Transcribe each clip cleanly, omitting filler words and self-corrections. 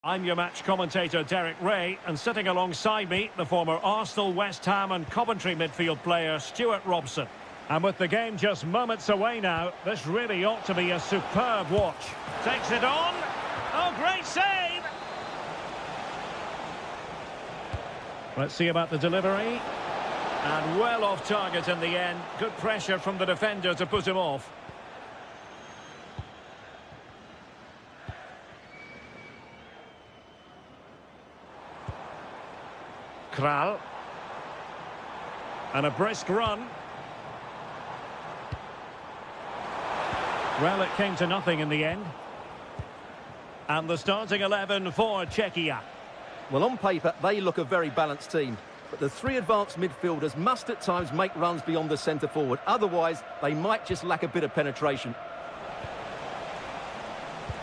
I'm your match commentator, Derek Ray, and sitting alongside me, the former Arsenal, West Ham and Coventry midfield player, Stuart Robson. And with the game just moments away now, this really ought to be a superb watch. Takes it on. Oh, great save! Let's see about the delivery. And well off target in the end. Good pressure from the defender to put him off. Kral. And a brisk run. Well, it came to nothing in the end. And the starting 11 for Czechia. Well, on paper, they look a very balanced team. But the three advanced midfielders must at times make runs beyond the centre-forward. Otherwise, they might just lack a bit of penetration.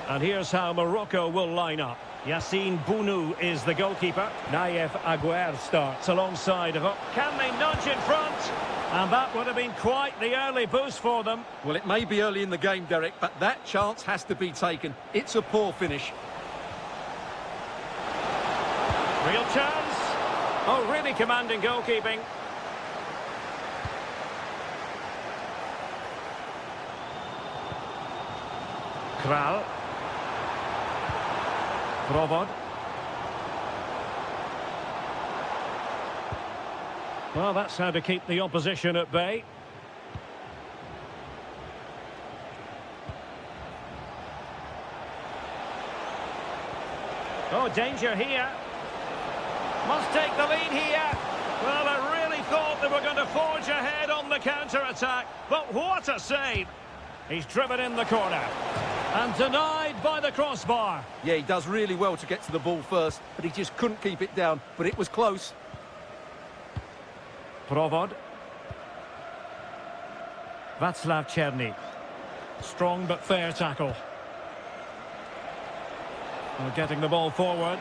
And here's how Morocco will line up. Yassine Bounou is the goalkeeper. Naif Aguer starts alongside of it. Can they nudge in front? And that would have been quite the early boost for them. Well, it may be early in the game, Derek, but that chance has to be taken. It's a poor finish. Real chance. Oh, really commanding goalkeeping. Kral. Provod. Well, that's how to keep the opposition at bay. Oh, danger here. Must take the lead here. Well, I really thought they were going to forge ahead on the counter-attack. But what a save. He's driven in the corner. And denied by the crossbar. Yeah, he does really well to get to the ball first, but he just couldn't keep it down. But it was close. Provod. Václav Černý. Strong but fair tackle. Well, getting the ball forward.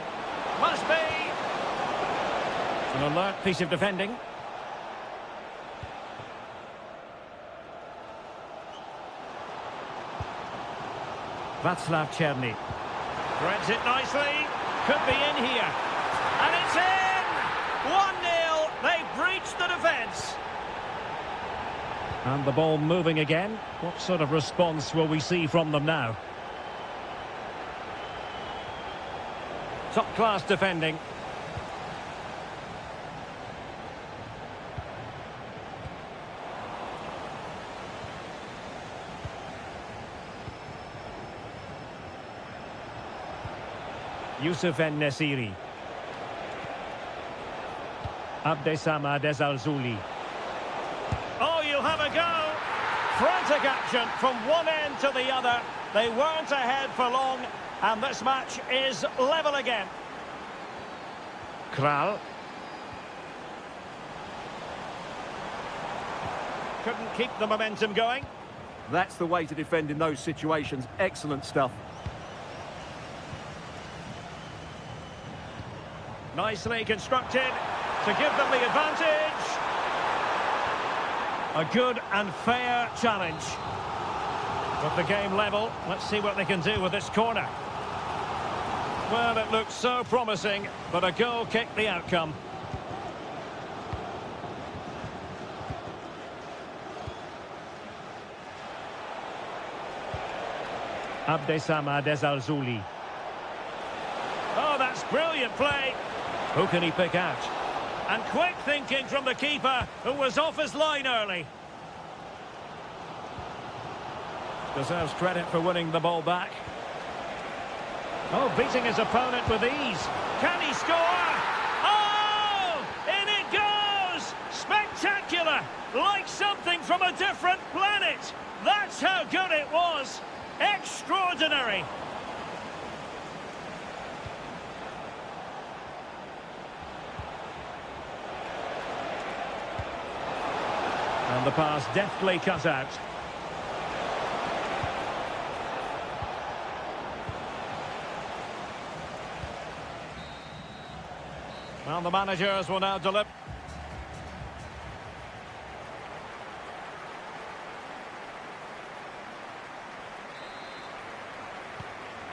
Must be! An alert piece of defending. Václav Černý. Threads it nicely. Could be in here. And it's in! 1-0. They breached the defence. And the ball moving again. What sort of response will we see from them now? Top-class defending. Yusuf En-Nesyri. Abdesamad Ezalzouli. Oh, you'll have a go. Frantic action from one end to the other. They weren't ahead for long, and this match is level again. Kral. Couldn't keep the momentum going. That's the way to defend in those situations. Excellent stuff. Nicely constructed to give them the advantage. A good and fair challenge. With the game level, let's see what they can do with this corner. Well, it looks so promising, but a goal kicked the outcome. Abdesamad Ezalzouli. Oh, that's brilliant play. Who can he pick out? And quick thinking from the keeper, who was off his line early. Deserves credit for winning the ball back. Oh, beating his opponent with ease. Can he score? Oh! In it goes! Spectacular! Like something from a different planet. That's how good it was. Extraordinary. And the pass deftly cut out. Well, the managers will now deliver.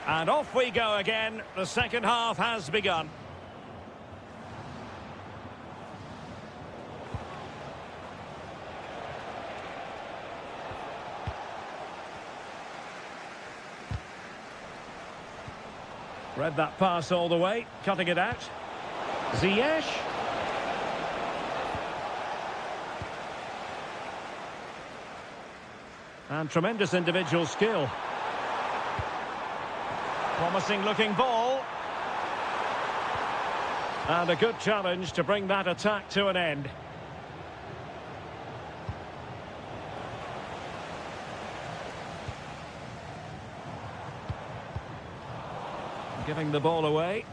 And off we go again. The second half has begun. Read that pass all the way, cutting it out. Ziyech. And tremendous individual skill. Promising looking ball. And a good challenge to bring that attack to an end. Giving the ball away.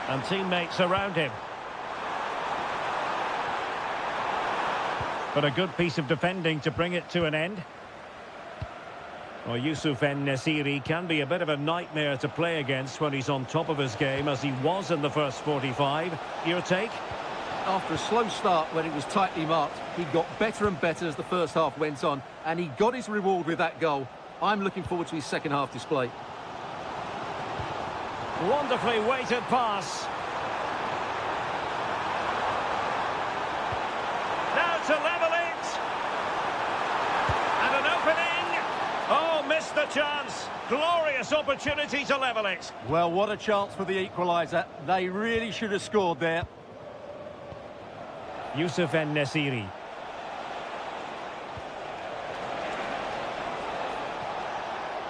And teammates around him. But a good piece of defending to bring it to an end. Well, Yusuf En-Nesyri can be a bit of a nightmare to play against when he's on top of his game, as he was in the first 45. Your take? After a slow start when it was tightly marked, he got better and better as the first half went on, and he got his reward with that goal. I'm looking forward to his second half display. Wonderfully weighted pass. Now to level it. And an opening. Oh, missed the chance. Glorious opportunity to level it. Well, what a chance for the equaliser. They really should have scored there. Yusuf En-Nesyri.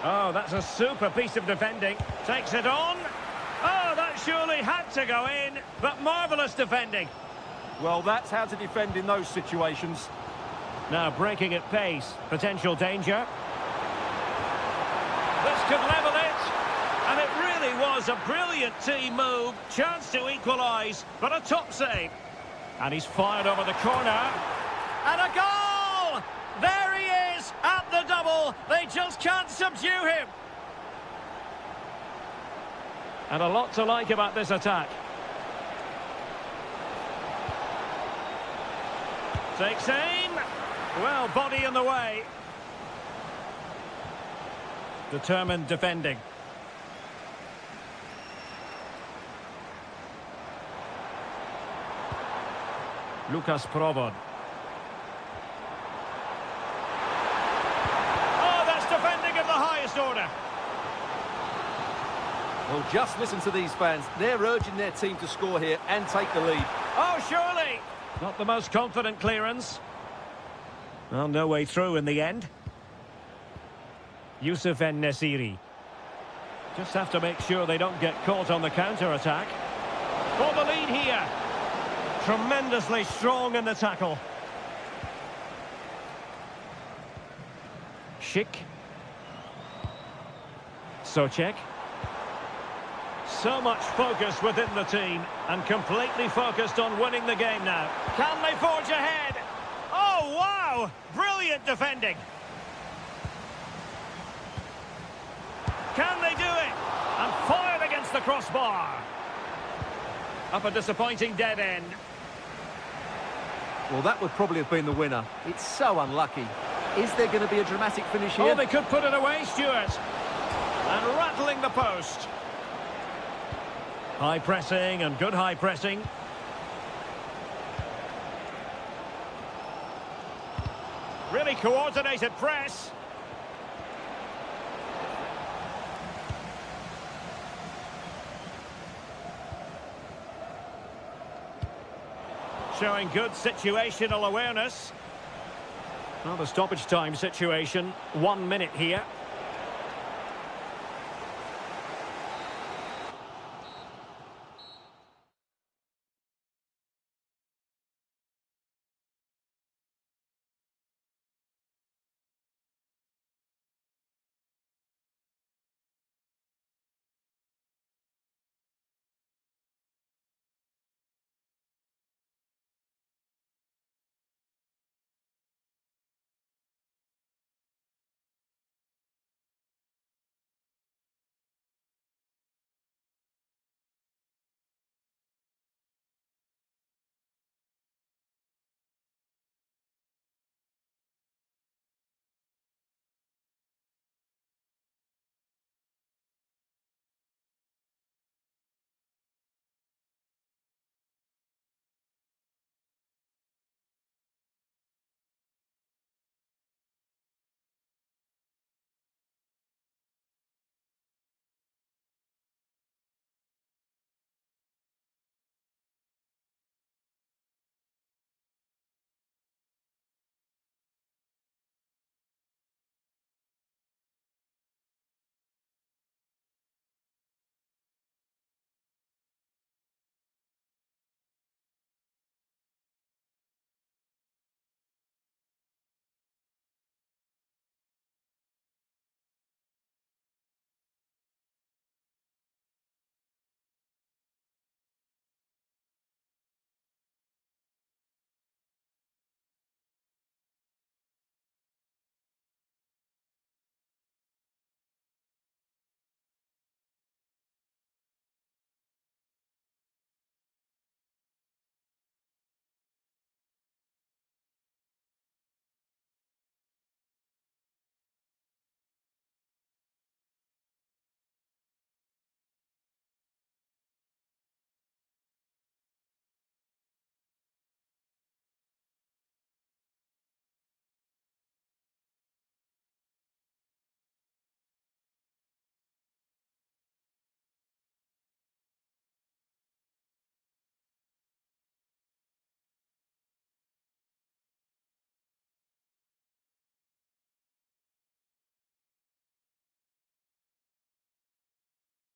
Oh, that's a super piece of defending. Takes it on. Oh, that surely had to go in, but marvellous defending. Well, that's how to defend in those situations. Now breaking at pace. Potential danger. This could level it. And it really was a brilliant team move. Chance to equalise, but a top save. And he's fired over the corner. And a goal! There he is at the double. They just can't subdue him. And a lot to like about this attack. Takes aim. Well, body in the way. Determined defending. Lucas Provod. Oh, that's defending of the highest order. Well, just listen to these fans. They're urging their team to score here and take the lead. Oh, surely. Not the most confident clearance. Well, no way through in the end. Yusuf En-Nesyri. Just have to make sure they don't get caught on the counter-attack. For the lead here. Tremendously strong in the tackle. Schick. Czech. So much focus within the team, and completely focused on winning the game now. Can they forge ahead? Oh, wow! Brilliant defending. Can they do it? And fired against the crossbar. Up a disappointing dead end. Well, that would probably have been the winner. It's so unlucky. Is there going to be a dramatic finish here? Oh, they could put it away, Stuart. And rattling the post. High pressing and good high pressing. Really coordinated press. Showing good situational awareness. Well, the stoppage time situation, 1 minute here.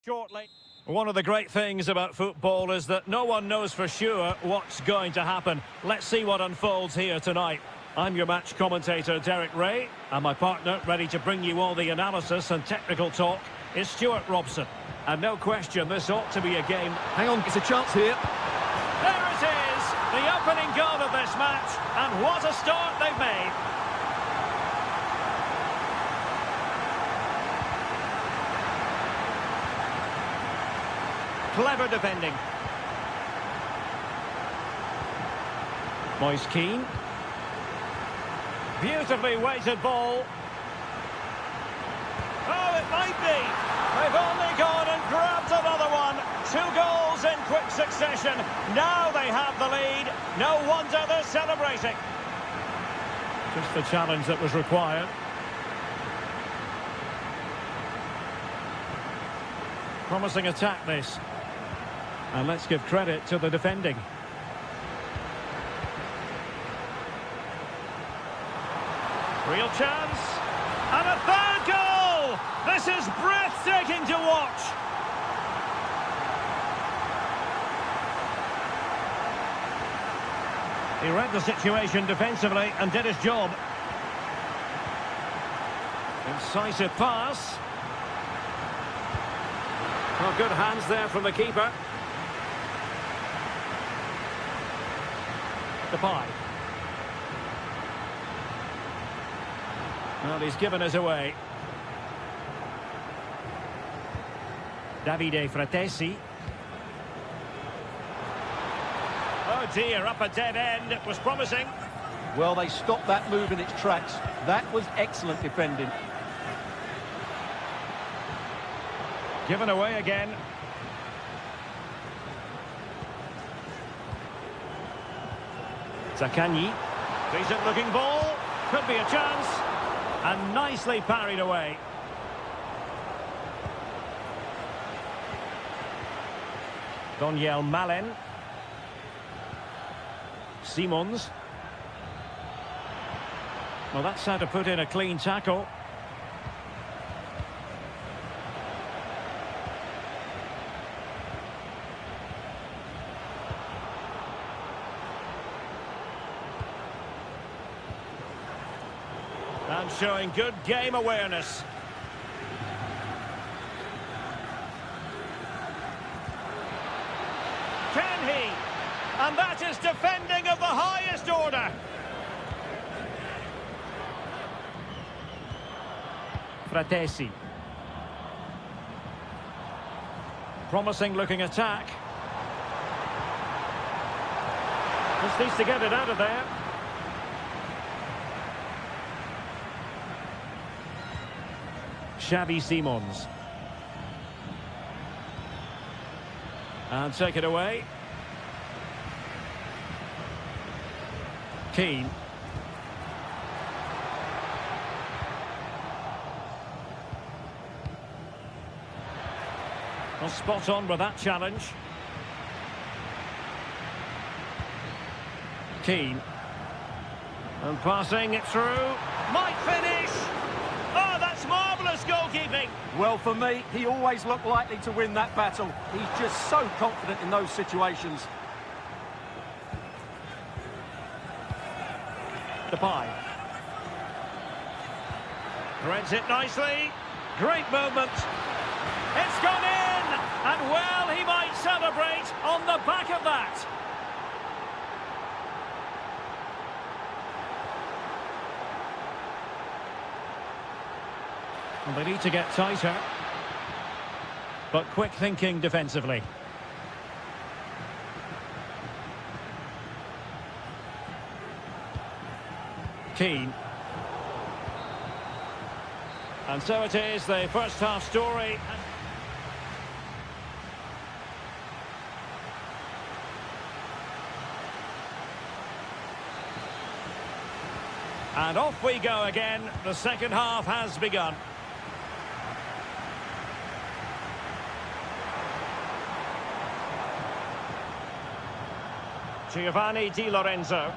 Shortly. One of the great things about football is that no one knows for sure what's going to happen. Let's see what unfolds here tonight. I'm your match commentator, Derek Ray, and my partner, ready to bring you all the analysis and technical talk, is Stuart Robson. And no question, this ought to be a game. Hang on, it's a chance here. There it is, the opening goal of this match, and what a start they've made. Clever defending. Moise Keane. Beautifully weighted ball. Oh, it might be. They've only gone and grabbed another one. 2 goals in quick succession. Now they have the lead. No wonder they're celebrating. Just the challenge that was required. Promising attack this. And let's give credit to the defending. Real chance. And a third goal! This is breathtaking to watch. He read the situation defensively and did his job. Incisive pass. Well, good hands there from the keeper. Depay. Well, he's given us away. Davide Fratesi. Oh dear, up a dead end. It was promising. Well, they stopped that move in its tracks. That was excellent defending. Given away again. Zaccagni. Decent looking ball. Could be a chance. And nicely parried away. Daniel Malen. Simons. Well, that's how to put in a clean tackle. And showing good game awareness. Can he? And that is defending of the highest order. Fratesi. Promising looking attack. Just needs to get it out of there. Xavi Simons. And take it away. Keane. Well, spot on with that challenge. Keane. And passing it through. Might finish. Oh, that's marvellous goalkeeping. Well, for me, he always looked likely to win that battle. He's just so confident in those situations. Depay. Threads it nicely. Great movement. It's gone in. And well, he might celebrate on the back of that. And they need to get tighter. But quick thinking defensively. Keane. And so it is, the first half story. And off we go again. The second half has begun. Giovanni Di Lorenzo.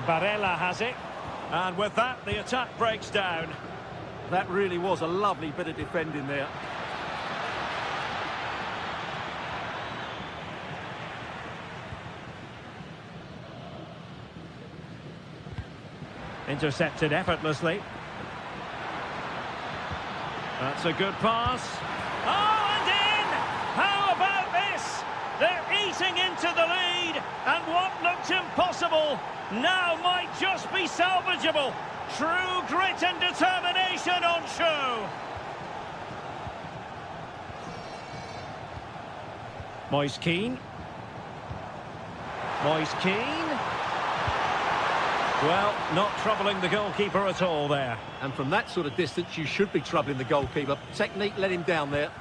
Barella has it. And with that, the attack breaks down. That really was a lovely bit of defending there. Intercepted effortlessly. That's a good pass. Oh, and in! How about this? They're eating into the lead, and what looked impossible now might just be salvageable. True grit and determination on show. Moise Keane. Moise Keane. Well, not troubling the goalkeeper at all there. And from that sort of distance, you should be troubling the goalkeeper. Technique let him down there.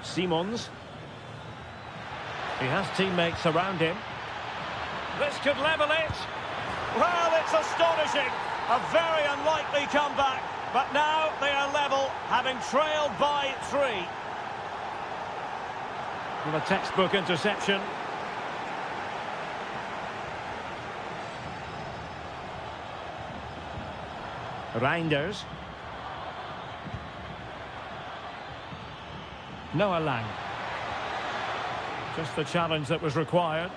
Simons. He has teammates around him. This could level it. Well, it's astonishing. A very unlikely comeback. But now they are level, having trailed by 3. With a textbook interception. Reinders. Noah Lang. Just the challenge that was required.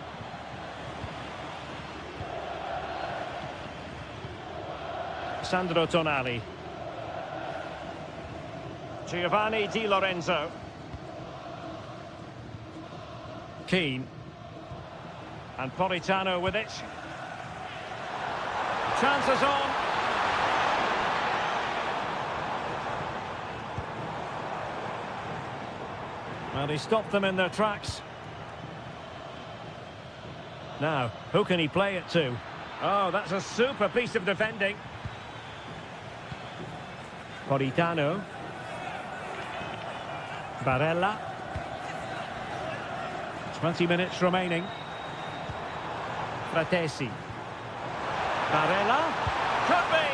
Sandro Tonali. Giovanni Di Lorenzo. Keane. And Politano with it. Chances on. Well, he stopped them in their tracks. Now, who can he play it to? Oh, that's a super piece of defending. Politano. Barella. 20 minutes remaining. Fratesi. Barella. Could be!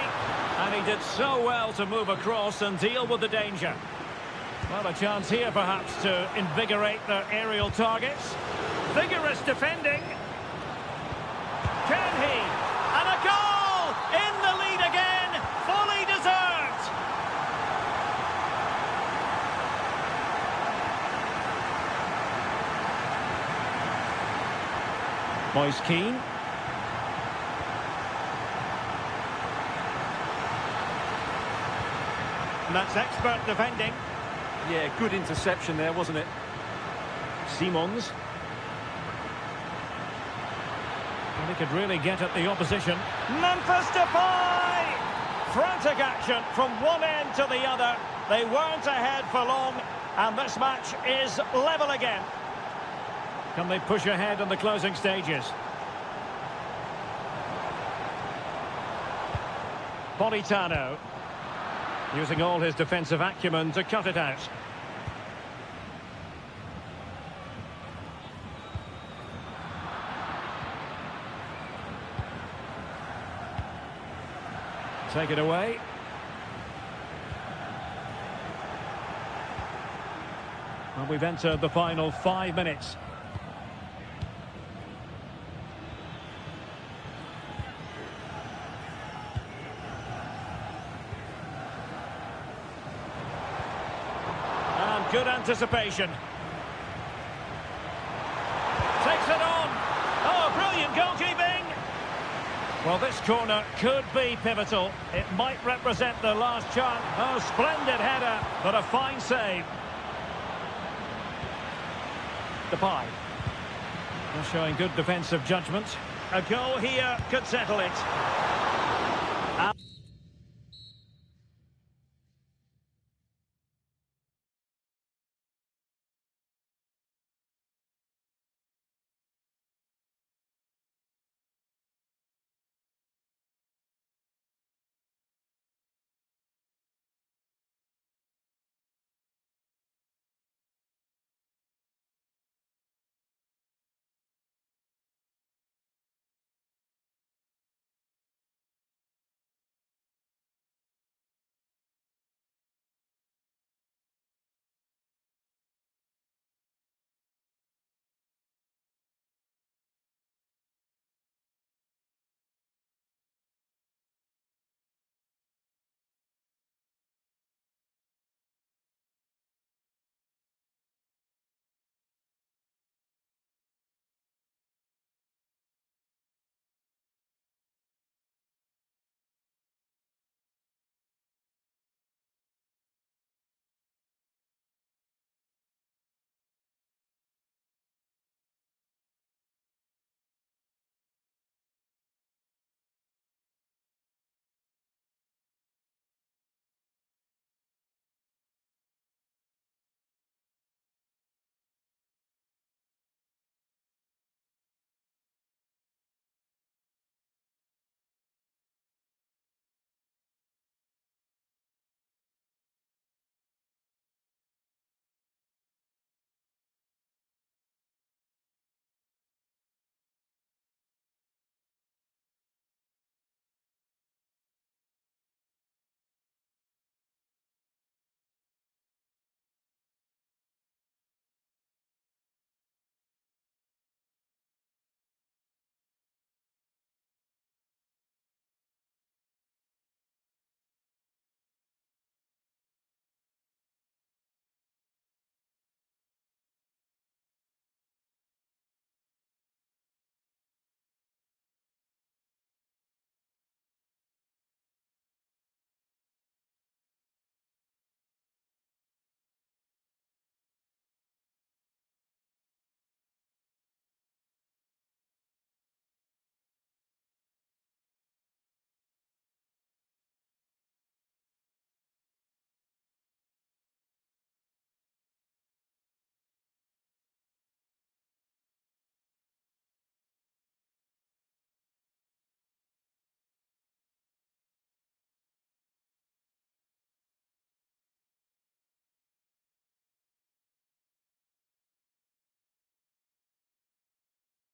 And he did so well to move across and deal with the danger. Well, a chance here perhaps to invigorate their aerial targets. Vigorous defending. Can he? And a goal! In the lead again! Fully deserved! Moise Keane. And that's expert defending. Yeah, good interception there, wasn't it? Simons. And he could really get at the opposition. Memphis Depay! Frantic action from one end to the other. They weren't ahead for long, and this match is level again. Can they push ahead in the closing stages? Politano. Using all his defensive acumen to cut it out. Take it away. Well, we've entered the final 5 minutes. And good anticipation. Takes it on. Oh, brilliant goalkeeping. Well, this corner could be pivotal. It might represent the last chance. Oh, splendid header, but a fine save. Depay. They're showing good defensive judgment. A goal here could settle it.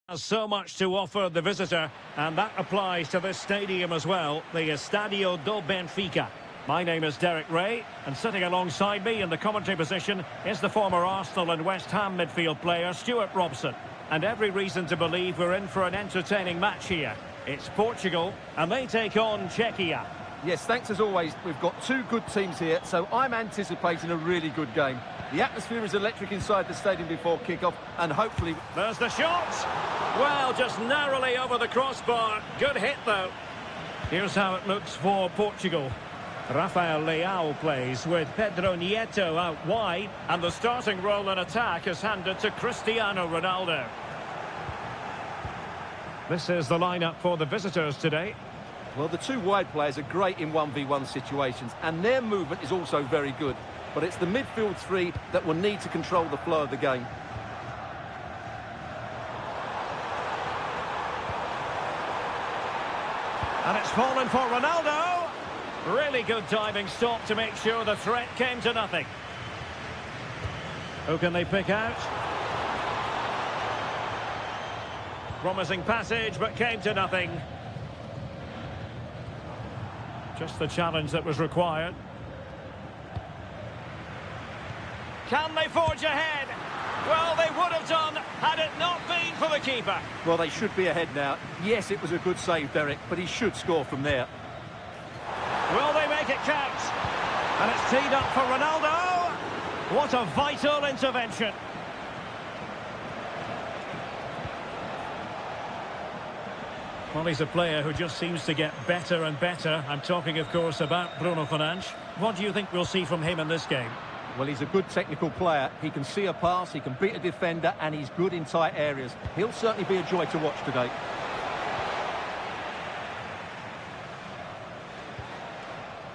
Has so much to offer the visitor, and that applies to this stadium as well, the Estadio do Benfica. My name is Derek Ray, and sitting alongside me in the commentary position is the former Arsenal and West Ham midfield player Stuart Robson. And every reason to believe we're in for an entertaining match here. It's Portugal, and they take on Czechia. Yes, thanks as always. We've got two good teams here, so I'm anticipating a really good game. The atmosphere is electric inside the stadium before kick-off, and hopefully... There's the shot! Well, just narrowly over the crossbar. Good hit, though. Here's how it looks for Portugal. Rafael Leao plays with Pedro Nieto out wide, and the starting role in attack is handed to Cristiano Ronaldo. This is the lineup for the visitors today. Well, the two wide players are great in 1v1 situations, and their movement is also very good. But it's the midfield three that will need to control the flow of the game. And it's fallen for Ronaldo. Really good diving stop to make sure the threat came to nothing. Who can they pick out? Promising passage, but came to nothing. Just the challenge that was required. Can they forge ahead? Well, they would have done had it not been for the keeper. Well, they should be ahead now. Yes, it was a good save, Derek, but he should score from there. Will they make it count? And it's teed up for Ronaldo. What a vital intervention. Well, he's a player who just seems to get better and better. I'm talking, of course, about Bruno Fernandes. What do you think we'll see from him in this game? Well, he's a good technical player. He can see a pass, he can beat a defender, and he's good in tight areas. He'll certainly be a joy to watch today.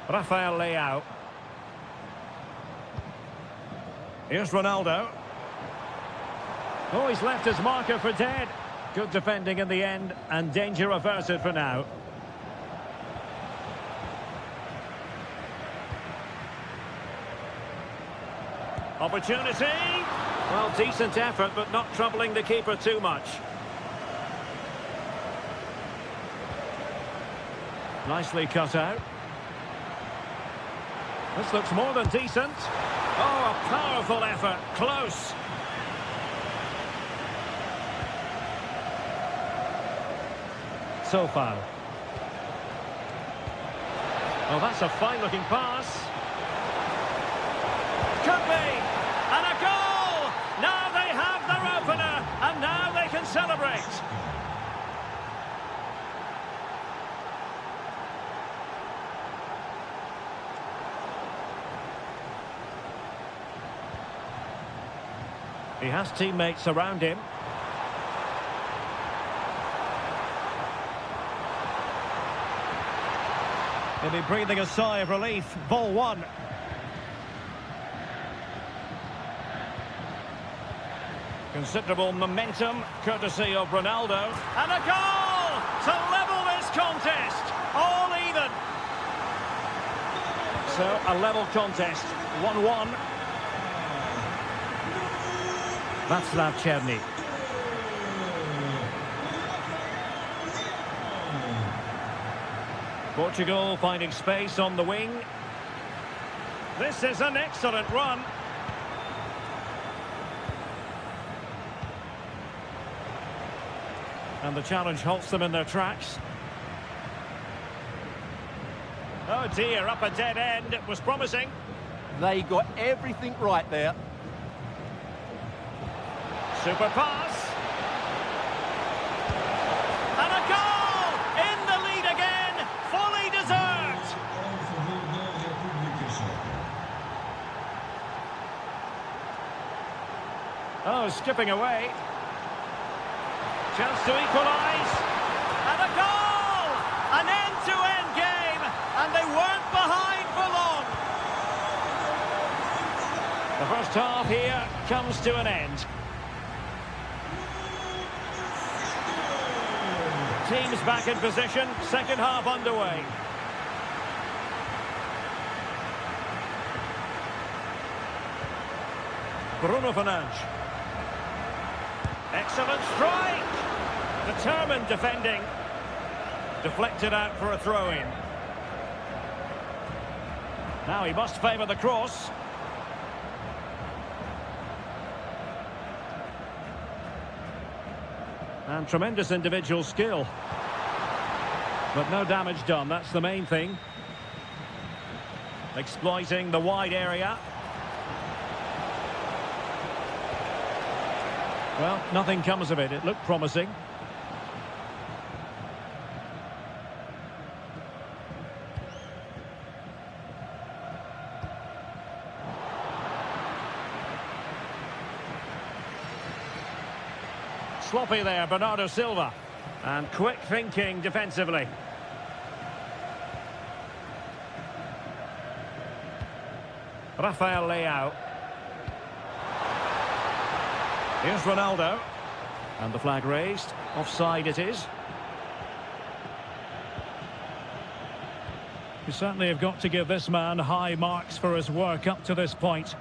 Rafael Leao. Here's Ronaldo. Oh, he's left his marker for dead. Good defending in the end, and danger averted for now. Opportunity. Well, decent effort, but not troubling the keeper too much. Nicely cut out. This looks more than decent. Oh, a powerful effort. Close. So far. Oh, that's a fine-looking pass. Could be. And a goal! Now they have their opener, and now they can celebrate. He has teammates around him. He'll be breathing a sigh of relief. Ball one. Considerable momentum, courtesy of Ronaldo. And a goal to level this contest. All even. So, a level contest. 1-1. Václav Černý. Portugal finding space on the wing. This is an excellent run. And the challenge halts them in their tracks. Oh dear, up a dead end. It was promising. They got everything right there. Super pass. And a goal! In the lead again. Fully deserved. Oh, skipping away. Chance to equalise. And a goal! An end-to-end game. And they weren't behind for long. The first half here comes to an end. Teams back in position, second half underway. Bruno Fernandes. Excellent strike! Determined defending. Deflected out for a throw-in. Now he must favour the cross. And tremendous individual skill. But no damage done, that's the main thing. Exploiting the wide area. Well, nothing comes of it. It looked promising. Sloppy there, Bernardo Silva. And quick thinking defensively. Rafael Leao. Here's Ronaldo. And the flag raised. Offside it is. You certainly have got to give this man high marks for his work up to this point.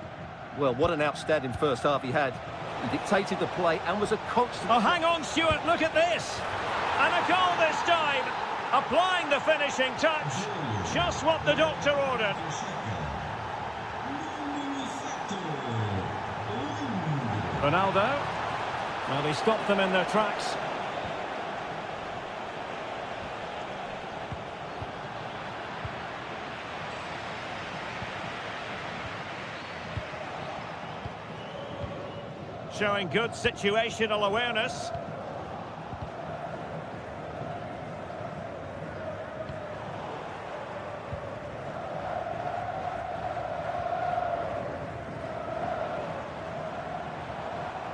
Well, what an outstanding first half he had. He dictated the play and was a constant... Oh, hang on, Stuart, look at this. And a goal this time. Applying the finishing touch. Just what the doctor ordered. Ronaldo. Well, he stopped them in their tracks. Showing good situational awareness.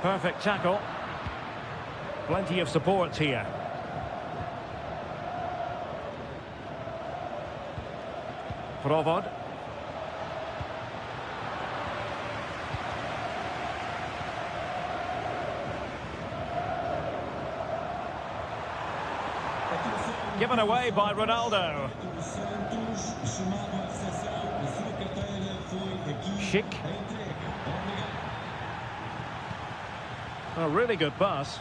Perfect tackle. Plenty of support here. Provod. Given away by Ronaldo. Schick. A really good pass.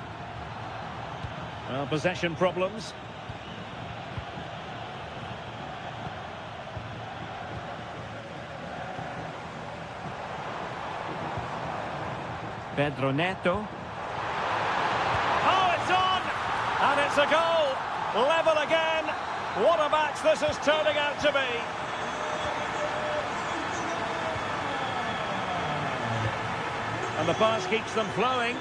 Well, possession problems. Pedro Neto. Oh, it's on! And it's a goal! Level again. What a match this is turning out to be. And the pass keeps them flowing.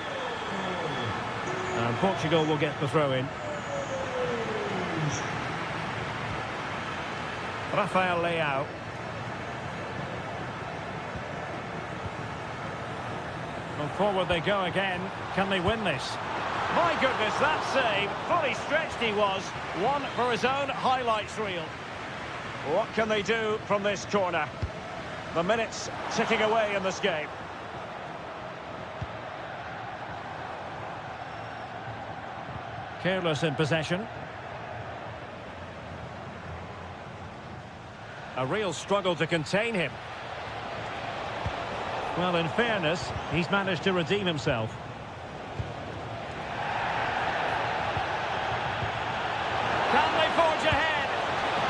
And Portugal will get the throw in. Rafael Leao. And forward they go again. Can they win this? My goodness, that save. Fully stretched he was. One for his own highlights reel. What can they do from this corner? The minutes ticking away in this game. Careless in possession. A real struggle to contain him. Well, in fairness, he's managed to redeem himself. Can they forge ahead?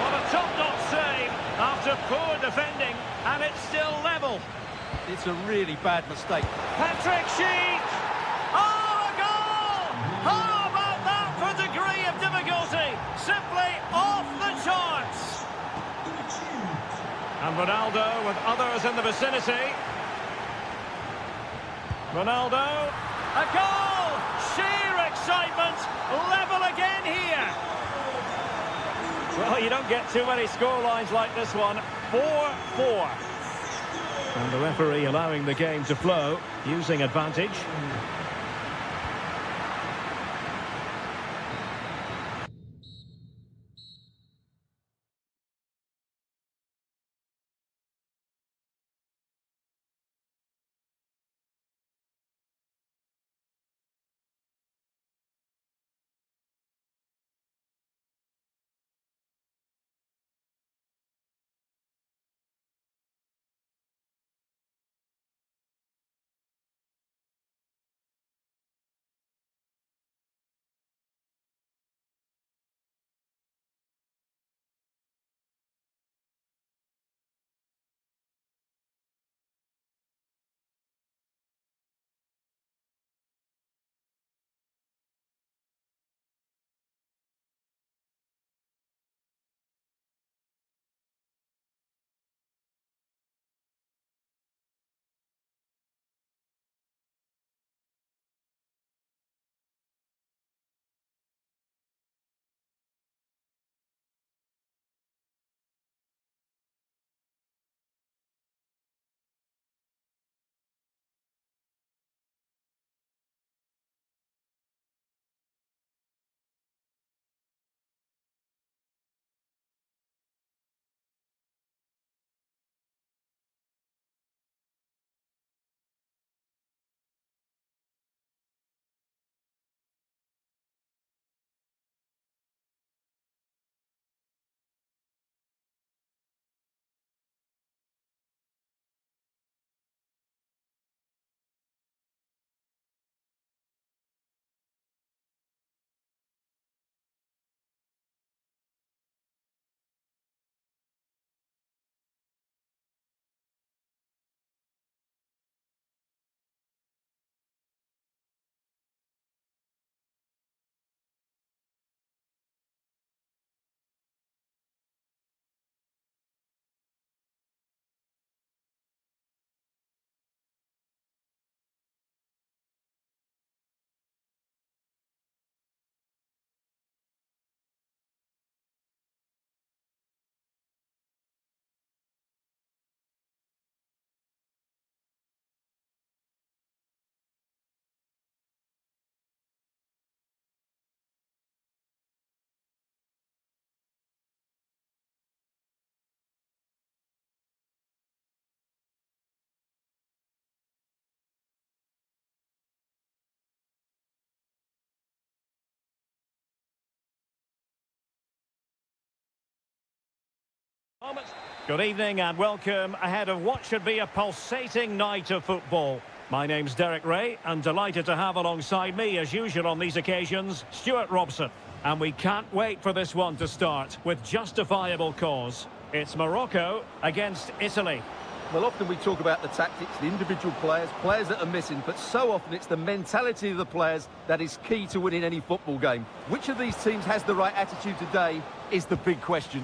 What a top-notch save after poor defending, and it's still level. It's a really bad mistake. Patrick Schick! Oh, a goal! How about that for degree of difficulty? Simply off the charts. And Ronaldo with others in the vicinity. Ronaldo, a goal! Sheer excitement, level again here. Well, you don't get too many scorelines like this one. 4-4. And the referee allowing the game to flow, using advantage. Good evening and welcome ahead of what should be a pulsating night of football. My name's Derek Ray and delighted to have alongside me, as usual on these occasions, Stuart Robson. And we can't wait for this one to start with justifiable cause. It's Morocco against Italy. Well, often we talk about the tactics, the individual players that are missing, but so often it's the mentality of the players that is key to winning any football game. Which of these teams has the right attitude today is the big question.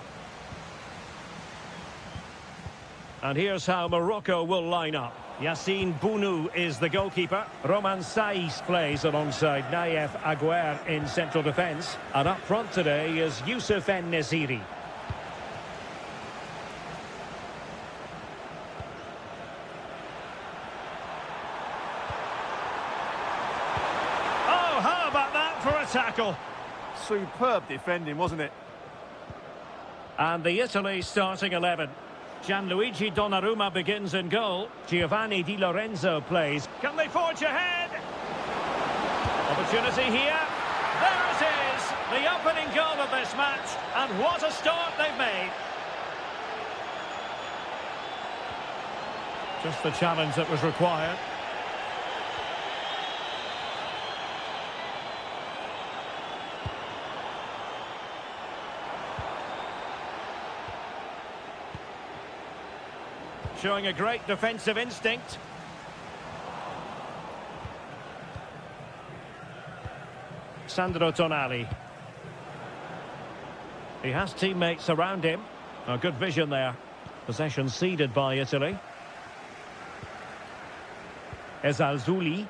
And here's how Morocco will line up. Yassine Bounou is the goalkeeper. Roman Saiz plays alongside Naïef Aguer in central defence. And up front today is Youssef En-Nesyri. Oh, how about that for a tackle? Superb defending, wasn't it? And the Italy starting 11. Gianluigi Donnarumma begins in goal. Giovanni Di Lorenzo plays. Can they forge ahead? Opportunity here. There it is. The opening goal of this match. And what a start they've made. Just the challenge that was required. Showing a great defensive instinct. Sandro Tonali. He has teammates around him. A good vision there. Possession ceded by Italy. Ezalzouli.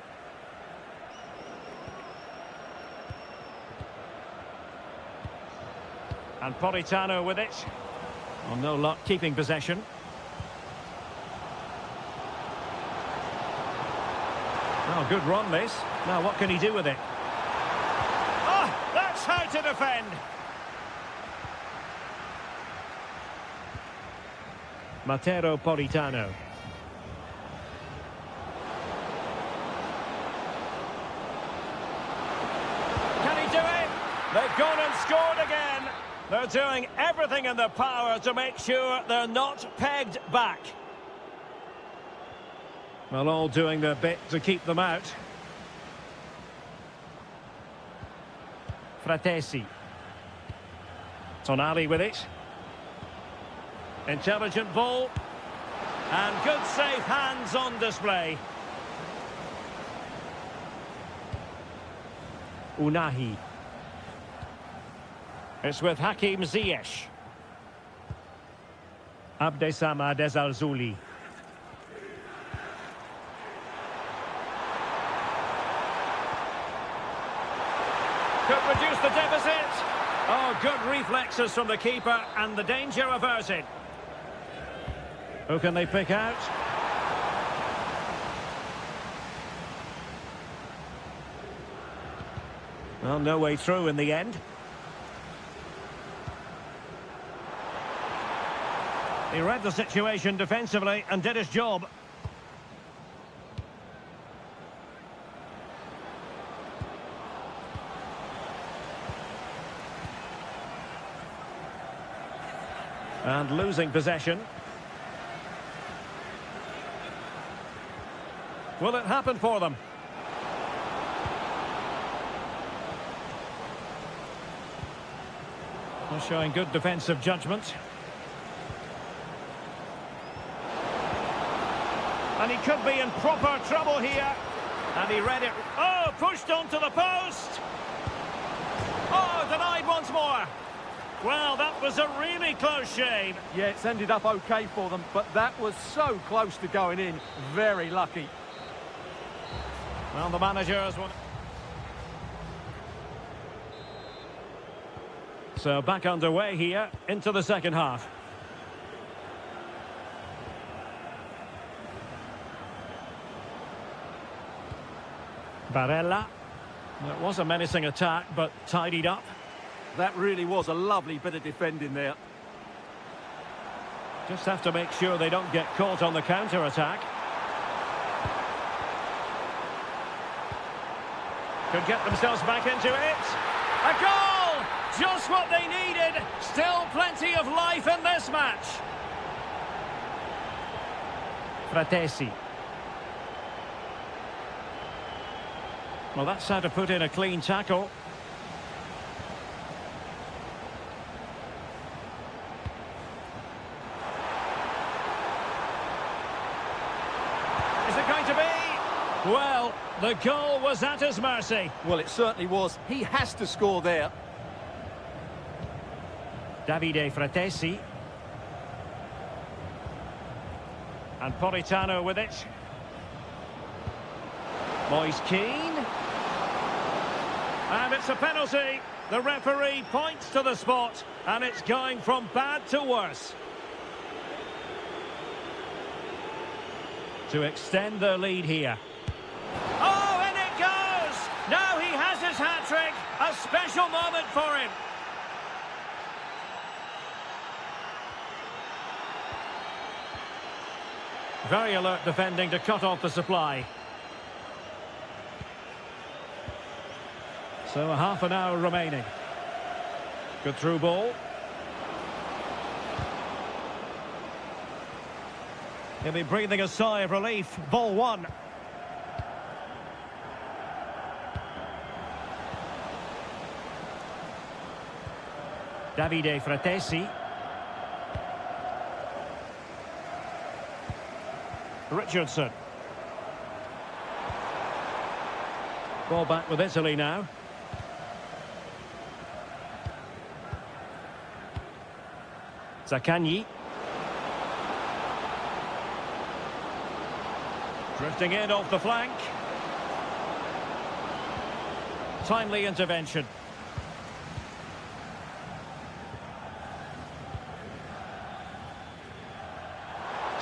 And Politano with it. Well, no luck keeping possession. Oh, good run this. Now what can he do with it? Oh, that's how to defend. Matteo Politano. Can he do it? They've gone and scored again. They're doing everything in their power to make sure they're not pegged back. Well, all doing their bit to keep them out. Fratesi. Tonali with it. Intelligent ball. And good safe hands on display. Unahi. It's with Hakim Ziyech. Abdesamad Ezalzouli. Could reduce the deficit. Oh, good reflexes from the keeper and the danger averted. Who can they pick out? Well, no way through in the end. He read the situation defensively and did his job. And losing possession. Will it happen for them? Well, showing good defensive judgment. And he could be in proper trouble here. And he read it. Oh, pushed onto the post. Oh, denied once more. Well, that was a really close shave. Yeah, it's ended up okay for them, but that was so close to going in. Very lucky. Well, the manager has won. So back underway here into the second half. Barella. It was a menacing attack, but tidied up. That really was a lovely bit of defending there. Just have to make sure they don't get caught on the counter-attack. Could get themselves back into it. A goal! Just what they needed. Still plenty of life in this match. Fratesi. Well, that's how to put in a clean tackle. Is it going to be? Well, the goal was at his mercy. Well, it certainly was. He has to score there. Davide Fratesi. And Politano with it. Moise Keane. And it's a penalty. The referee points to the spot. And it's going from bad to worse. To extend their lead here. Oh, and it goes! Now he has his hat-trick. A special moment for him. Very alert defending to cut off the supply. So a half an hour remaining. Good through ball. He'll be breathing a sigh of relief. Ball one. Davide Fratesi. Richardson. Ball back with Italy now. Zaccagni. Drifting in off the flank. Timely intervention.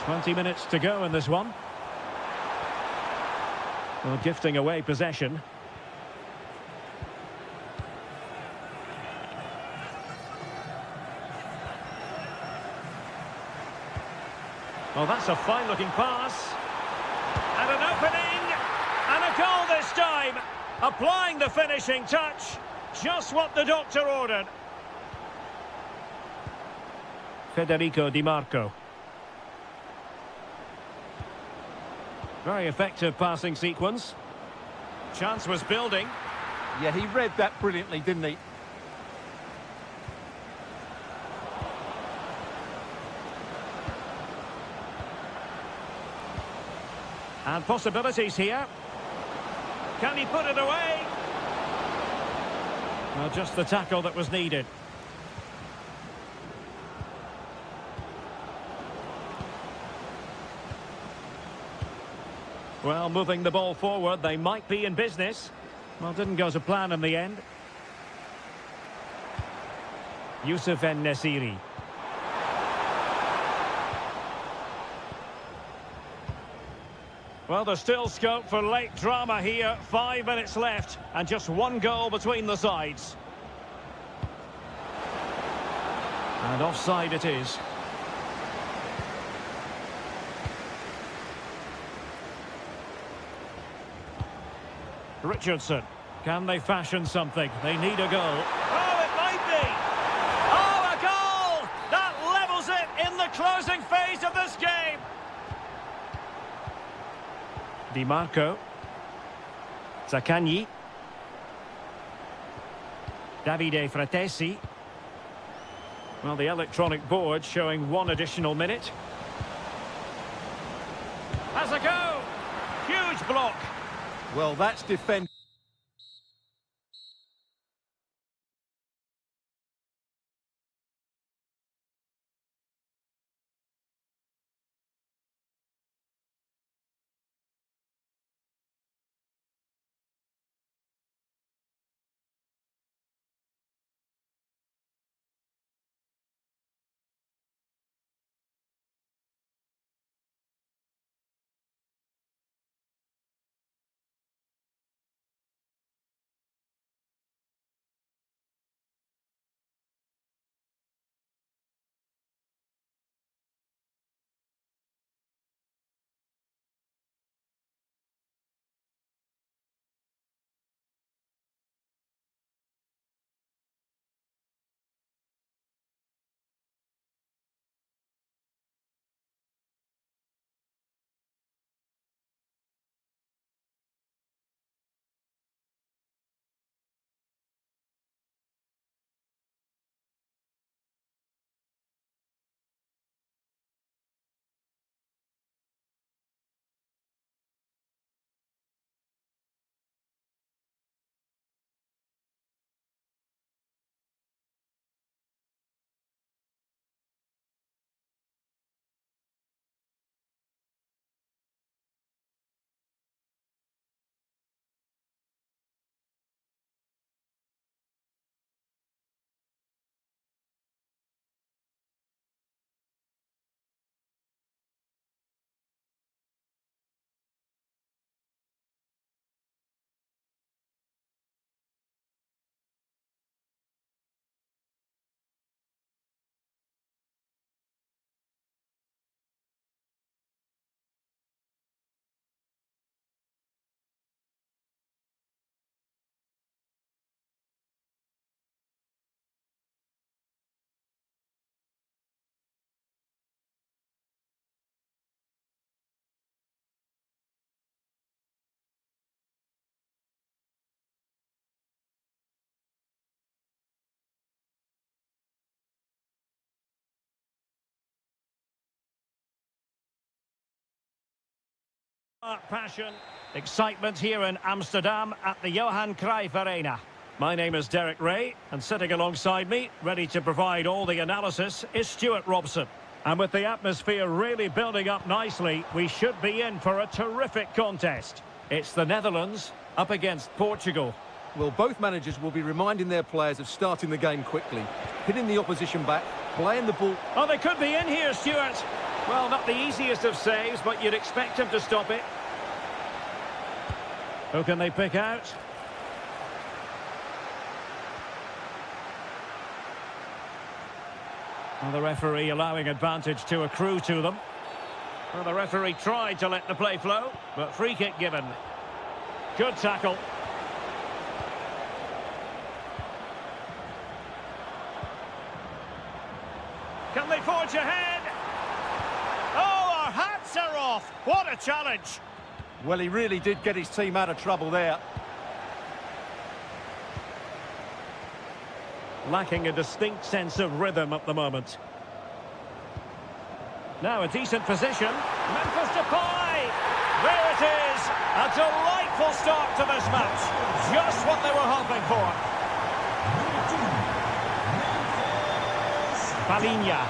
"20 minutes to go in this one." Well, gifting away possession. Oh, that's a fine-looking pass. And an opening. And a goal this time. Applying the finishing touch. Just what the doctor ordered. Federico Di Marco. Very effective passing sequence. Chance was building. Yeah, he read that brilliantly, didn't he? And possibilities here. Can he put it away? Well, just the tackle that was needed. Well, moving the ball forward, they might be in business. Well, didn't go to plan in the end. Youssef En-Nesyri. Well, there's still scope for late drama here. 5 minutes left and just one goal between the sides. And offside it is. Richardson. Can they fashion something? They need a goal. Oh, it might be! Oh, a goal! That levels it in the closing phase of this game! Di Marco. Zaccagni. Davide Fratesi. Well, the electronic board showing 1 additional minute. Has a go! Huge block. Well, that's defend. Passion, excitement here in Amsterdam at the Johan Cruyff Arena. My name is Derek Ray, and sitting alongside me, ready to provide all the analysis, is Stuart Robson. And with the atmosphere really building up nicely, we should be in for a terrific contest. It's the Netherlands up against Portugal. Well, both managers will be reminding their players of starting the game quickly, hitting the opposition back, playing the ball. Oh, they could be in here, Stuart. Well, not the easiest of saves, but you'd expect him to stop it. Who can they pick out? Well, the referee allowing advantage to accrue to them. Well, the referee tried to let the play flow, but free kick given. Good tackle. Can they forge ahead? Oh, our hats are off. What a challenge. Well, he really did get his team out of trouble there. Lacking a distinct sense of rhythm at the moment. Now a decent position. Memphis Depay. There it is. A delightful start to this match. Just what they were hoping for. Palinha.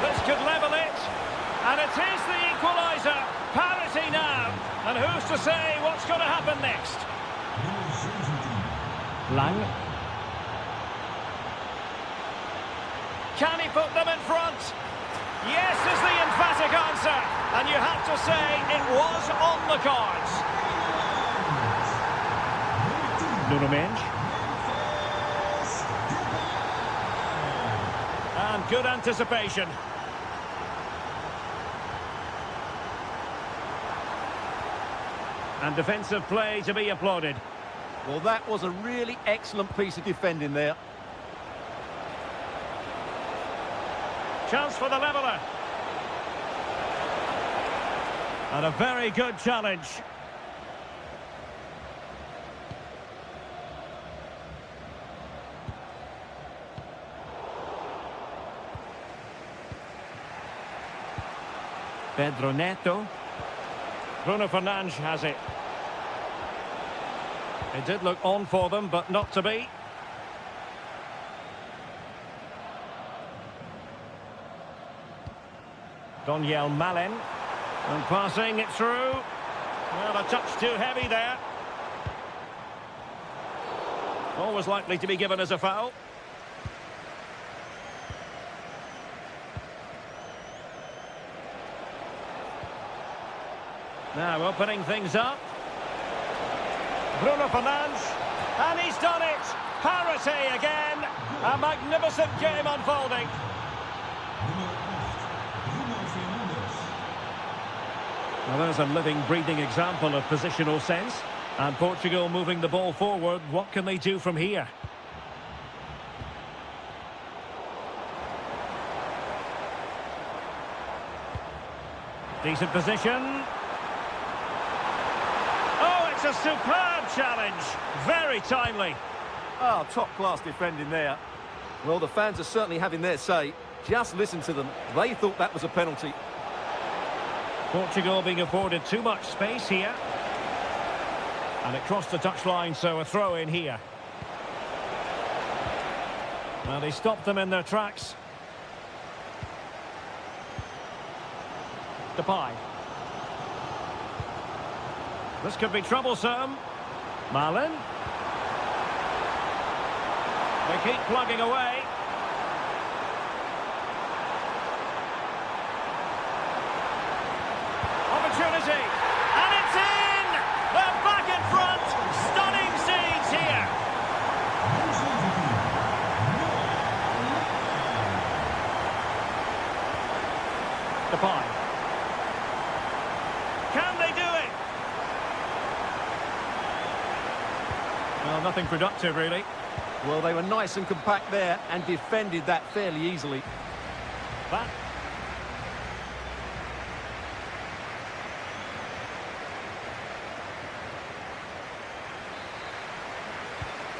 This could level it. And it is the equaliser. Parity now. And who's to say what's going to happen next? Lang. Can he put them in front? Yes is the emphatic answer. And you have to say it was on the cards. Nuno Mendes. And good anticipation. And defensive play to be applauded. Well, that was a really excellent piece of defending there. Chance for the leveller. And a very good challenge. Pedro Neto. Bruno Fernandes has it. It did look on for them, but not to be. Daniel Malen. And passing it through. Well, a touch too heavy there. Always likely to be given as a foul. Now opening things up. Bruno Fernandes, and he's done it! Parity again! A magnificent game unfolding. Well, there's a living, breathing example of positional sense. And Portugal moving the ball forward. What can they do from here? Decent position. A superb challenge. Very timely. Oh, top-class defending there. Well, the fans are certainly having their say. Just listen to them. They thought that was a penalty. Portugal being afforded too much space here. And it crossed the touchline, so a throw in here. Now they stopped them in their tracks. Depay. This could be troublesome. Malen. They keep plugging away. Opportunity. And it's in! They're back in front. Stunning scenes here. Depay. Can they do it? Well, nothing productive, really. Well, they were nice and compact there and defended that fairly easily. But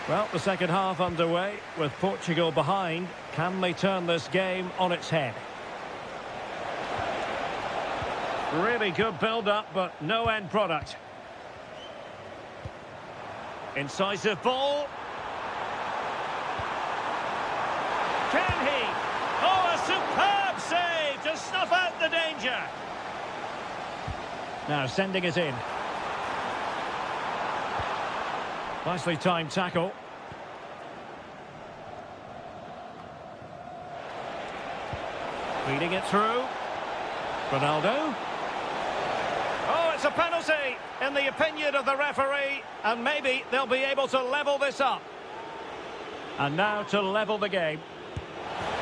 well, the second half underway with Portugal behind. Can they turn this game on its head? Really good build-up, but no end product. Incisive ball. Can he? Oh, a superb save to snuff out the danger. Now sending it in. Nicely timed tackle. Feeding it through. Ronaldo. Oh, it's a penalty in the opinion of the referee, and maybe they'll be able to level this up. And now to level the game.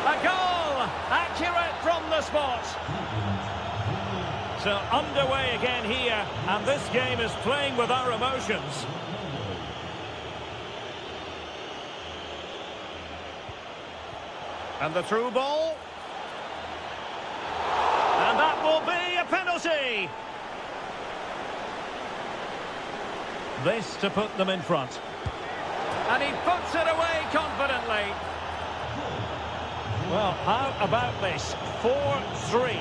A goal! Accurate from the spot. So underway again here, and this game is playing with our emotions. And the through ball. And that will be a penalty. This to put them in front. And he puts it away confidently. Well, how about this? 4-3.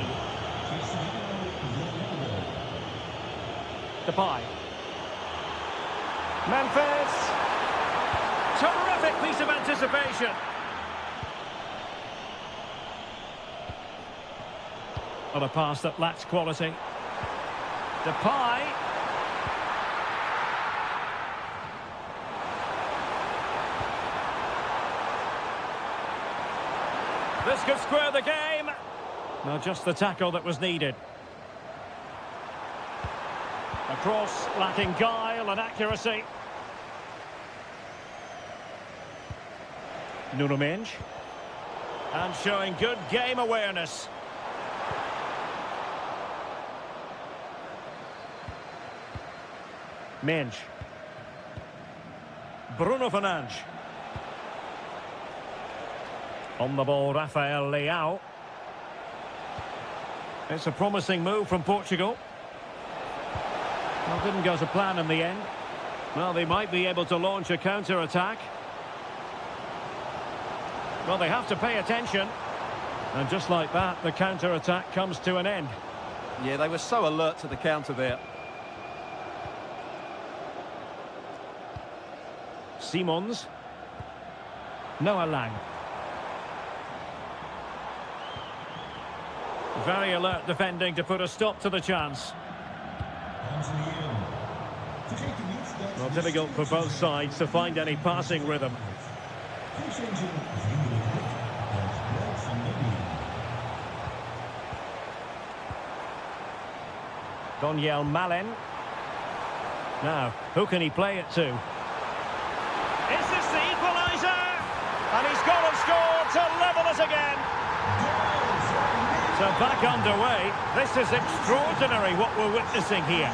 Depay. Memphis. Terrific piece of anticipation. On a pass that lacks quality. Depay. This could square the game. Not just the tackle that was needed. A cross lacking guile and accuracy. Nuno Mendes. And showing good game awareness. Mendes. Bruno Fernandes. On the ball, Rafael Leao. It's a promising move from Portugal. Well, didn't go to plan in the end. Well, they might be able to launch a counter-attack. Well, they have to pay attention. And just like that, the counter-attack comes to an end. Yeah, they were so alert to the counter there. Simons. Noah Lang. Very alert defending to put a stop to the chance. Well, difficult for both sides to find any passing rhythm. Daniel Malen. Now, who can he play it to? Is this the equaliser? And he's gone and scored to level us again. So back underway. This is extraordinary what we're witnessing here.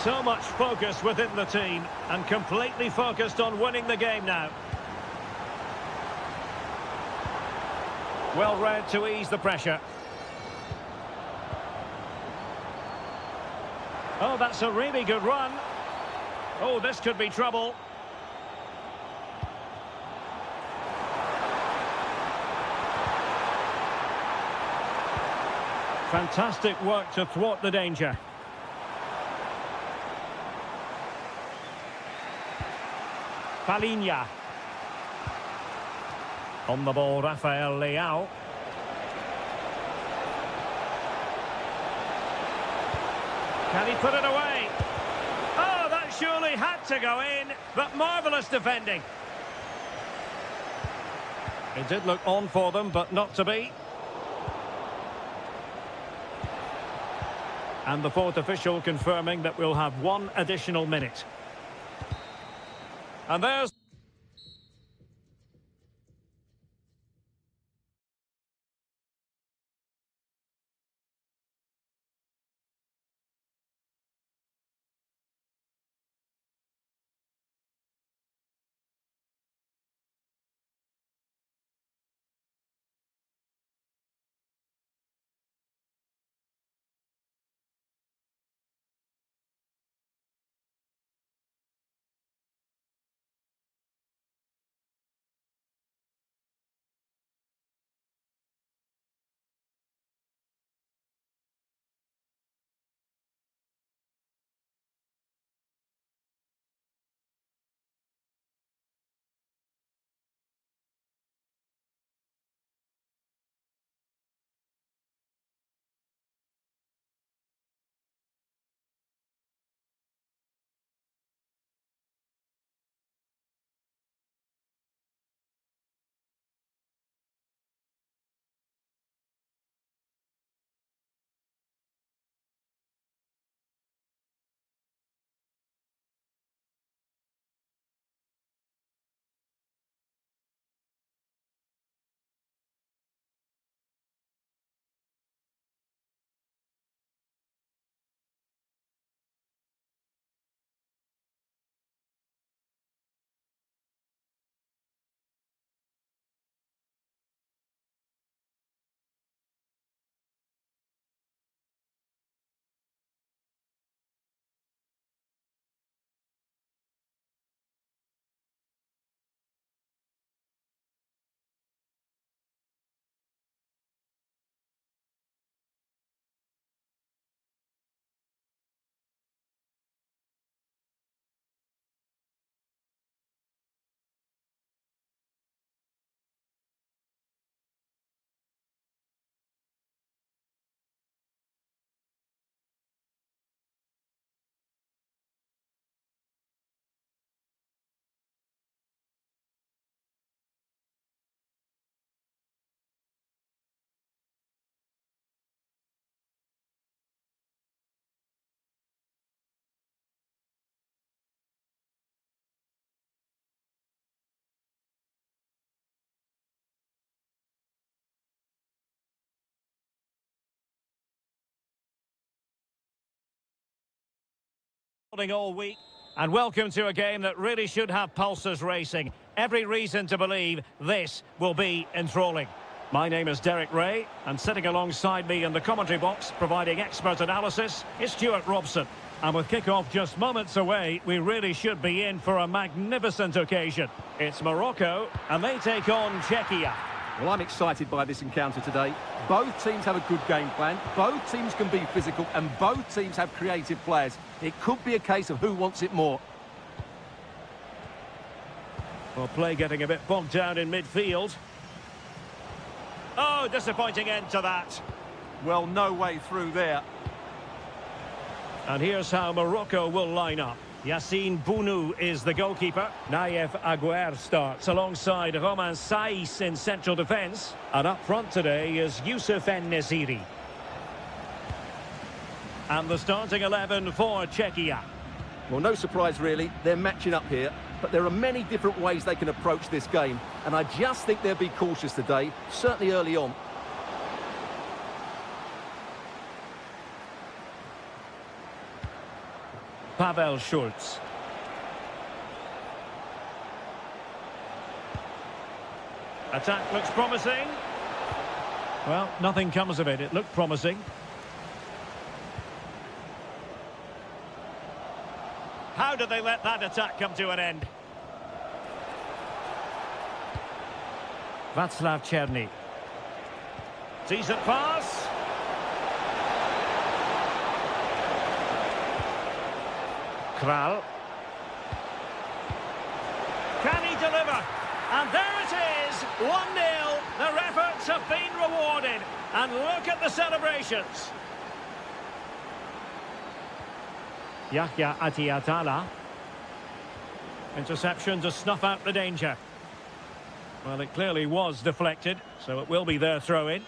So much focus within the team and completely focused on winning the game now. Well read to ease the pressure. Oh, that's a really good run. Oh, this could be trouble. Fantastic work to thwart the danger. Palinha. On the ball, Rafael Leao. Can he put it away? Oh, that surely had to go in, but marvellous defending. It did look on for them, but not to be. And the fourth official confirming that we'll have one additional minute. And there's... all week. And welcome to a game that really should have pulses racing. Every reason to believe this will be enthralling. My name is Derek Ray, and sitting alongside me in the commentary box, providing expert analysis, is Stuart Robson. And with kick-off just moments away, we really should be in for a magnificent occasion. It's Morocco, and they take on Czechia. Well, I'm excited by this encounter today. Both teams have a good game plan, both teams can be physical, and both teams have creative players. It could be a case of who wants it more. Well, play getting a bit bogged down in midfield. Oh, disappointing end to that. Well, no way through there. And here's how Morocco will line up. Yassine Bounou is the goalkeeper. Naïef Aguer starts alongside Romain Saïs in central defence. And up front today is Youssef En-Nesyri. And the starting 11 for Czechia. Well, no surprise really, they're matching up here, but there are many different ways they can approach this game, and I just think they'll be cautious today, certainly early on. Pavel Schulz. Attack looks promising. Well, nothing comes of it. It looked promising. How did they let that attack come to an end? Václav Černý. Decent pass. Kral. Can he deliver? And there it is, 1-0. Their efforts have been rewarded. And look at the celebrations. Yahya Atiatala. Interception to snuff out the danger. Well, it clearly was deflected, so it will be their throw-in.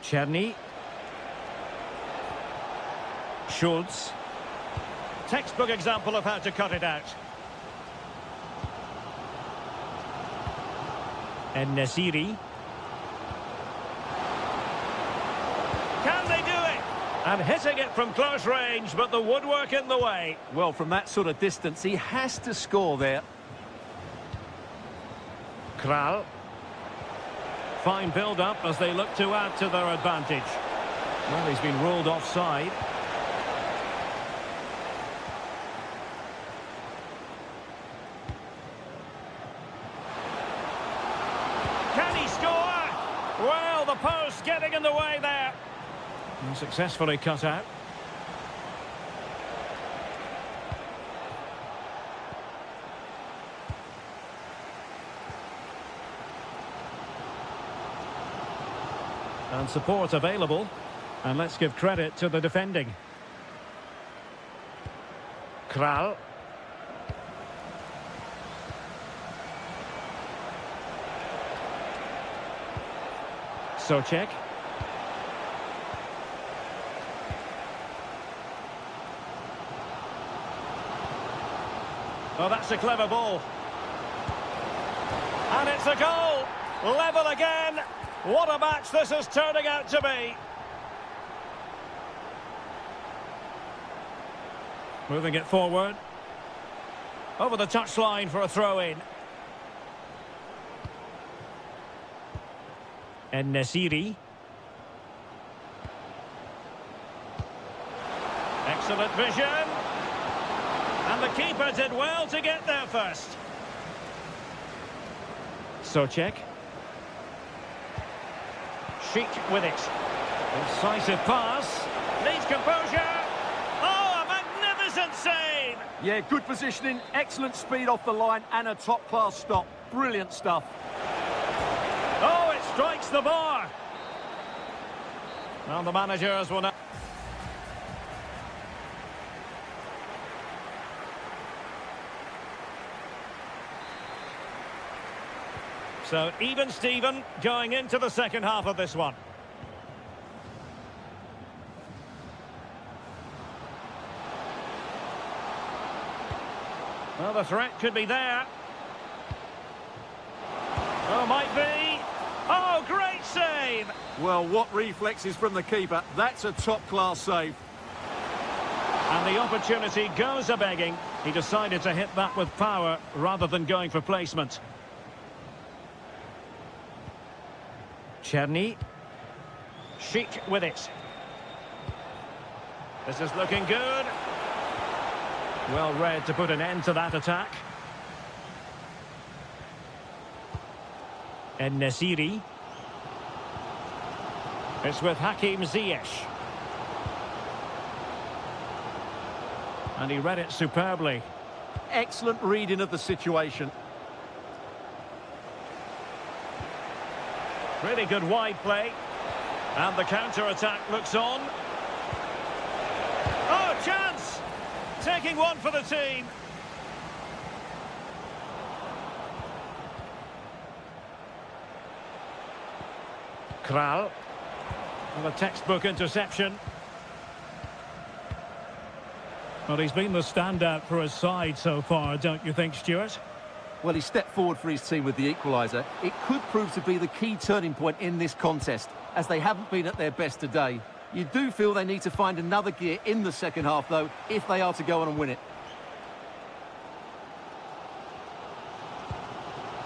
Černý. Schulz. Textbook example of how to cut it out. En-Nesyri. Can they do it? And hitting it from close range, but the woodwork in the way. Well, from that sort of distance, he has to score there. Kral. Fine build-up as they look to add to their advantage. Well, he's been ruled offside. Can he score? Well, the post getting in the way there. And successfully cut out. And support available. And let's give credit to the defending. Kral. Czech. Oh, that's a clever ball. And it's a goal. Level again. What a match this is turning out to be. Moving it forward. Over the touchline for a throw-in. En-Nesyri. Excellent vision. And the keeper did well to get there first. Czech. Sheik with it. Incisive pass. Needs composure. Oh, a magnificent save! Yeah, good positioning, excellent speed off the line, and a top-class stop. Brilliant stuff. Oh, it strikes the bar. Now the managers will now... So, even Steven going into the second half of this one. Well, the threat could be there. Oh, might be. Oh, great save! Well, what reflexes from the keeper. That's a top-class save. And And the opportunity goes a-begging. He decided to hit that with power rather than going for placement. Czerny. Chic with it. This is looking good. Well read to put an end to that attack. And Nesiri. It's with Hakim Ziyech. And he read it superbly. Excellent reading of the situation. Really good wide play. And the counter-attack looks on. Oh, chance! Taking one for the team. Kral. Well, a textbook interception. Well, he's been the standout for his side so far, don't you think, Stuart? Well, he stepped forward for his team with the equaliser. It could prove to be the key turning point in this contest, as they haven't been at their best today. You do feel they need to find another gear in the second half, though, if they are to go on and win it.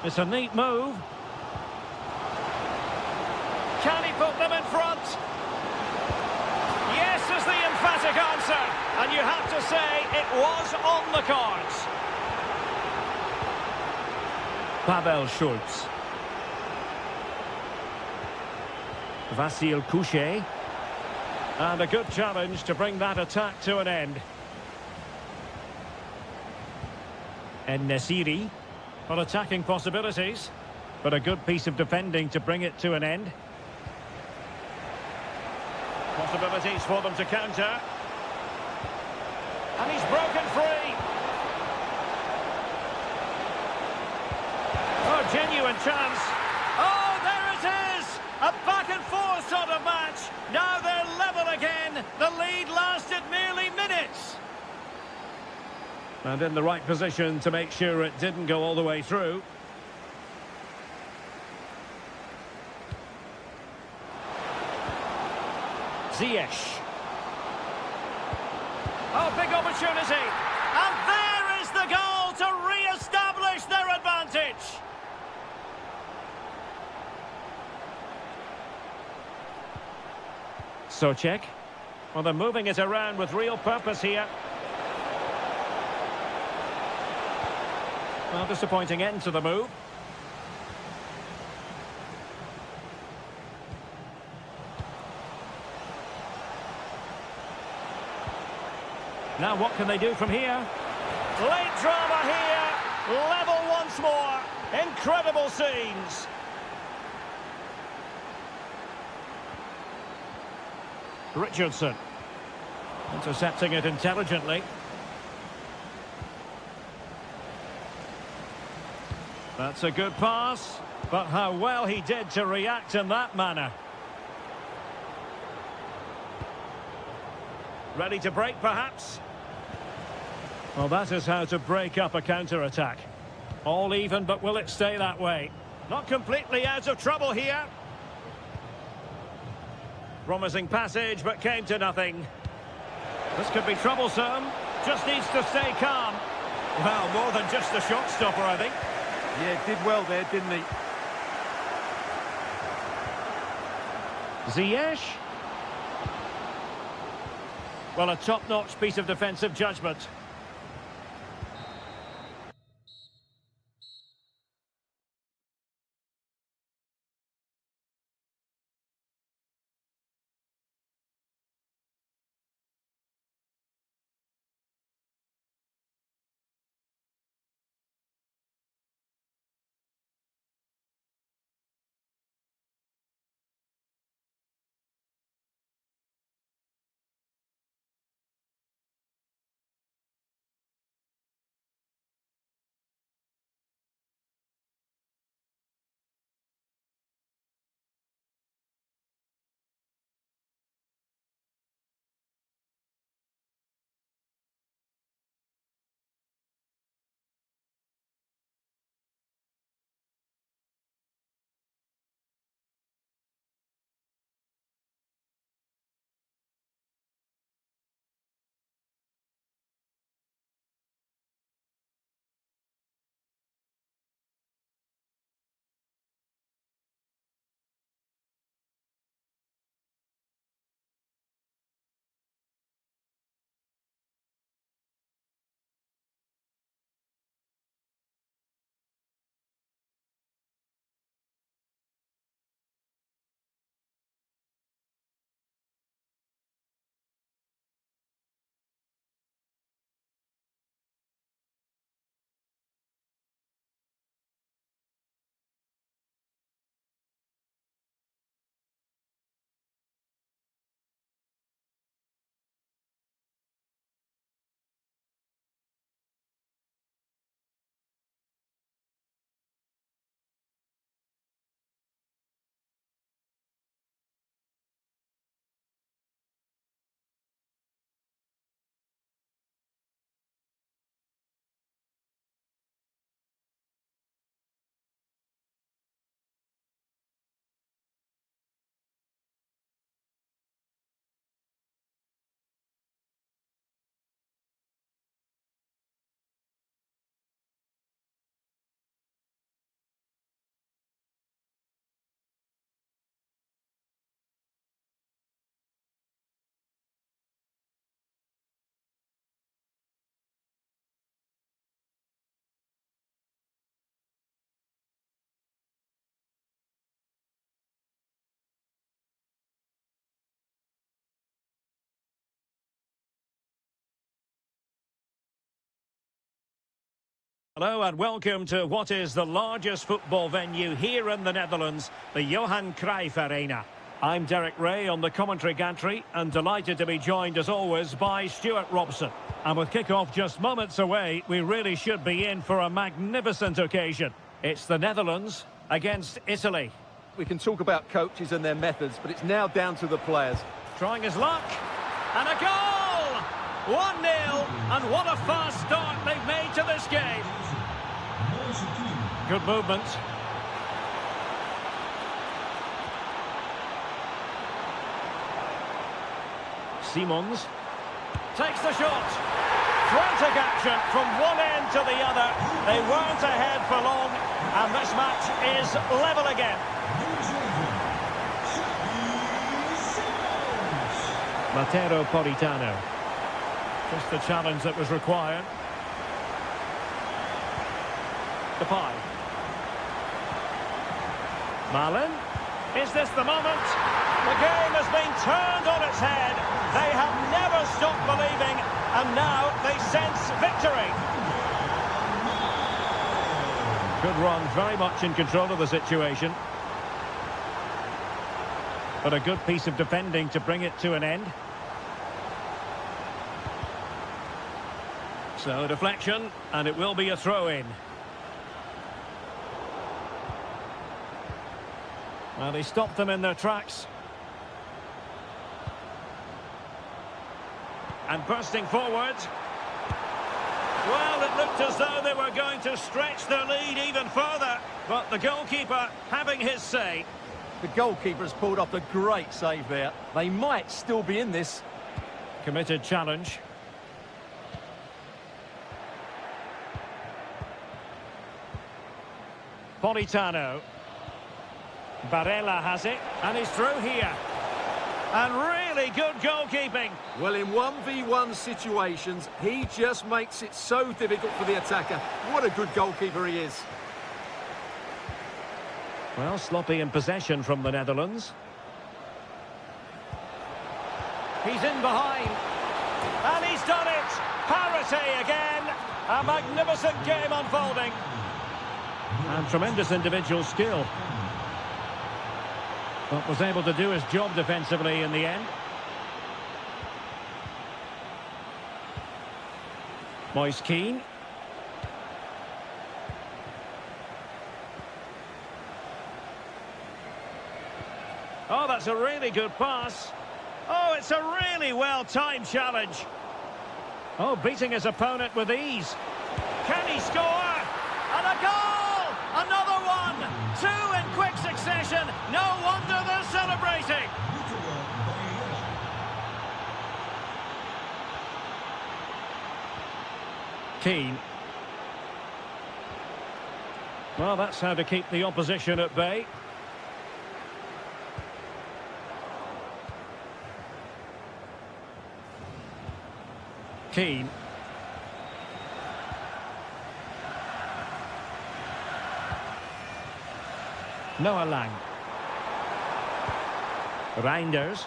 It's a neat move. Can he put them in front? Yes is the emphatic answer. And you have to say it was on the cards. Pavel Schulz. Vasil Couchet. And a good challenge to bring that attack to an end. And Nesiri. Well, attacking possibilities, but a good piece of defending to bring it to an end. Possibilities for them to counter. And he's broken free. Oh, genuine chance. Oh, there it is! A back-and-forth sort of match. Now they're level again. The lead lasted merely minutes. And in the right position to make sure it didn't go all the way through. Ziyech. Oh, big opportunity. And there is the goal to re-establish their advantage. Czech. Well, they're moving it around with real purpose here. Well, disappointing end to the move. Now what can they do from here? Late drama here. Level once more. Incredible scenes. Richardson. Intercepting it intelligently. That's a good pass. But how well he did to react in that manner. Ready to break, perhaps? Well, that is how to break up a counter-attack. All even, but will it stay that way? Not completely out of trouble here. Promising passage, but came to nothing. This could be troublesome. Just needs to stay calm. Well, more than just a shot stopper, I think. Yeah, did well there, didn't he? Ziyech. Well, a top-notch piece of defensive judgment. Hello and welcome to what is the largest football venue here in the Netherlands, the Johan Cruyff Arena. I'm Derek Ray on the commentary gantry and delighted to be joined as always by Stuart Robson. And with kick-off just moments away, we really should be in for a magnificent occasion. It's the Netherlands against Italy. We can talk about coaches and their methods, but it's now down to the players. Trying his luck, and a goal! 1-0, and what a fast start they've made to this game. Good movement. Simons takes the shot. Frantic action from one end to the other. They weren't ahead for long, and this match is level again. Matteo Politano. Just the challenge that was required. Depay. Malin. Is this the moment? The game has been turned on its head. They have never stopped believing, and now they sense victory. Good run, very much in control of the situation. But a good piece of defending to bring it to an end. So deflection, and it will be a throw-in. Well, he stopped them in their tracks. And bursting forward. Well, it looked as though they were going to stretch their lead even further. But the goalkeeper having his say. The goalkeeper's pulled off a great save there. They might still be in this. Committed challenge. Politano. Barella has it, and he's through here. And really good goalkeeping. Well, in 1v1 situations, he just makes it so difficult for the attacker. What a good goalkeeper he is. Well, sloppy in possession from the Netherlands. He's in behind. And he's done it. Parity again. A magnificent game unfolding. And tremendous individual skill. But was able to do his job defensively in the end. Moise Keane. Oh, that's a really good pass. Oh, it's a really well-timed challenge. Oh, beating his opponent with ease. Can he score? And a goal! Another one! Two in quick succession. No wonder they're celebrating. Keane. Well, that's how to keep the opposition at bay. Keane. Noah Lang. Reinders.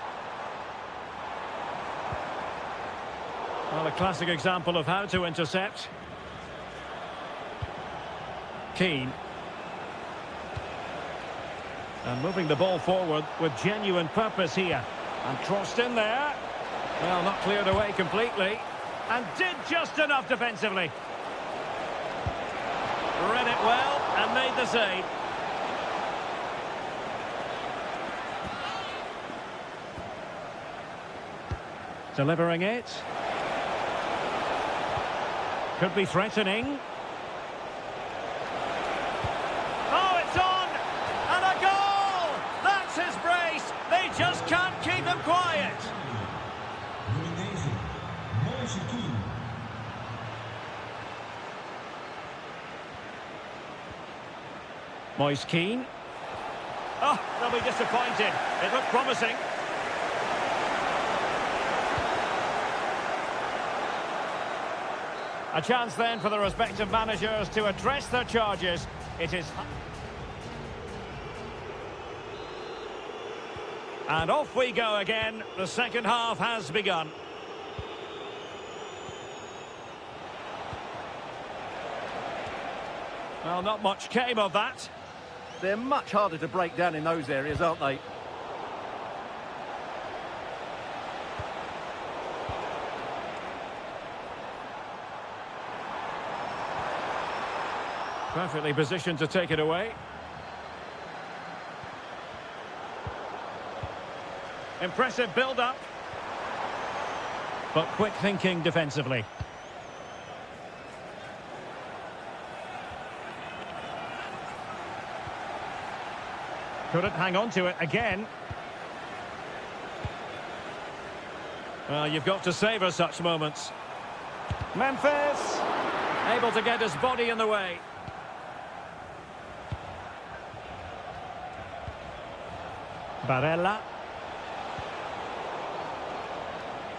Well, a classic example of how to intercept. Keane. And moving the ball forward with genuine purpose here. And crossed in there. Well, not cleared away completely. And did just enough defensively. Read it well and made the save. Delivering it. Could be threatening. Oh, it's on! And a goal! That's his brace! They just can't keep him quiet. Moise Keane. Oh, they'll be disappointed. It looked promising. A chance then for the respective managers to address their charges. It is... And off we go again. The second half has begun. Well, not much came of that. They're much harder to break down in those areas, aren't they? Perfectly positioned to take it away. Impressive build-up. But quick thinking defensively. Couldn't hang on to it again. Well, you've got to savour such moments. Memphis! Able to get his body in the way. Barella.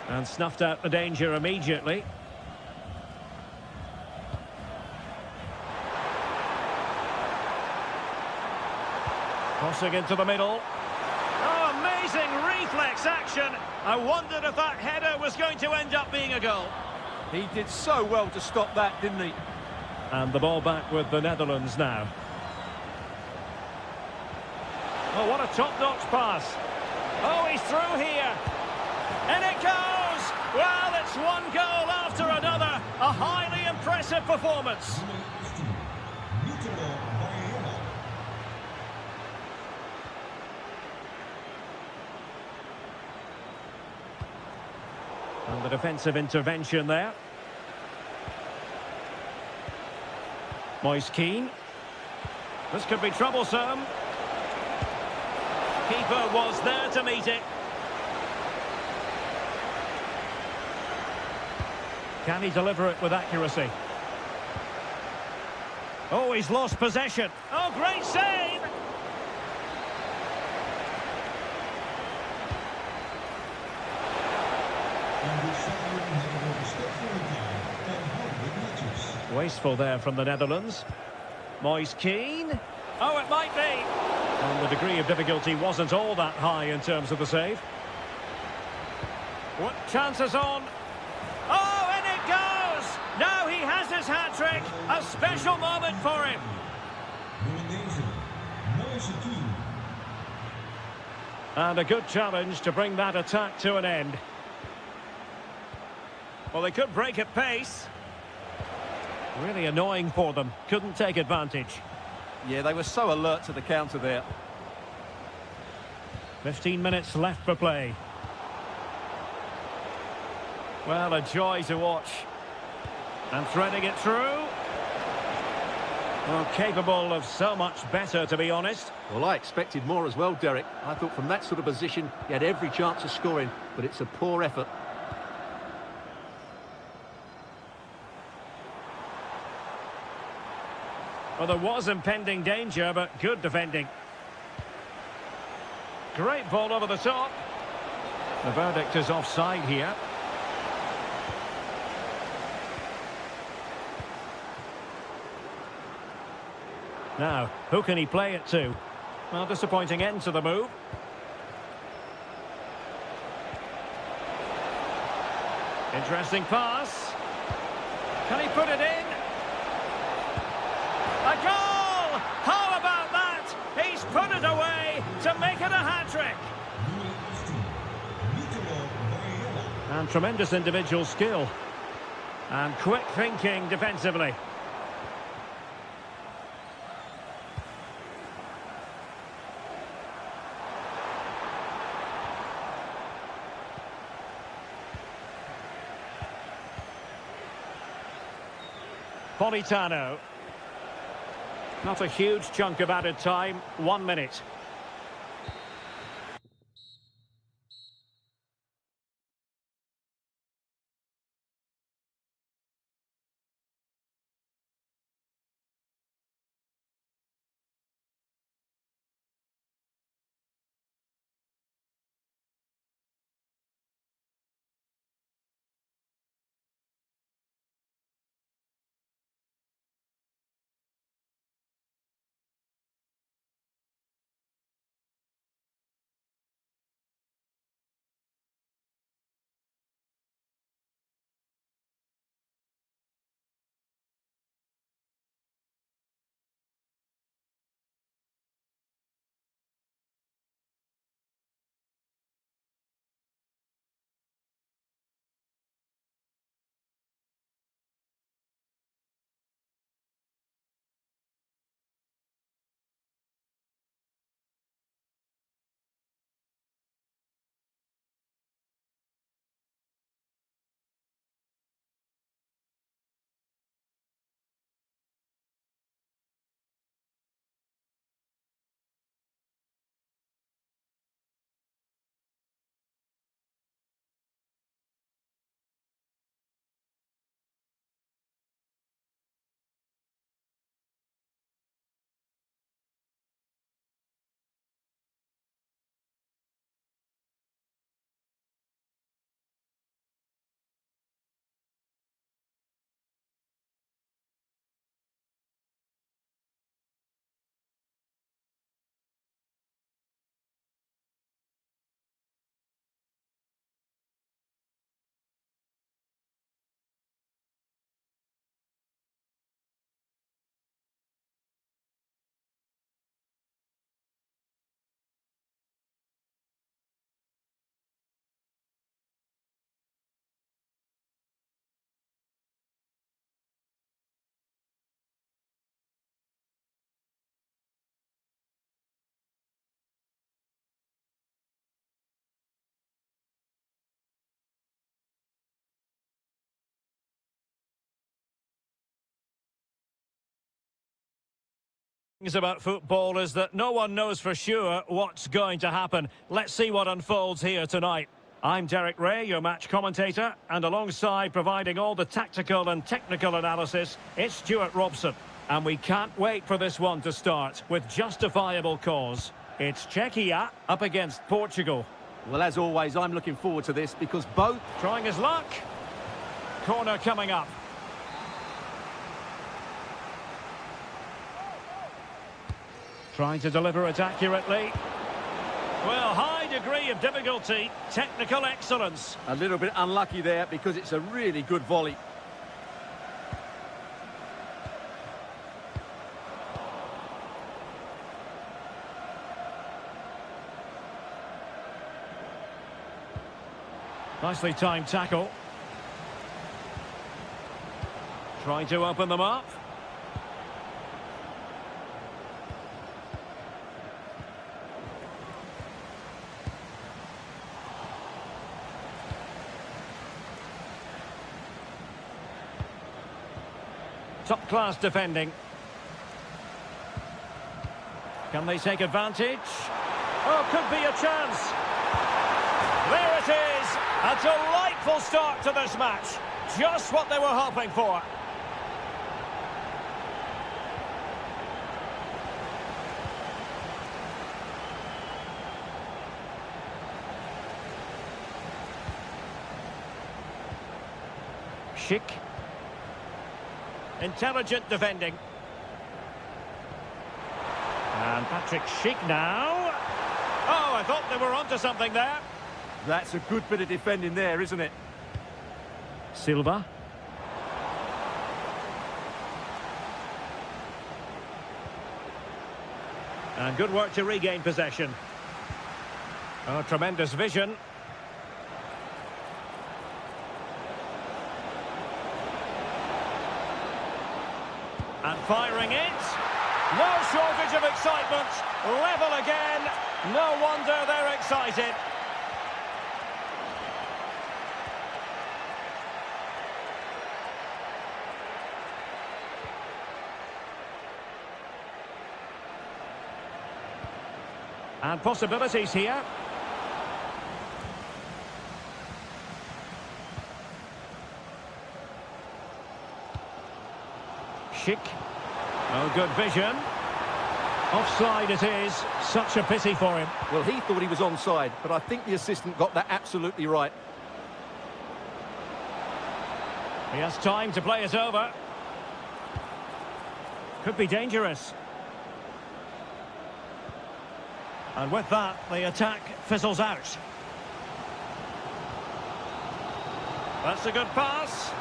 And snuffed out the danger immediately. Crossing into the middle. Oh, amazing reflex action. I wondered if that header was going to end up being a goal. He did so well to stop that, didn't he? And the ball back with the Netherlands now. Oh, what a top-notch pass. Oh, he's through here. And it goes! Well, it's one goal after another. A highly impressive performance. And the defensive intervention there. Moise Keane. This could be troublesome. Keeper was there to meet it. Can he deliver it with accuracy? Oh, he's lost possession. Oh, great save! Wasteful there from the Netherlands. Moise Keane. Oh, it might be. And the degree of difficulty wasn't all that high in terms of the save. What chances on? Oh, and it goes! Now he has his hat-trick. A special moment for him. And a good challenge to bring that attack to an end. Well, they could break at pace. Really annoying for them. Couldn't take advantage. Yeah, they were so alert to the counter there. 15 minutes left for play. Well, a joy to watch. And threading it through. Well, capable of so much better, to be honest. Well, I expected more as well, Derek. I thought from that sort of position, he had every chance of scoring, but it's a poor effort. Well, there was impending danger, but good defending. Great ball over the top. The verdict is offside here. Now, who can he play it to? Well, disappointing end to the move. Interesting pass. Can he put it in? A goal! How about that? He's put it away to make it a hat-trick. And tremendous individual skill. And quick thinking defensively. Politano. Not a huge chunk of added time, 1 minute. Things about football is that no one knows for sure what's going to happen. Let's see what unfolds here tonight. I'm Derek Ray, your match commentator, and alongside providing all the tactical and technical analysis, it's Stuart Robson. And we can't wait for this one to start with justifiable cause. It's Czechia up against Portugal. Well, as always, I'm looking forward to this because both... Trying his luck. Corner coming up. Trying to deliver it accurately. Well, high degree of difficulty, technical excellence. A little bit unlucky there because it's a really good volley. Nicely timed tackle. Trying to open them up. Top-class defending. Can they take advantage? Oh, could be a chance. There it is. A delightful start to this match. Just what they were hoping for. Schick. Intelligent defending. And Patrick Schick now. Oh, I thought they were onto something there. That's a good bit of defending there, isn't it? Silva. And good work to regain possession. Oh, tremendous vision. And firing it. No shortage of excitement. Level again. No wonder they're excited. And possibilities here. Schick. Oh, good vision. Offside it is. Such a pity for him. Well, he thought he was onside, but I think the assistant got that absolutely right. He has time to play it over. Could be dangerous. And with that, the attack fizzles out. That's a good pass.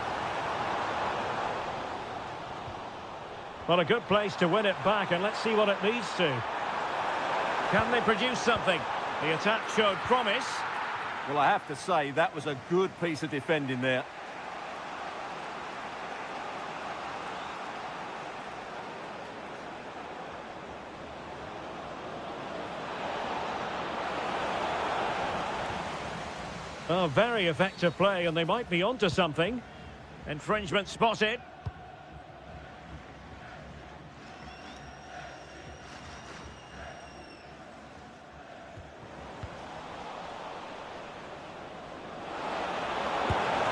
Well, a good place to win it back, and let's see what it leads to. Can they produce something? The attack showed promise. Well, I have to say, that was a good piece of defending there. Oh, very effective play, and they might be onto something. Infringement spotted.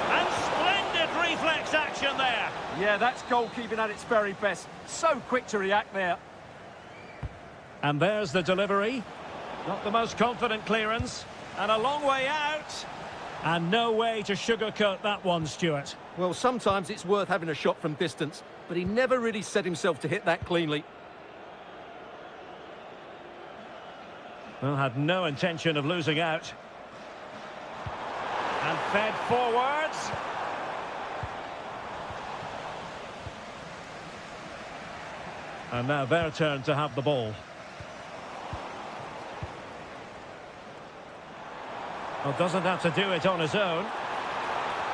And splendid reflex action there. Yeah, that's goalkeeping at its very best. So quick to react there. And there's the delivery. Not the most confident clearance. And a long way out. And no way to sugarcoat that one, Stuart. Well, sometimes it's worth having a shot from distance, but he never really set himself to hit that cleanly. Well, had no intention of losing out. And fed forwards. And now their turn to have the ball. Well, doesn't have to do it on his own.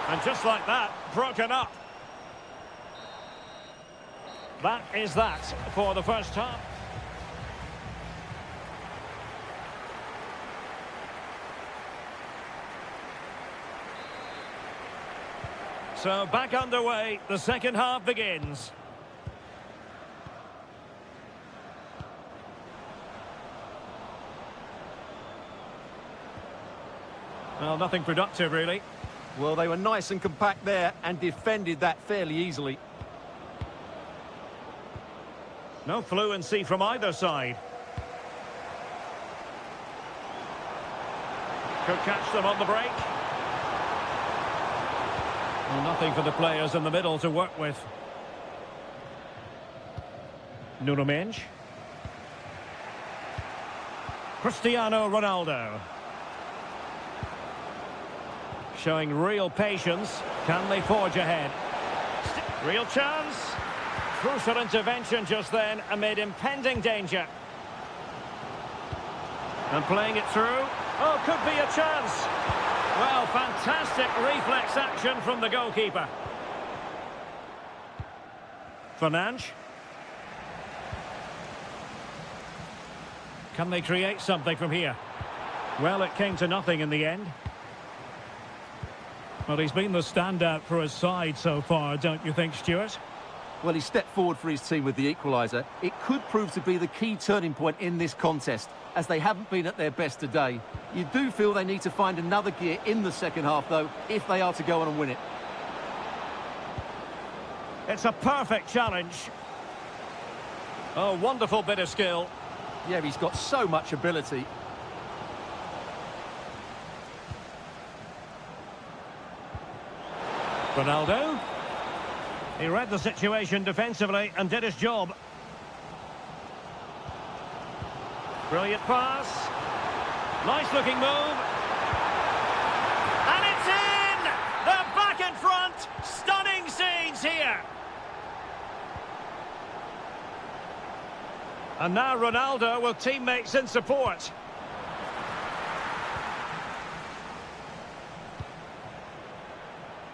And just like that, broken up. That is that for the first half. So back underway, the second half begins. Well, nothing productive, really. Well, they were nice and compact there and defended that fairly easily. No fluency from either side. Could catch them on the break. Well, nothing for the players in the middle to work with. Nuno Mendes. Cristiano Ronaldo. Showing real patience. Can they forge ahead? Real chance. Crucial intervention just then amid impending danger. And playing it through. Oh, could be a chance. Well, fantastic reflex action from the goalkeeper. Fernandes. Can they create something from here? Well, it came to nothing in the end. Well, he's been the standout for his side so far, don't you think, Stuart? Well, he stepped forward for his team with the equaliser. It could prove to be the key turning point in this contest, as they haven't been at their best today. You do feel they need to find another gear in the second half, though, if they are to go on and win it. It's a perfect challenge. Oh, wonderful bit of skill. Yeah, he's got so much ability. Ronaldo. He read the situation defensively and did his job. Brilliant pass. Nice looking move. And it's in! They're back in front. Stunning scenes here. And now Ronaldo with teammates in support.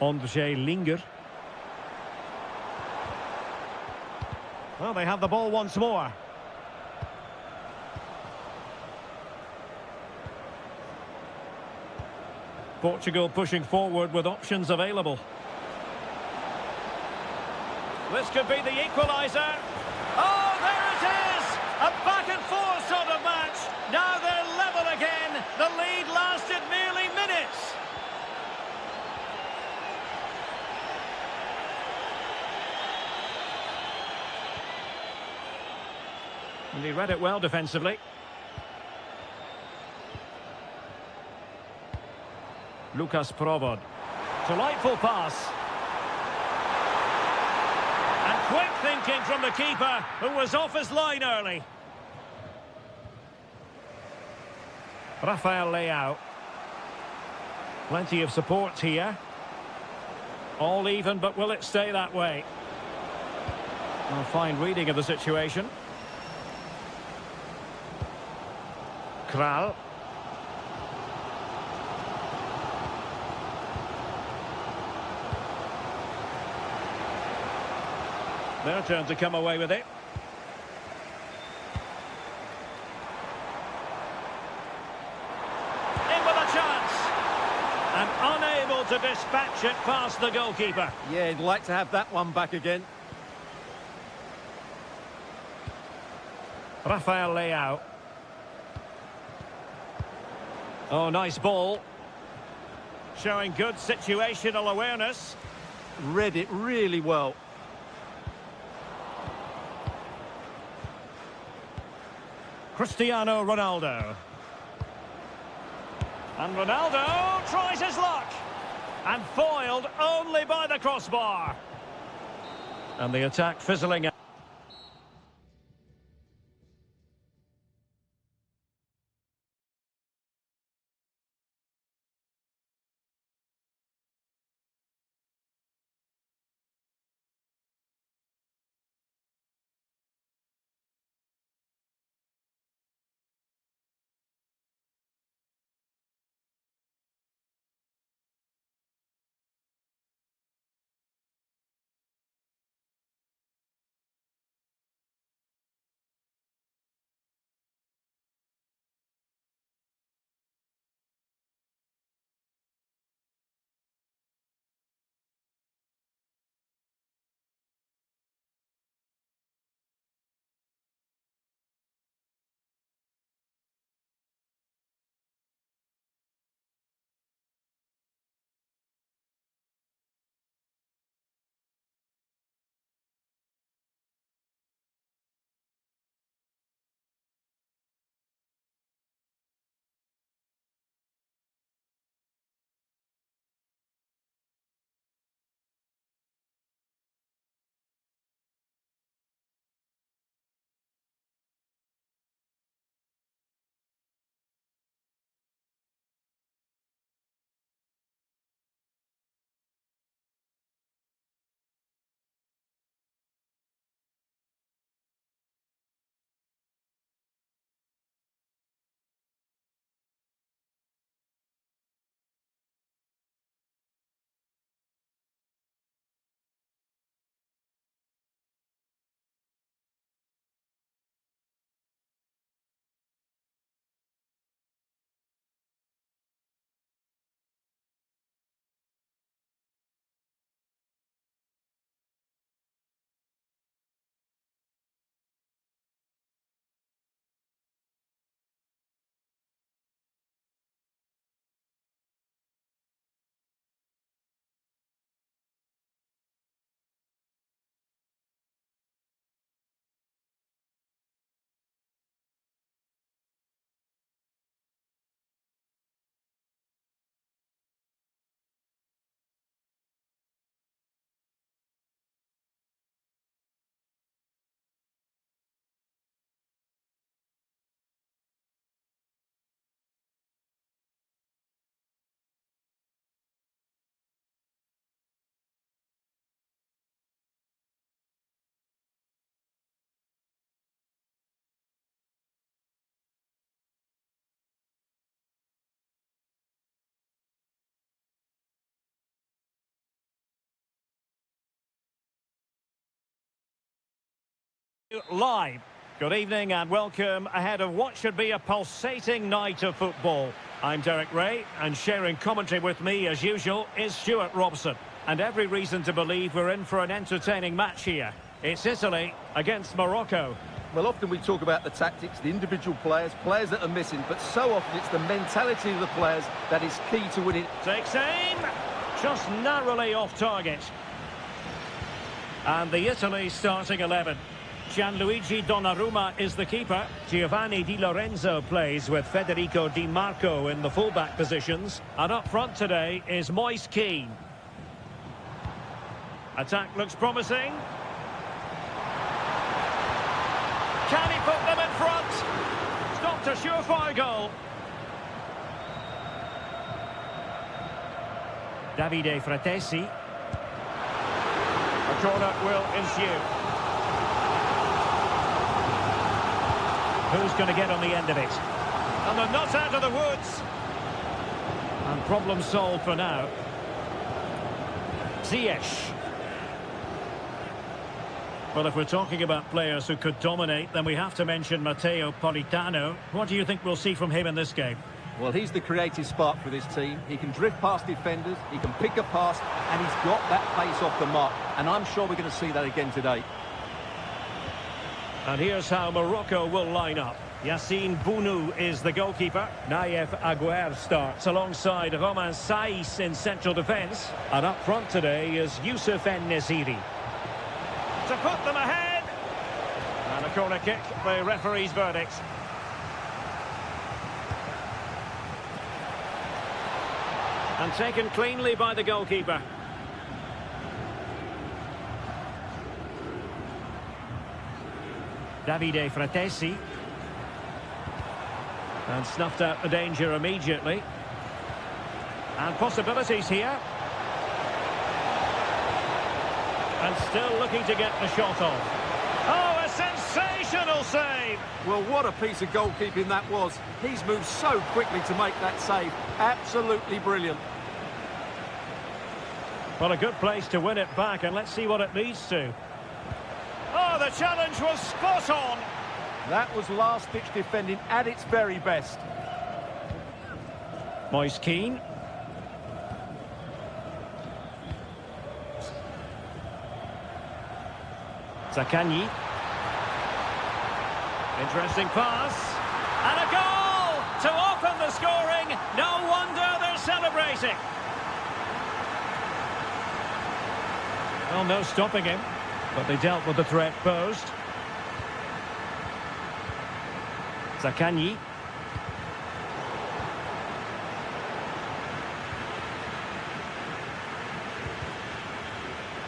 Ondřej Linger. Well, they have the ball once more. Portugal pushing forward with options available. This could be the equaliser. Oh, there it is! A back and forth sort of match. Now they're level again. The lead lasted merely minutes. And he read it well defensively. Lucas Provod. Delightful pass. And quick thinking from the keeper, who was off his line early. Rafael Leao. Plenty of support here. All even, but will it stay that way? A fine reading of the situation. Kral. Their turn to come away with it. In with a chance. And unable to dispatch it past the goalkeeper. Yeah, he'd like to have that one back again. Rafael Leao. Oh, nice ball. Showing good situational awareness. Read it really well. Cristiano Ronaldo. And Ronaldo tries his luck. And foiled only by the crossbar. And the attack fizzling out. Live. Good evening and welcome ahead of what should be a pulsating night of football. I'm Derek Ray, and sharing commentary with me as usual is Stuart Robson. And every reason to believe we're in for an entertaining match here. It's Italy against Morocco. Well, often we talk about the tactics, the individual players that are missing, but so often it's the mentality of the players that is key to winning. Takes aim, just narrowly off target. And the Italy starting 11. Gianluigi Donnarumma is the keeper. Giovanni Di Lorenzo plays with Federico Di Marco in the fullback positions. And up front today is Moise Kean. Attack looks promising. Can he put them in front? Stopped a surefire goal. Davide Fratesi. A corner will ensue. Who's going to get on the end of it? And they're not out of the woods. And problem solved for now. Ziyech. Well, if we're talking about players who could dominate, then we have to mention Matteo Politano. What do you think we'll see from him in this game? Well, he's the creative spark for this team. He can drift past defenders, he can pick a pass, and he's got that pace off the mark. And I'm sure we're going to see that again today. And here's how Morocco will line up. Yassine Bounou is the goalkeeper. Naïef Aguer starts alongside Romain Saïs in central defence. And up front today is Youssef En-Nesyri. To put them ahead. And a corner kick, the referee's verdict. And taken cleanly by the goalkeeper. Davide Fratesi. And snuffed out the danger immediately. And possibilities here. And still looking to get the shot off. Oh, a sensational save! Well, what a piece of goalkeeping that was. He's moved so quickly to make that save. Absolutely brilliant. Well, a good place to win it back, and let's see what it leads to. Oh, the challenge was spot on. That was last-ditch defending at its very best. Moise Kean. Zaccagni. Interesting pass. And a goal to open the scoring. No wonder they're celebrating. Well, no stopping him. But they dealt with the threat posed. Zaccagni.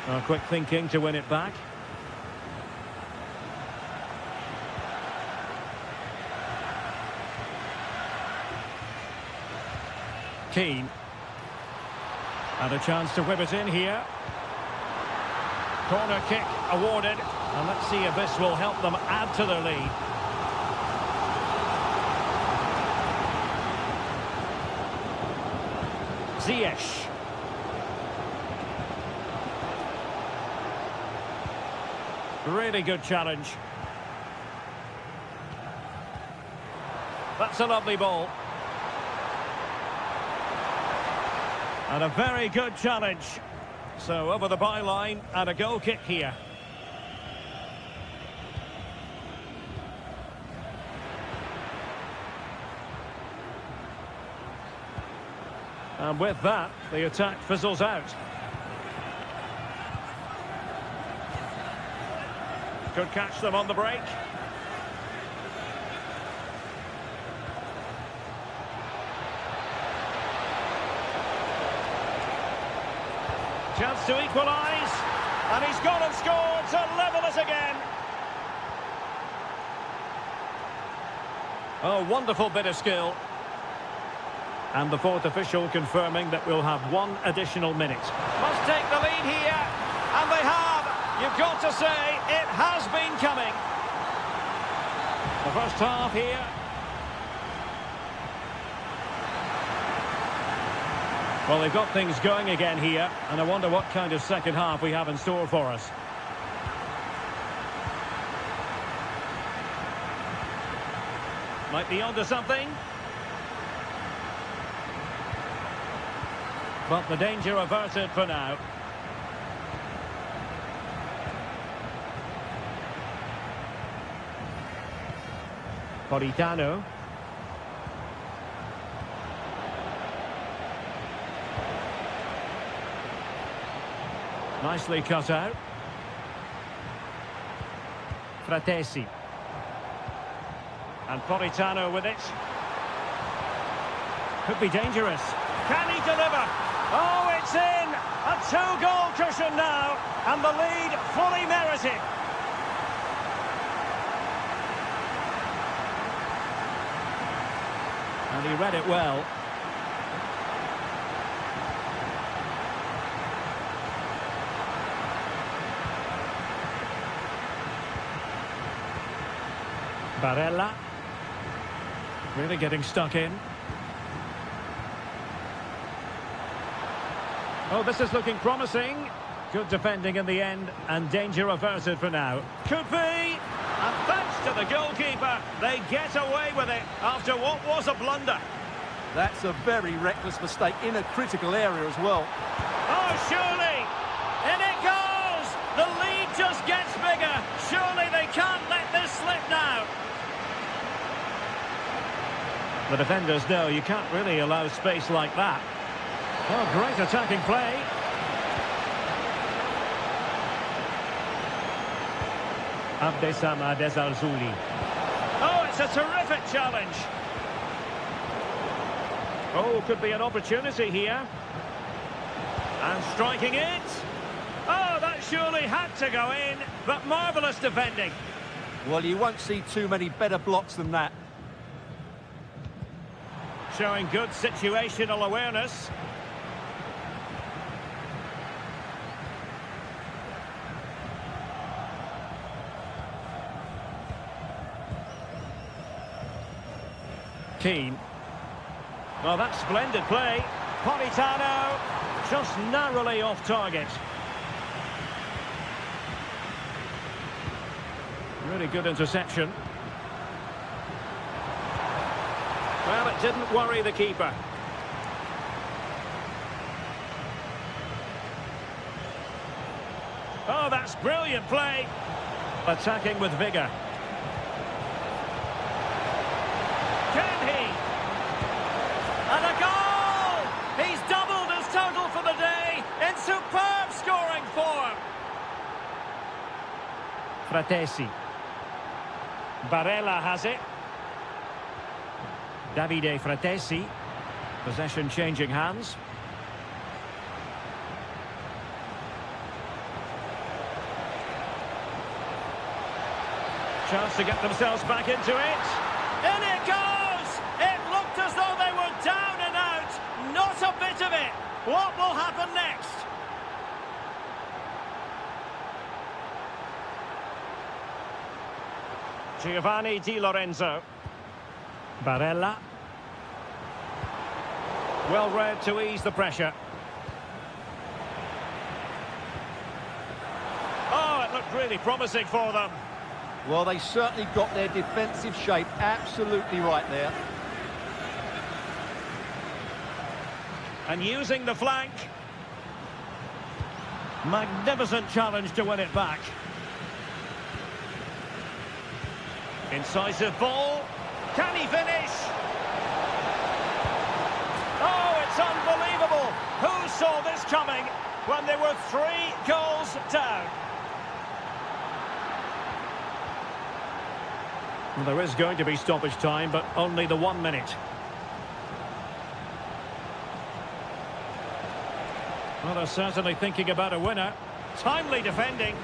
Oh, quick thinking to win it back. Kean. And a chance to whip it in here. Corner kick awarded. And let's see if this will help them add to their lead. Ziyech. Really good challenge. That's a lovely ball. And a very good challenge. So over the byline and a goal kick here. And with that, the attack fizzles out. Could catch them on the break. Chance to equalise. And he's gone and scored to level it again. Oh, wonderful bit of skill. And the fourth official confirming that we'll have one additional minute. Must take the lead here. And they have. You've got to say, it has been coming. The first half here. Well, they've got things going again here. And I wonder what kind of second half we have in store for us. Might be onto something. But the danger averted for now. Politano. Nicely cut out. Fratesi. And Politano with it. Could be dangerous. Can he deliver? Oh, it's in! A two-goal cushion now, and the lead fully merited. And he read it well. Barella. Really getting stuck in. Oh, this is looking promising. Good defending in the end, and danger averted for now. Could be! And thanks to the goalkeeper, they get away with it after what was a blunder. That's a very reckless mistake in a critical area as well. Oh, surely! In it goes! The lead just gets bigger. Surely they can't let this slip now. The defenders know you can't really allow space like that. Oh, great attacking play. Abdesama Desarzuli. Oh, it's a terrific challenge. Oh, could be an opportunity here. And striking it. Oh, that surely had to go in, but marvellous defending. Well, you won't see too many better blocks than that. Showing good situational awareness. Keane. Well, that's splendid play. Politano just narrowly off target. Really good interception. Well, it didn't worry the keeper. Oh, that's brilliant play. Attacking with vigour. Can he? And a goal! He's doubled his total for the day in superb scoring form. Fratesi. Barella has it. Davide Fratesi. Possession changing hands. Chance to get themselves back into it. In it goes! It looked as though they were down and out. Not a bit of it. What will happen next? Giovanni Di Lorenzo. Barella. Well read to ease the pressure. Oh, it looked really promising for them. Well, they certainly got their defensive shape absolutely right there. And using the flank. Magnificent challenge to win it back. Incisive ball. Can he finish? Oh, it's unbelievable. Who saw this coming when they were 3 goals down? Well, there is going to be stoppage time, but only the 1 minute. Well, they're certainly thinking about a winner. Timely defending.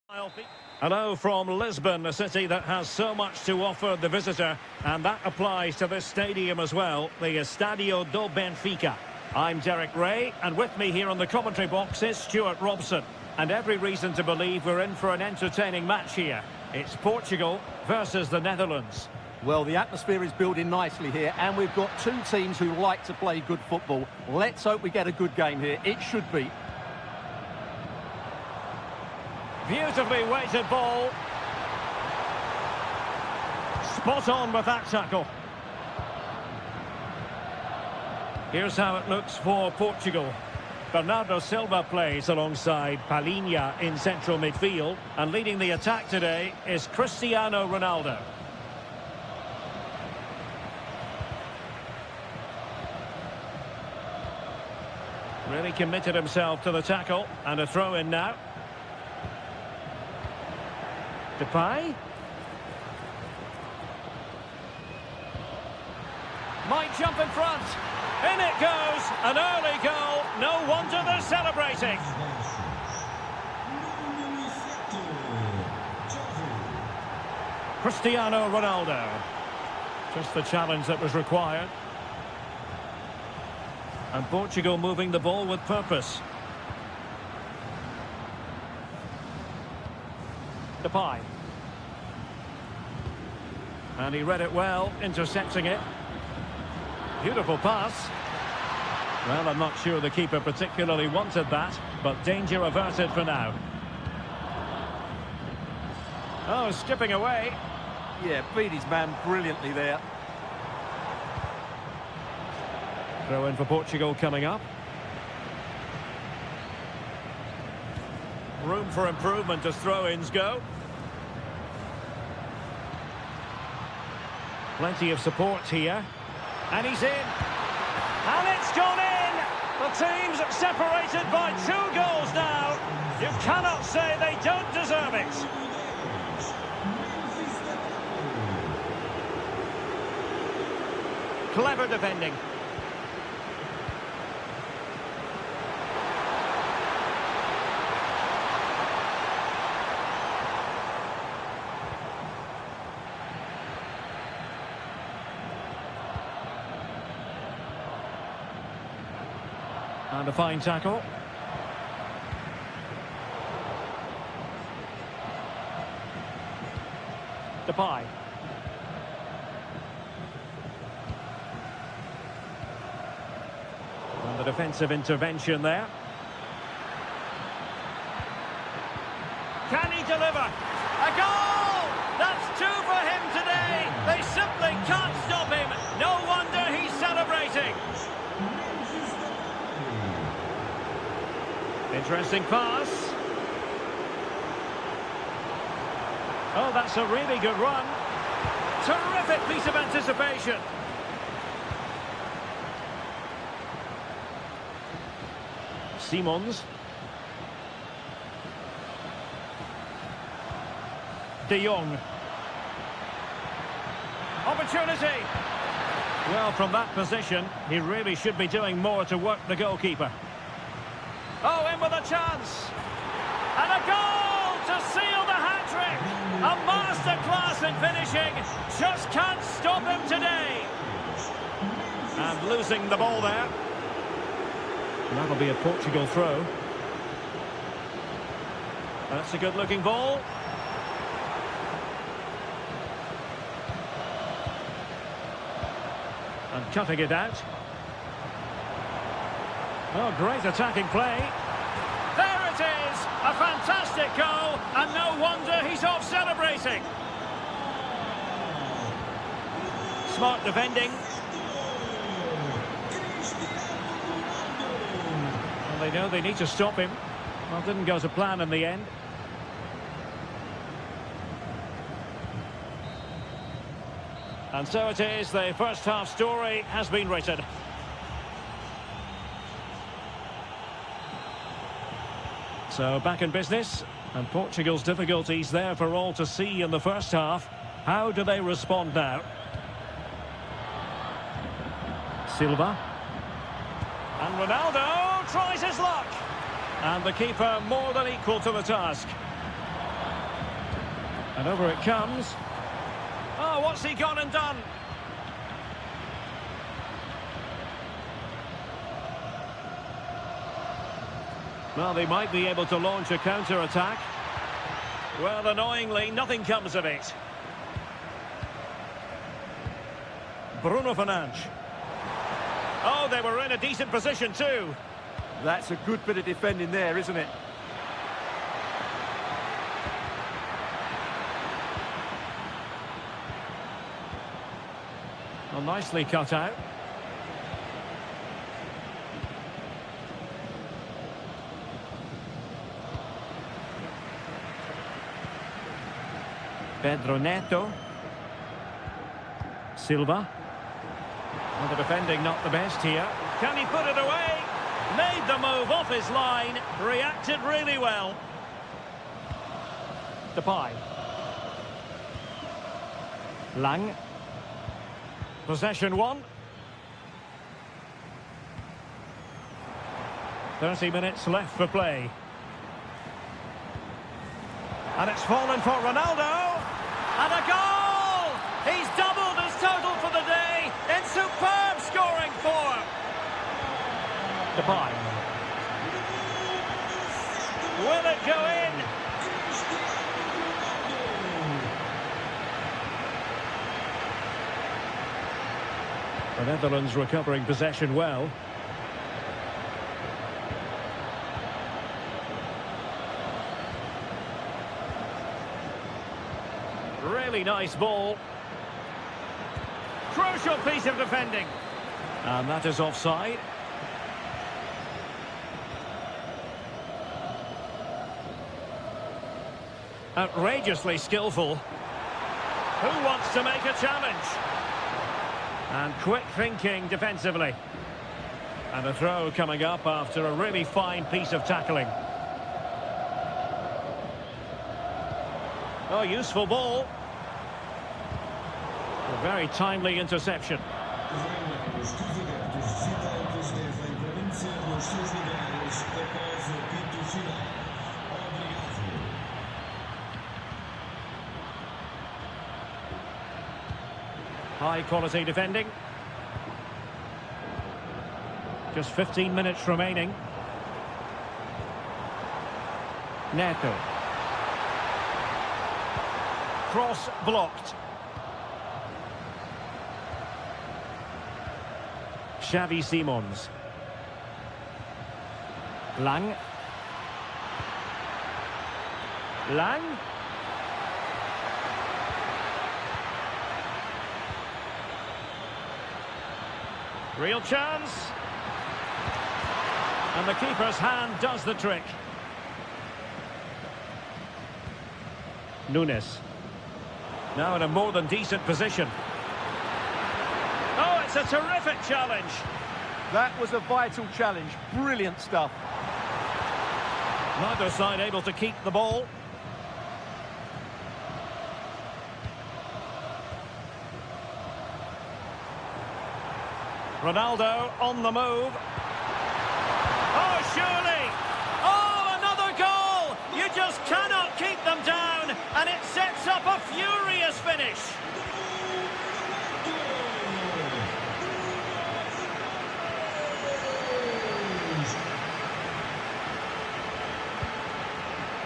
Hello from Lisbon, a city that has so much to offer the visitor, and that applies to this stadium as well, the Estadio do Benfica. I'm Derek Ray, and with me here on the commentary box is Stuart Robson. And every reason to believe we're in for an entertaining match here. It's Portugal versus the Netherlands. Well, the atmosphere is building nicely here, and we've got two teams who like to play good football. Let's hope we get a good game here. It should be. Beautifully weighted ball. Spot on with that tackle. Here's how it looks for Portugal. Bernardo Silva plays alongside Palhinha in central midfield, and leading the attack today is Cristiano Ronaldo. Really committed himself to the tackle, and a throw in now. Depay. Might jump in front. In it goes. An early goal. No wonder they're celebrating. Cristiano Ronaldo. Just the challenge that was required. And Portugal moving the ball with purpose. Depay. And he read it well, intercepting it. Beautiful pass. Well, I'm not sure the keeper particularly wanted that, but danger averted for now. Oh, skipping away. Yeah, beat his man brilliantly there. Throw in for Portugal coming up. Room for improvement as throw-ins go. Plenty of support here. And he's in. And it's gone in! The team's separated by 2 goals now. You cannot say they don't deserve it. Clever defending. And a fine tackle. Depay. And the defensive intervention there. Can he deliver? A goal! That's 2 for him today. They simply can't stop him. No wonder he's celebrating. Interesting pass. Oh, that's a really good run. Terrific piece of anticipation. Simons. De Jong. Opportunity. Well, from that position, he really should be doing more to work the goalkeeper. Oh, in with a chance. And a goal to seal the hat-trick. A masterclass in finishing. Just can't stop him today. And losing the ball there. That'll be a Portugal throw. That's a good-looking ball. And cutting it out. Oh, great attacking play. There it is! A fantastic goal, and no wonder he's off celebrating. Smart defending. Well, they know they need to stop him. Well, didn't go to plan in the end. And so it is, the first half story has been written. So back in business, and Portugal's difficulties there for all to see in the first half. How do they respond now? Silva. And Ronaldo tries his luck. And the keeper more than equal to the task. And over it comes. Oh, what's he gone and done? Well, they might be able to launch a counter-attack. Well, annoyingly, nothing comes of it. Bruno Fernandes. Oh, they were in a decent position too. That's a good bit of defending there, isn't it? Well, nicely cut out. Pedro Neto. Silva. Well, the defending not the best here. Can he put it away? Made the move off his line. Reacted really well. Depay. Lang. Possession one. 30 minutes left for play. And it's fallen for Ronaldo. And a goal! He's doubled his total for the day in superb scoring form. Depay. Will it go in? The Netherlands recovering possession well. Really nice ball. Crucial piece of defending. And that is offside. Outrageously skillful. Who wants to make a challenge? And quick thinking defensively. And a throw coming up after a really fine piece of tackling. Oh, useful ball. A very timely interception. High quality defending. Just 15 minutes remaining. Neto. Cross blocked. Xavi Simons. Lang. Lang. Real chance. And the keeper's hand does the trick. Nunes. Now in a more than decent position. Oh, it's a terrific challenge. That was a vital challenge. Brilliant stuff. Neither side able to keep the ball. Ronaldo on the move. Oh, surely! Oh, another goal! You just cannot keep them down, and it sets up a furious finish.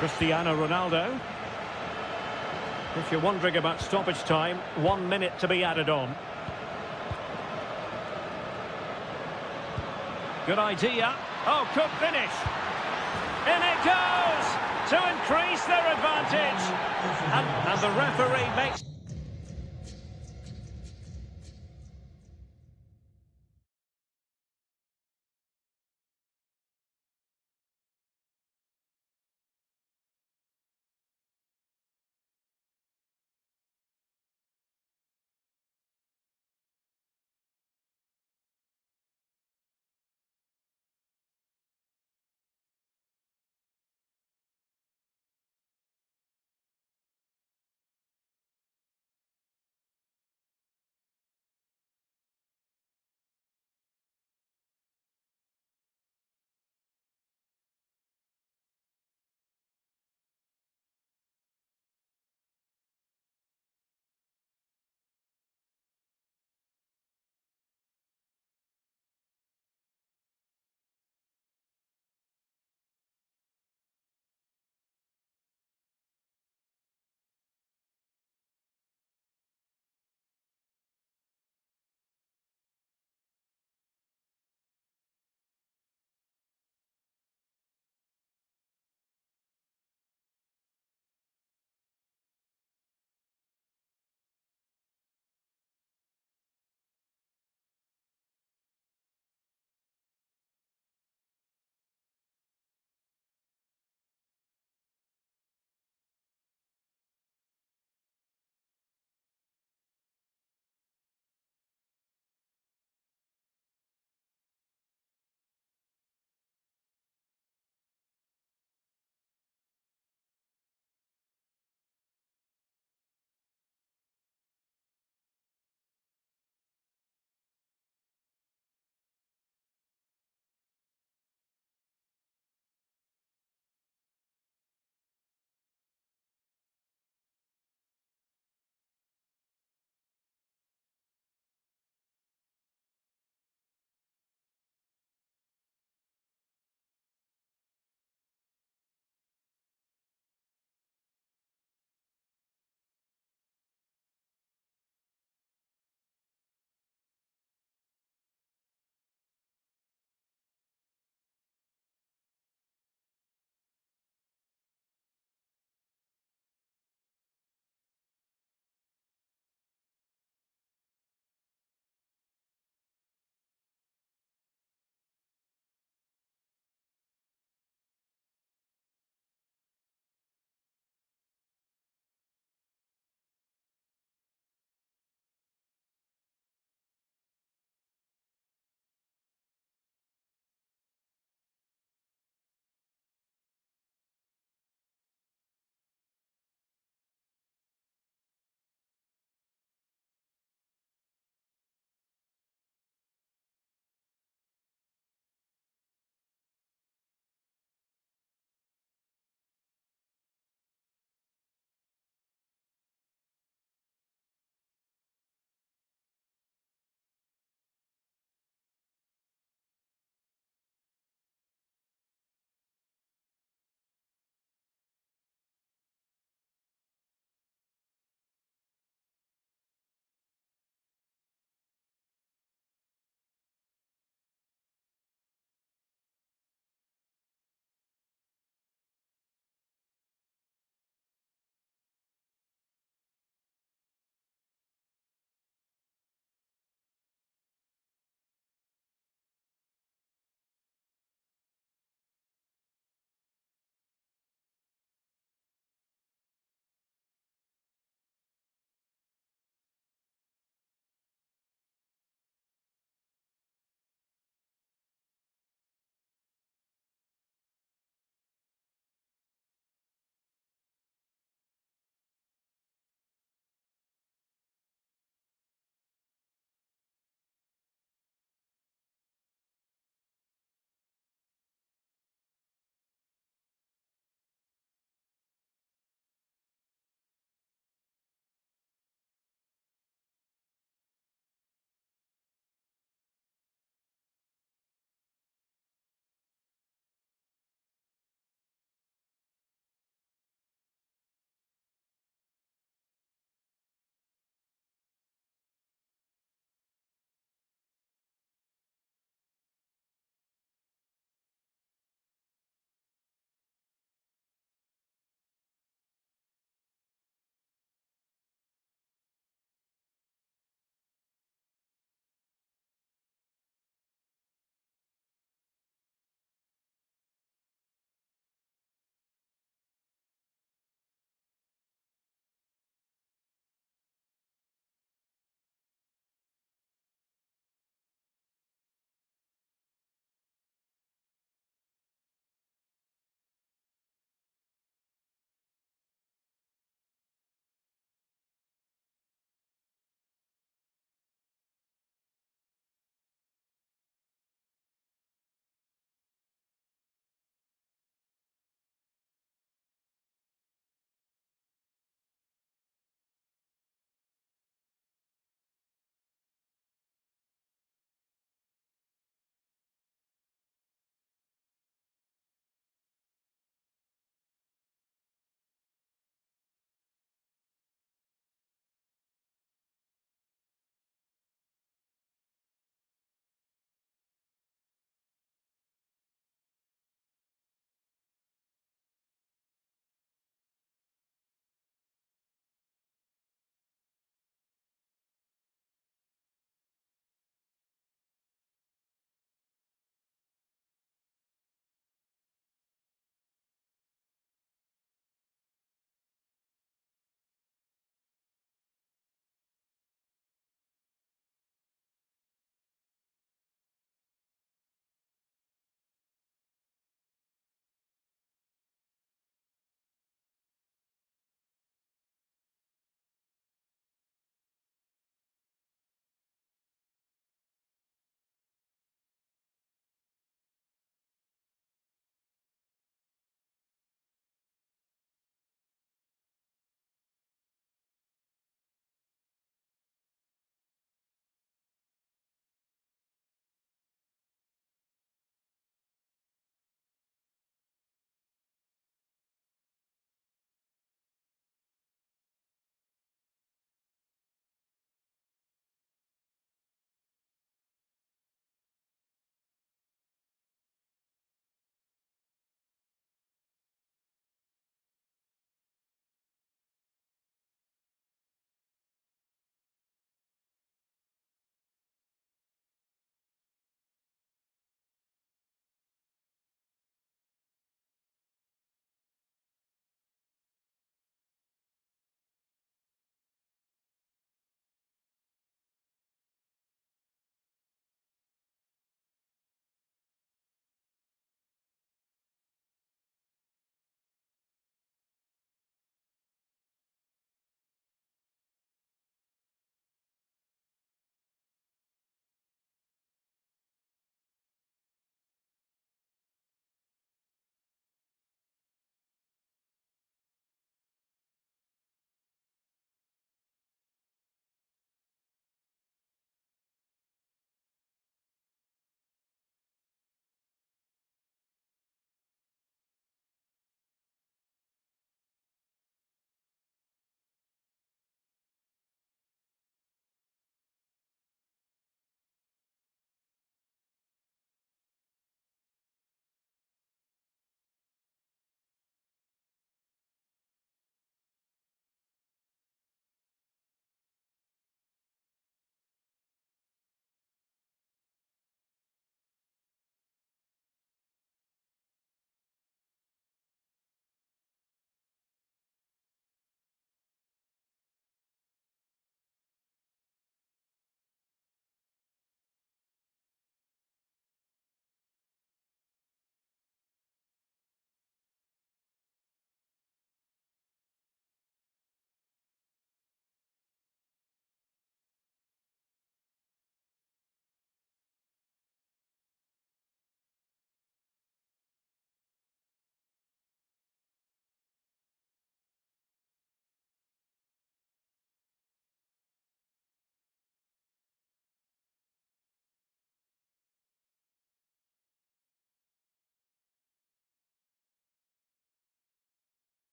Cristiano Ronaldo. If you're wondering about stoppage time, 1 minute to be added on. Good idea. Oh, could finish. In it goes to increase their advantage. And the referee makes...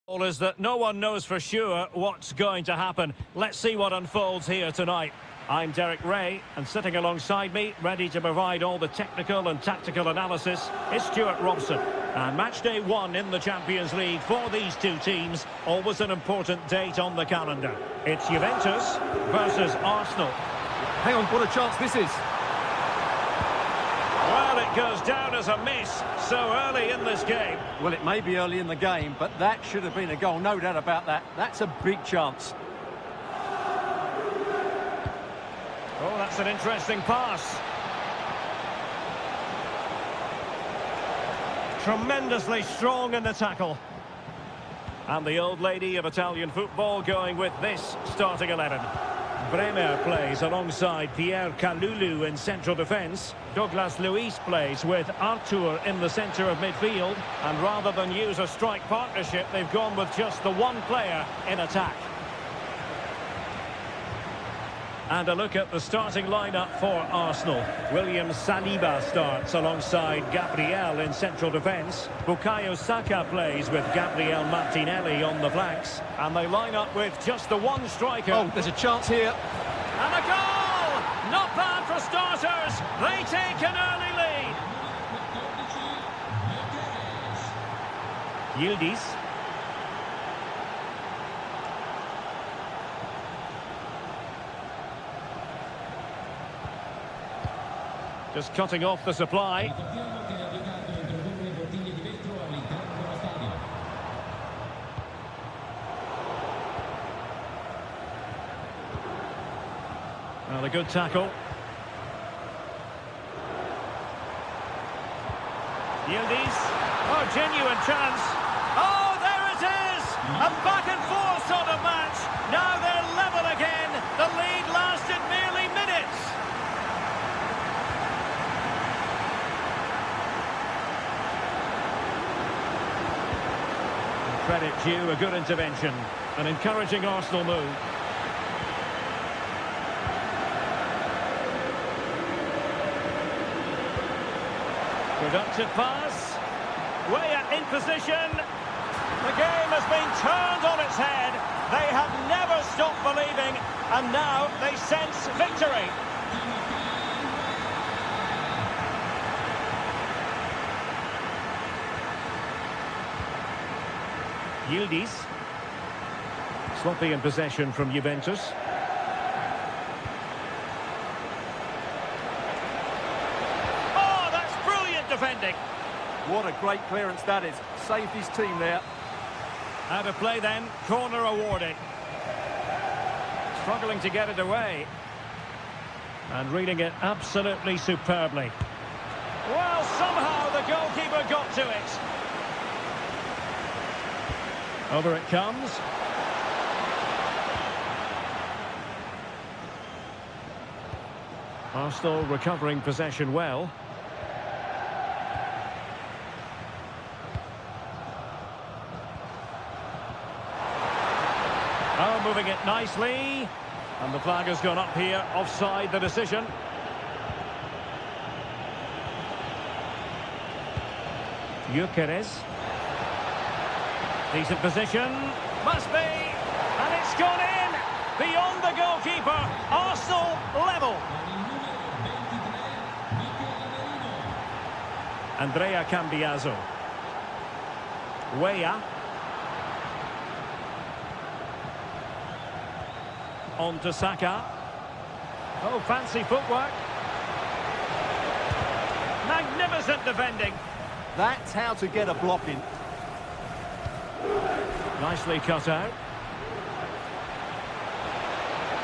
Is that no one knows for sure what's going to happen. Let's see what unfolds here tonight. I'm Derek Ray, and sitting alongside me, ready to provide all the technical and tactical analysis, is Stuart Robson. And match day 1 in the Champions League for these two teams, always an important date on the calendar. It's Juventus versus Arsenal. Hang on, what a chance this is. Well, it goes down as a miss so early in this game. Well, it may be early in the game, but that should have been a goal, no doubt about that. That's a big chance. Oh, that's an interesting pass. Tremendously strong in the tackle. And the old lady of Italian football going with this starting 11. Bremer plays alongside Pierre Kalulu in central defence. Douglas Luiz plays with Artur in the centre of midfield. And rather than use a strike partnership, they've gone with just the one player in attack. And a look at the starting lineup for Arsenal. William Saliba starts alongside Gabriel in central defence. Bukayo Saka plays with Gabriel Martinelli on the flanks. And they line up with just the one striker. Oh, there's a chance here. And a goal! Not bad for starters. They take an early lead. Yildiz. Just cutting off the supply. Well, a good tackle. Yildiz. Oh, genuine chance. Oh, there it is! A back and forth sort of match. Now they're level again. The lead lasted merely minutes. Credit due, a good intervention. An encouraging Arsenal move. Productive pass. Weah in position. The game has been turned on its head. They have never stopped believing, and now they sense victory. Yildiz. Sloppy in possession from Juventus. Oh, that's brilliant defending. What a great clearance that is. Saved his team there. Out of play then, corner awarded. Struggling to get it away. And reading it absolutely superbly. Well, somehow the goalkeeper got to it. Over it comes. Arsenal recovering possession well. Oh, moving it nicely. And the flag has gone up here, offside the decision. Gyökeres. Decent position. Must be. And it's gone in. Beyond the goalkeeper. Arsenal level. Andrea Cambiaso. Weah. On to Saka. Oh, fancy footwork. Magnificent defending. That's how to get a block in. Nicely cut out.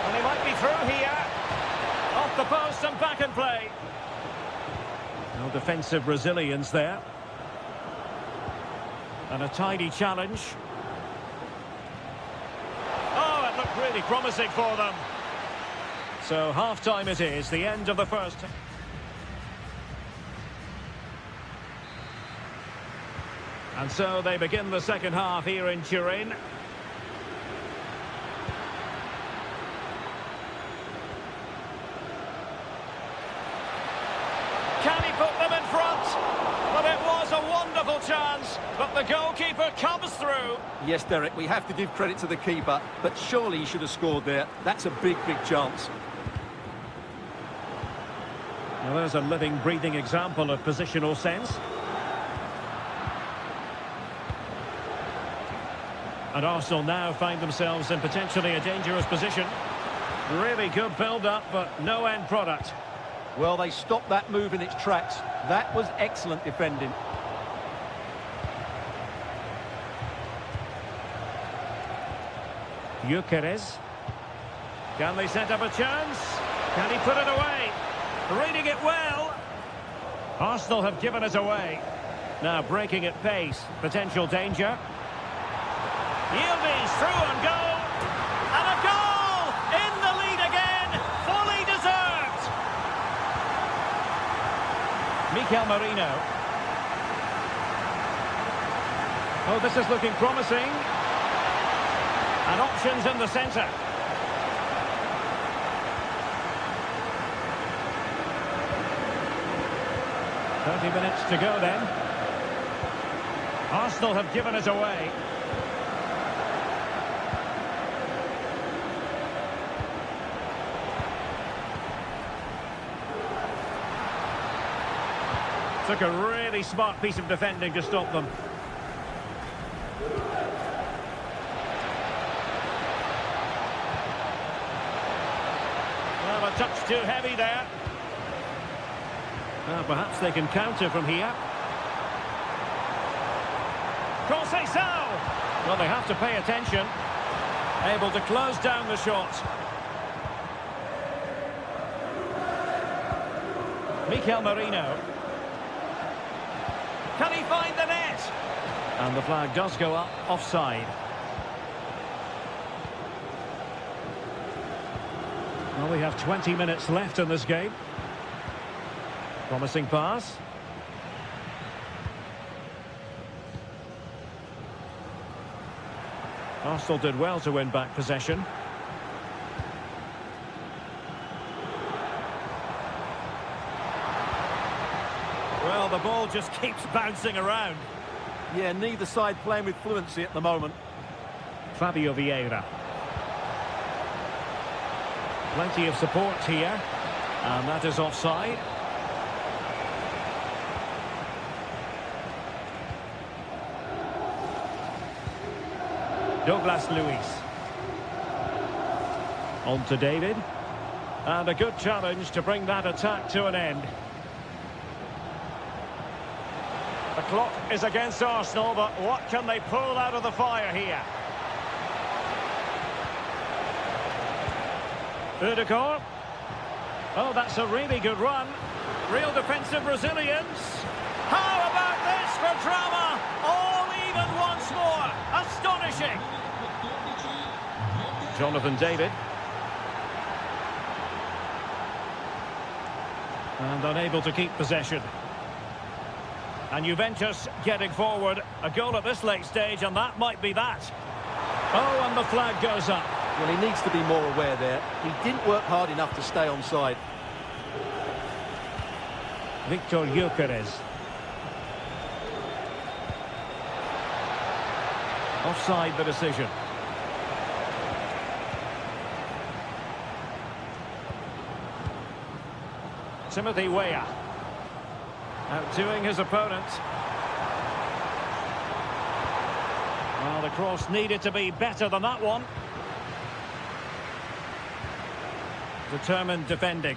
And he might be through here. Off the post and back in play. No defensive resilience there. And a tidy challenge. Oh, it looked really promising for them. So half-time it is, the end of the first. And so they begin the second half here in Turin. Can he put them in front? But it was a wonderful chance. But the goalkeeper comes through. Yes, Derek, we have to give credit to the keeper, but surely he should have scored there. That's a big, big chance. Well, there's a living, breathing example of positional sense. And Arsenal now find themselves in potentially a dangerous position. Really good build-up, but no end product. Well, they stopped that move in its tracks. That was excellent defending. Gyökeres. Can they set up a chance? Can he put it away? Reading it well. Arsenal have given it away. Now breaking at pace. Potential danger. Yildiz through and goal. And a goal! In the lead again. Fully deserved. Mikel Merino. Oh, this is looking promising. And options in the centre. Minutes to go then. Arsenal have given it away. Took a really smart piece of defending to stop them. Well, a touch too heavy there. Perhaps they can counter from here. Conceição! Well, they have to pay attention. Able to close down the shot. Mikel Merino. Can he find the net? And the flag does go up, offside. Well, we have 20 minutes left in this game. Promising pass. Arsenal did well to win back possession. Well, the ball just keeps bouncing around. Yeah, neither side playing with fluency at the moment. Fabio Vieira. Plenty of support here. And that is offside. Douglas Luiz. On to David. And a good challenge to bring that attack to an end. The clock is against Arsenal, but what can they pull out of the fire here? Udegaard. Oh, that's a really good run. Real defensive resilience. How about this for drama? All even once more. Astonishing. Jonathan David. And unable to keep possession. And Juventus getting forward. A goal at this late stage, and that might be that. Oh, and the flag goes up. Well, he needs to be more aware there. He didn't work hard enough to stay onside. Victor Gyökeres. Offside the decision. Timothy Weah. Outdoing his opponent. Well, the cross needed to be better than that one. Determined defending.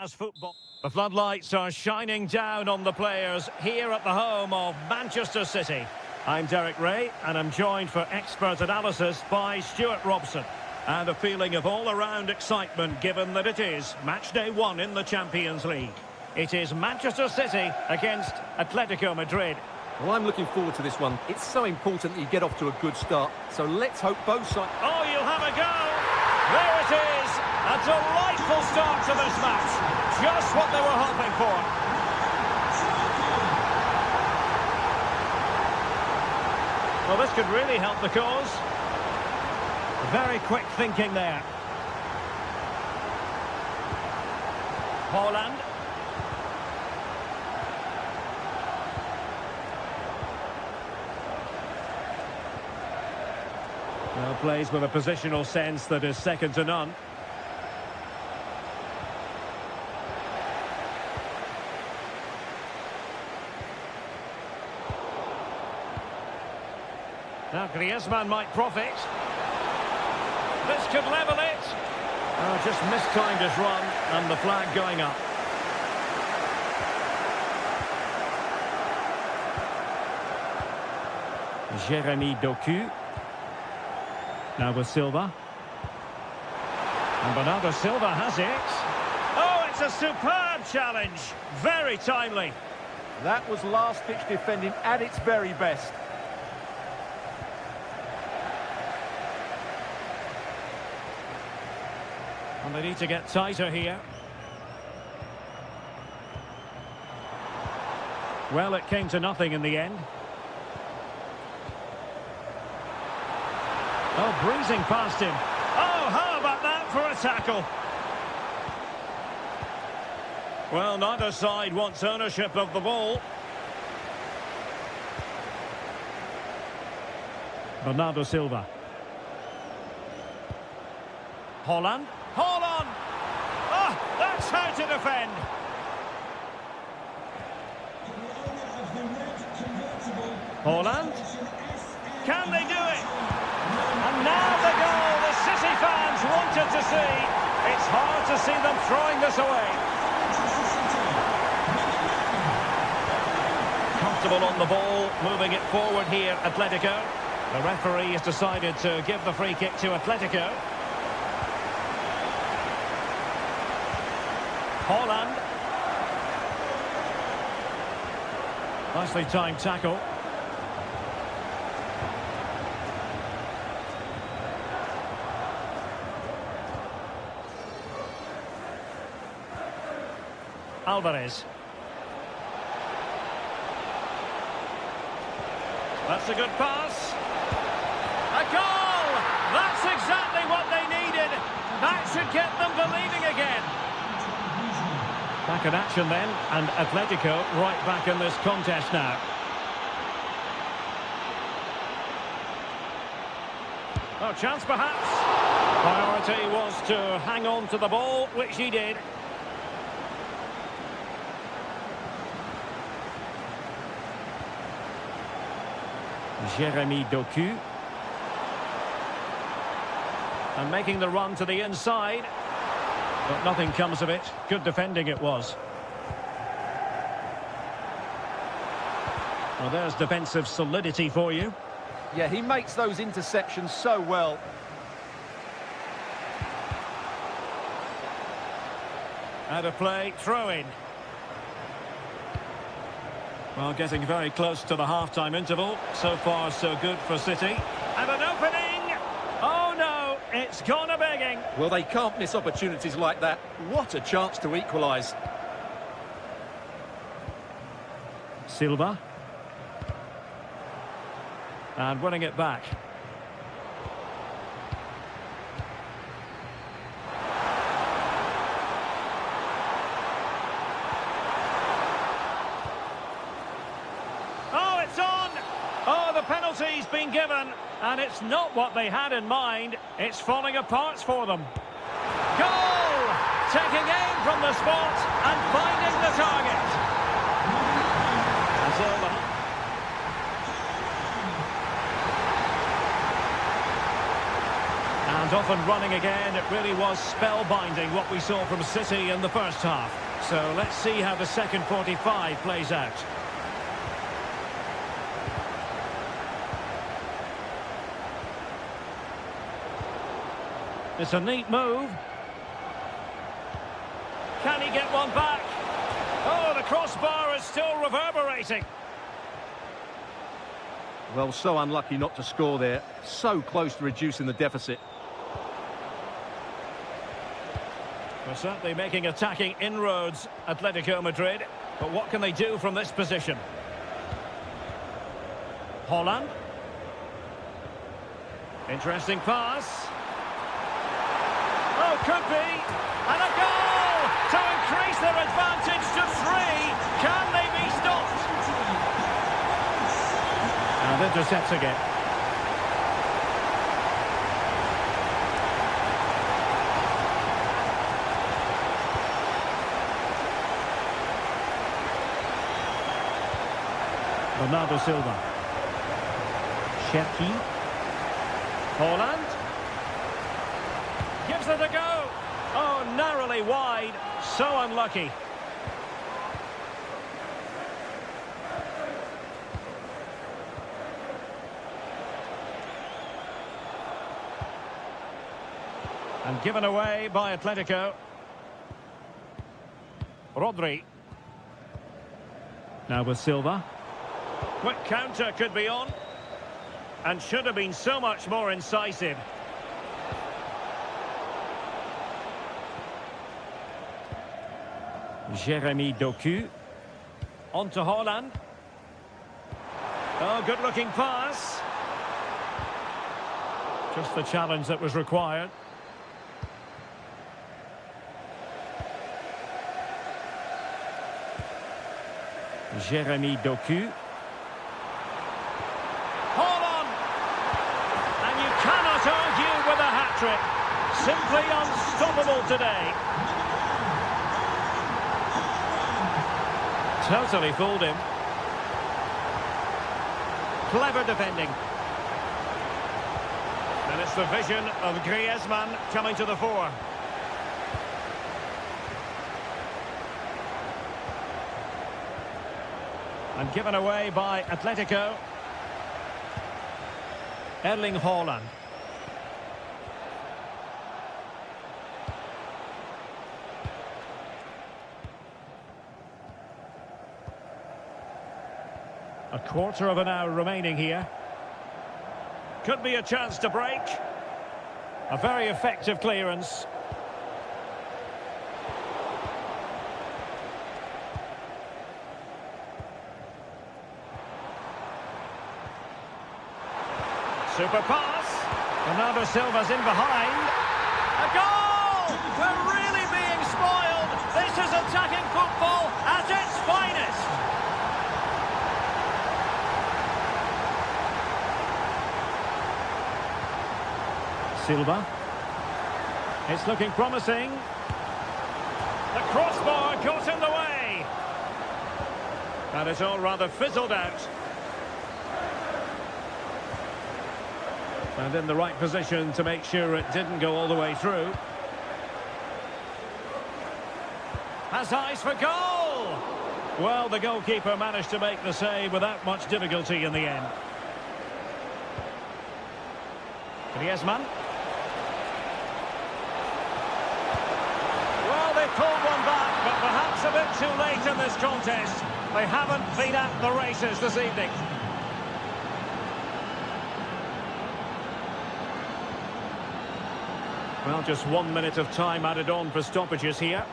As football. The floodlights are shining down on the players here at the home of Manchester City. I'm Derek Ray, and I'm joined for expert analysis by Stuart Robson. And a feeling of all-around excitement given that it is match day 1 in the Champions League. It is Manchester City against Atletico Madrid. Well, I'm looking forward to this one. It's so important that you get off to a good start. So let's hope both sides... Oh, you'll have a go! There it is! A delightful start to this match. Just what they were hoping for. Well, this could really help the cause. Very quick thinking there. Holland. Well, plays with a positional sense that is second to none. Now Griezmann might profit. This could level it. Oh, just mistimed his run and the flag going up. Jeremy Doku. Now with Silva. And Bernardo Silva has it. Oh, it's a superb challenge. Very timely. That was last-ditch defending at its very best. And they need to get tighter here. Well, it came to nothing in the end. Oh, breezing past him. Oh, how about that for a tackle? Well, neither side wants ownership of the ball. Bernardo Silva. Holland. Hold on! Oh, that's how to defend! Holland? Can they do it? And now the goal the City fans wanted to see. It's hard to see them throwing this away. Comfortable on the ball, moving it forward here, Atletico. The referee has decided to give the free kick to Atletico. Holland. Nicely timed tackle. Alvarez. That's a good pass. A goal! That's exactly what they needed. That should get them believing again. Back in action then, and Atletico right back in this contest now. Oh, chance perhaps. Priority was to hang on to the ball, which he did. Jeremy Doku. And making the run to the inside. But nothing comes of it. Good defending it was. Well, there's defensive solidity for you. Yeah, he makes those interceptions so well. Out of play, throw in. Well, getting very close to the half-time interval. So far, so good for City. And an opening! Oh, no, it's gone a-begging. Well, they can't miss opportunities like that. What a chance to equalise. Silva. And winning it back. Oh, it's on! Oh, the penalty's been given, and it's not what they had in mind. It's falling apart for them. Goal! Taking aim from the spot and finding the target. That's over. And off and running again. It really was spellbinding what we saw from City in the first half. So let's see how the second 45 plays out. It's a neat move. Can he get one back? Oh, the crossbar is still reverberating. Well, so unlucky not to score there. So close to reducing the deficit. We're certainly making attacking inroads, Atletico Madrid. But what can they do from this position? Holland. Interesting pass. Oh, could be. And a goal to increase their advantage to 3. Can they be stopped? And intercepts again. Bernardo Silva. Czech. Holland. Gives it a go. Oh, narrowly wide. So unlucky. And given away by Atletico. Rodri. Now with Silva. Quick counter could be on. And should have been so much more incisive. Jeremy Doku. On to Holland. Oh, good-looking pass. Just the challenge that was required. Jeremy Doku. Holland! And you cannot argue with a hat-trick. Simply unstoppable today. Totally fooled him. Clever defending. And it's the vision of Griezmann coming to the fore. And given away by Atletico. Erling Haaland. A quarter of an hour remaining here. Could be a chance to break. A very effective clearance. Super pass. Bernardo Silva's in behind. A goal! We're really being spoiled. This is attacking football at its finest. Silva. It's looking promising. The crossbar got in the way. And it's all rather fizzled out. And in the right position to make sure it didn't go all the way through. Has eyes for goal! Well, the goalkeeper managed to make the save without much difficulty in the end. Griezmann. Well, they pulled one back, but perhaps a bit too late in this contest. They haven't been at the races this evening. Well, just 1 minute of time added on for stoppages here.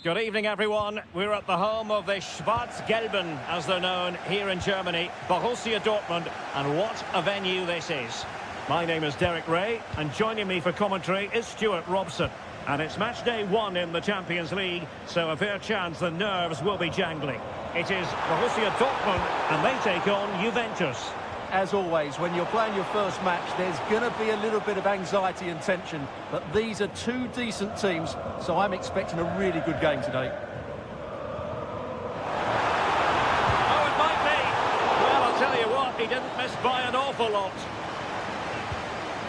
Good evening, everyone. We're at the home of the Schwarz-Gelben, as they're known here in Germany, Borussia Dortmund, and what a venue this is. My name is Derek Ray, and joining me for commentary is Stuart Robson. And it's match day 1 in the Champions League, so a fair chance the nerves will be jangling. It is Borussia Dortmund, and they take on Juventus. As always, when you're playing your first match, there's going to be a little bit of anxiety and tension. But these are two decent teams, so I'm expecting a really good game today. Oh, it might be. Well, I'll tell you what, he didn't miss by an awful lot.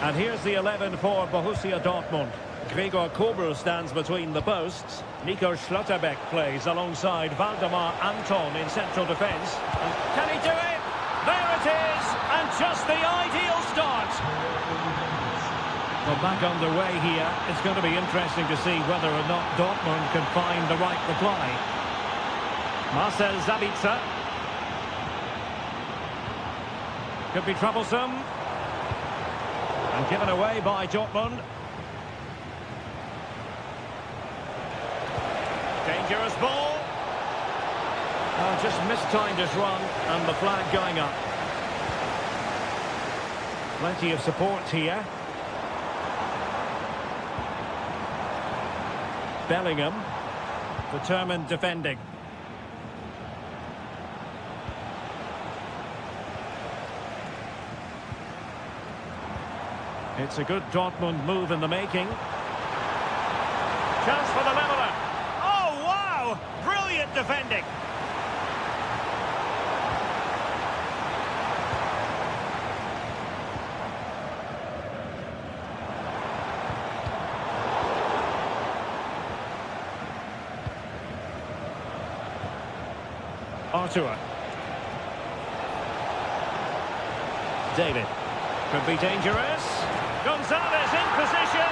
And here's the 11 for Borussia Dortmund. Gregor Kobel stands between the posts. Nico Schlotterbeck plays alongside Valdemar Anton in central defence. And can he do it? There it is, and just the ideal start. Well, back underway here. It's going to be interesting to see whether or not Dortmund can find the right reply. Marcel Sabitzer. Could be troublesome. And given away by Dortmund. Dangerous ball. Oh, just mistimed his run, and the flag going up. Plenty of support here. Bellingham, determined defending. It's a good Dortmund move in the making. Chance for the leveller. Oh, wow! Brilliant defending. Artur. David. Could be dangerous. Gonzalez in position.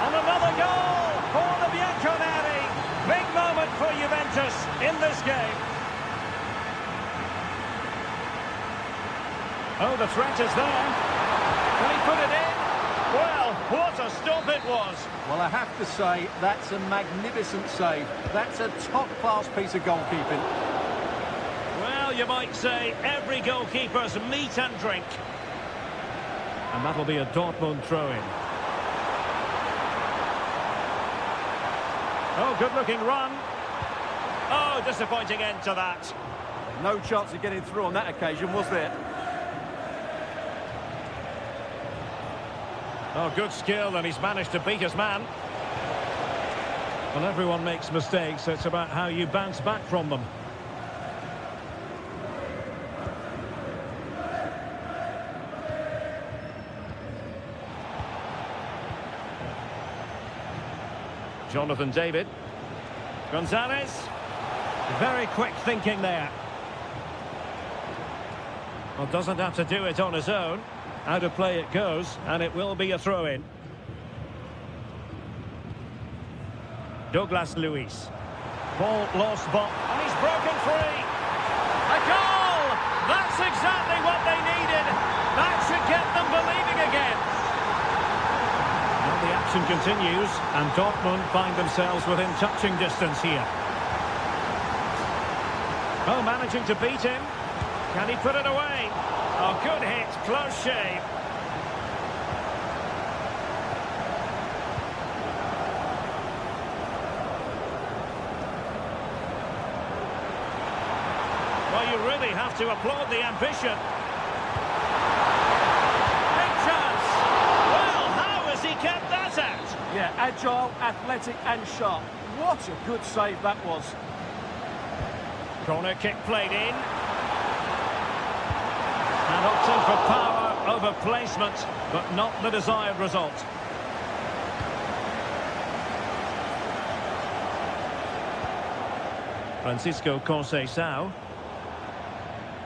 And another goal for the Bianconeri. Big moment for Juventus in this game. Oh, the threat is there. Can he put it in? Well, what a stop it was. Well, I have to say, that's a magnificent save. That's a top-class piece of goalkeeping. Well, you might say every goalkeeper's meat and drink. And that'll be a Dortmund throw-in. Oh, good-looking run. Oh, disappointing end to that. No chance of getting through on that occasion, was there? Oh, good skill, and he's managed to beat his man. Well, everyone makes mistakes. It's about how you bounce back from them. Jonathan David. Gonzalez. Very quick thinking there. Well, doesn't have to do it on his own. Out of play it goes, and it will be a throw-in. Douglas Luiz. Ball lost, and he's broken free. A goal! That's exactly what they needed. That should get them believing again. Well, the action continues, and Dortmund find themselves within touching distance here. Oh, managing to beat him. Can he put it away? Oh, good hit, close shave. Well, you really have to applaud the ambition. Big chance. Well, how has he kept that out? Yeah, agile, athletic and sharp. What a good save that was. Corner kick played in. And opting for power over placement, but not the desired result. Francisco Conceição.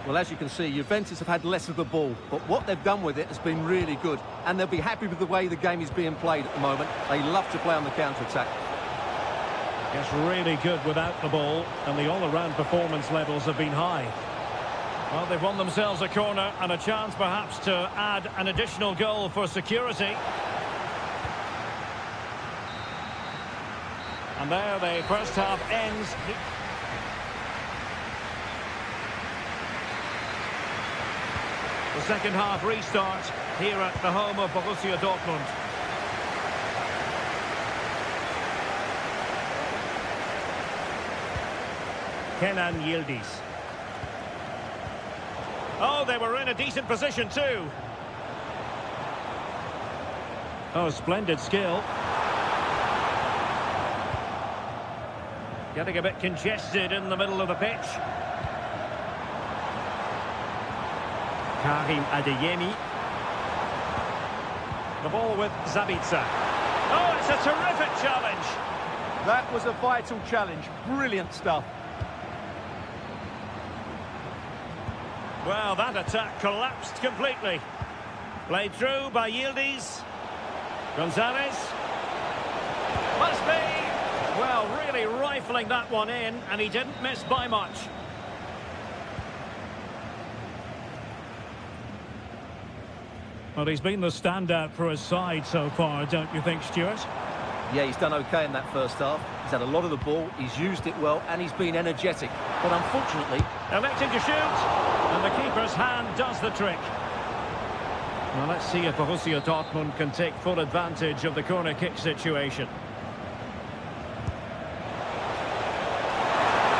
Well, as you can see, Juventus have had less of the ball, but what they've done with it has been really good, and they'll be happy with the way the game is being played at the moment. They love to play on the counter-attack. It's really good without the ball, and the all-around performance levels have been high. Well, they've won themselves a corner and a chance perhaps to add an additional goal for security. And there the first half ends. The second half restarts here at the home of Borussia Dortmund. Kenan Yildiz. Oh, they were in a decent position too. Oh, splendid skill. Getting a bit congested in the middle of the pitch. Karim Adeyemi. The ball with Zabitzer. Oh, it's a terrific challenge. That was a vital challenge. Brilliant stuff. Well, that attack collapsed completely. Played through by Yildiz. Gonzalez. Must be. Well, really rifling that one in, and he didn't miss by much. Well, he's been the standout for his side so far, don't you think, Stuart? Yeah, he's done okay in that first half. He's had a lot of the ball, he's used it well, and he's been energetic. But unfortunately... Electing to shoot, and the keeper's hand does the trick. Well, let's see if Borussia Dortmund can take full advantage of the corner kick situation.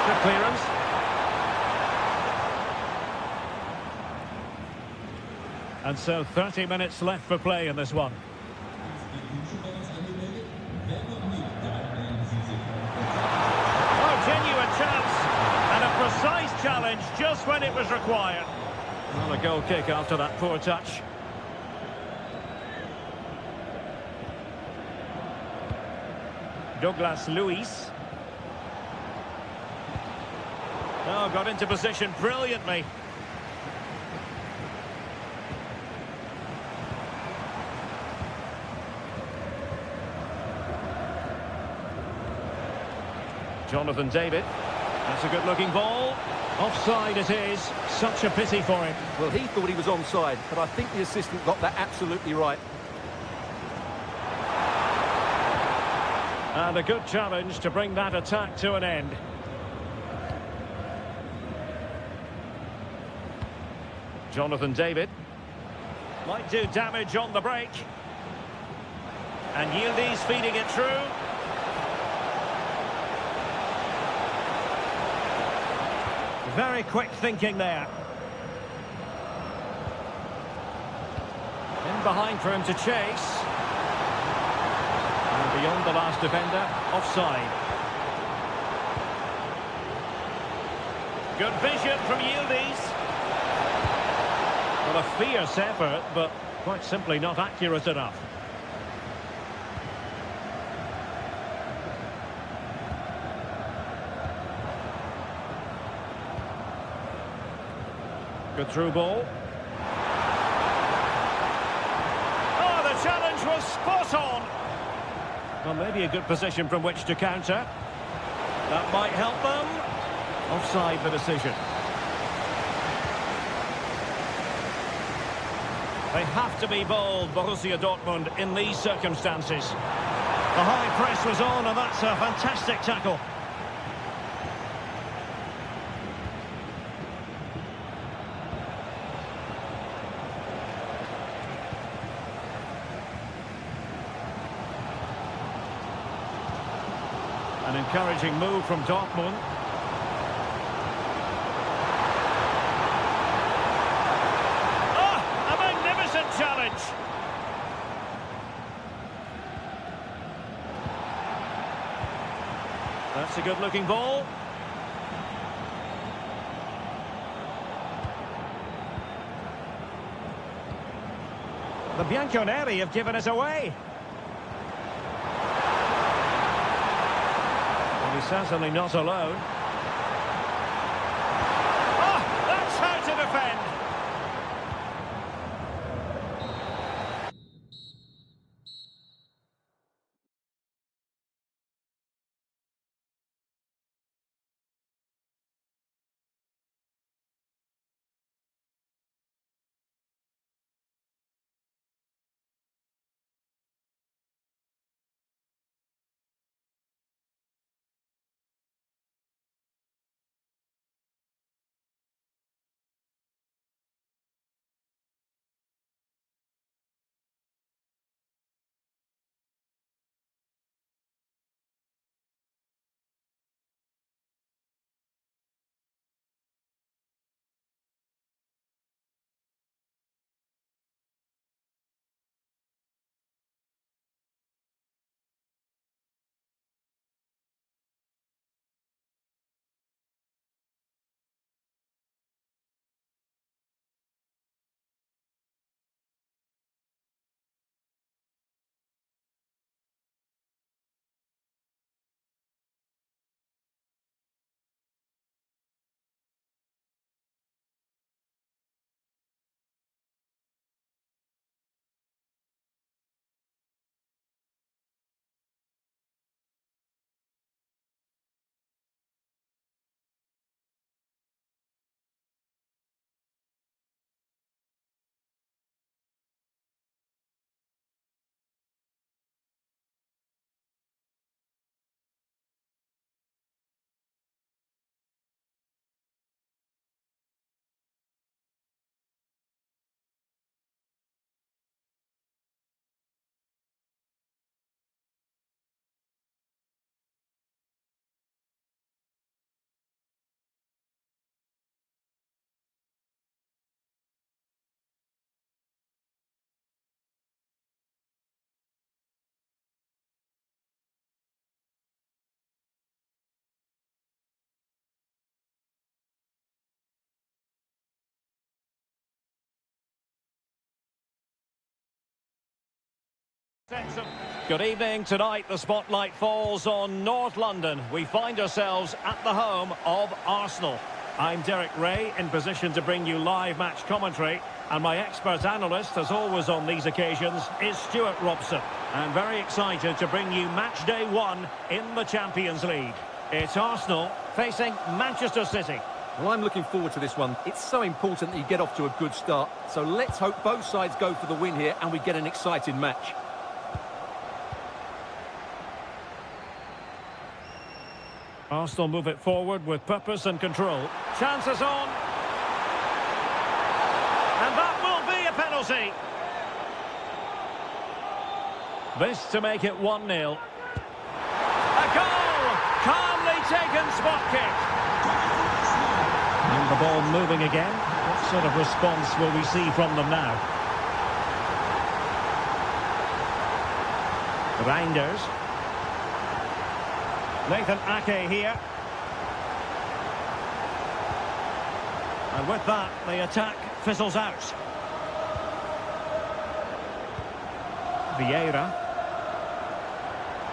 Good clearance. And so 30 minutes left for play in this one. Oh, genuine chance. And a precise challenge just when it was required. Well, a goal kick after that poor touch. Douglas Luiz. Oh, got into position brilliantly. Jonathan David. That's a good-looking ball. Offside it is. Such a pity for him. Well, he thought he was onside, but I think the assistant got that absolutely right. And a good challenge to bring that attack to an end. Jonathan David. Might do damage on the break. And Yildiz feeding it through. Very quick thinking there. In behind for him to chase. And beyond the last defender, offside. Good vision from Yildiz. Well, a fierce effort, but quite simply not accurate enough. Good through ball. Oh, the challenge was spot on. Well, maybe a good position from which to counter. That might help them. Offside the decision. They have to be bold, Borussia Dortmund, in these circumstances. The high press was on, and that's a fantastic tackle. An encouraging move from Dortmund. Oh, a magnificent challenge. That's a good-looking ball. The Bianconeri have given us away. He's certainly not alone. Good evening. Tonight the spotlight falls on North London. We find ourselves at the home of Arsenal. I'm Derek Ray, in position to bring you live match commentary, and my expert analyst, as always on these occasions, is Stuart Robson. I'm very excited to bring you match day one in the Champions League. It's Arsenal facing Manchester City. Well, I'm looking forward to this one. It's so important that you get off to a good start. So let's hope both sides go for the win here and we get an exciting match. Arsenal move it forward with purpose and control. Chances on. And that will be a penalty. This to make it 1-0. A goal! Calmly taken spot kick. And the ball moving again. What sort of response will we see from them now? Reinders. Nathan Ake here. And with that, the attack fizzles out. Vieira.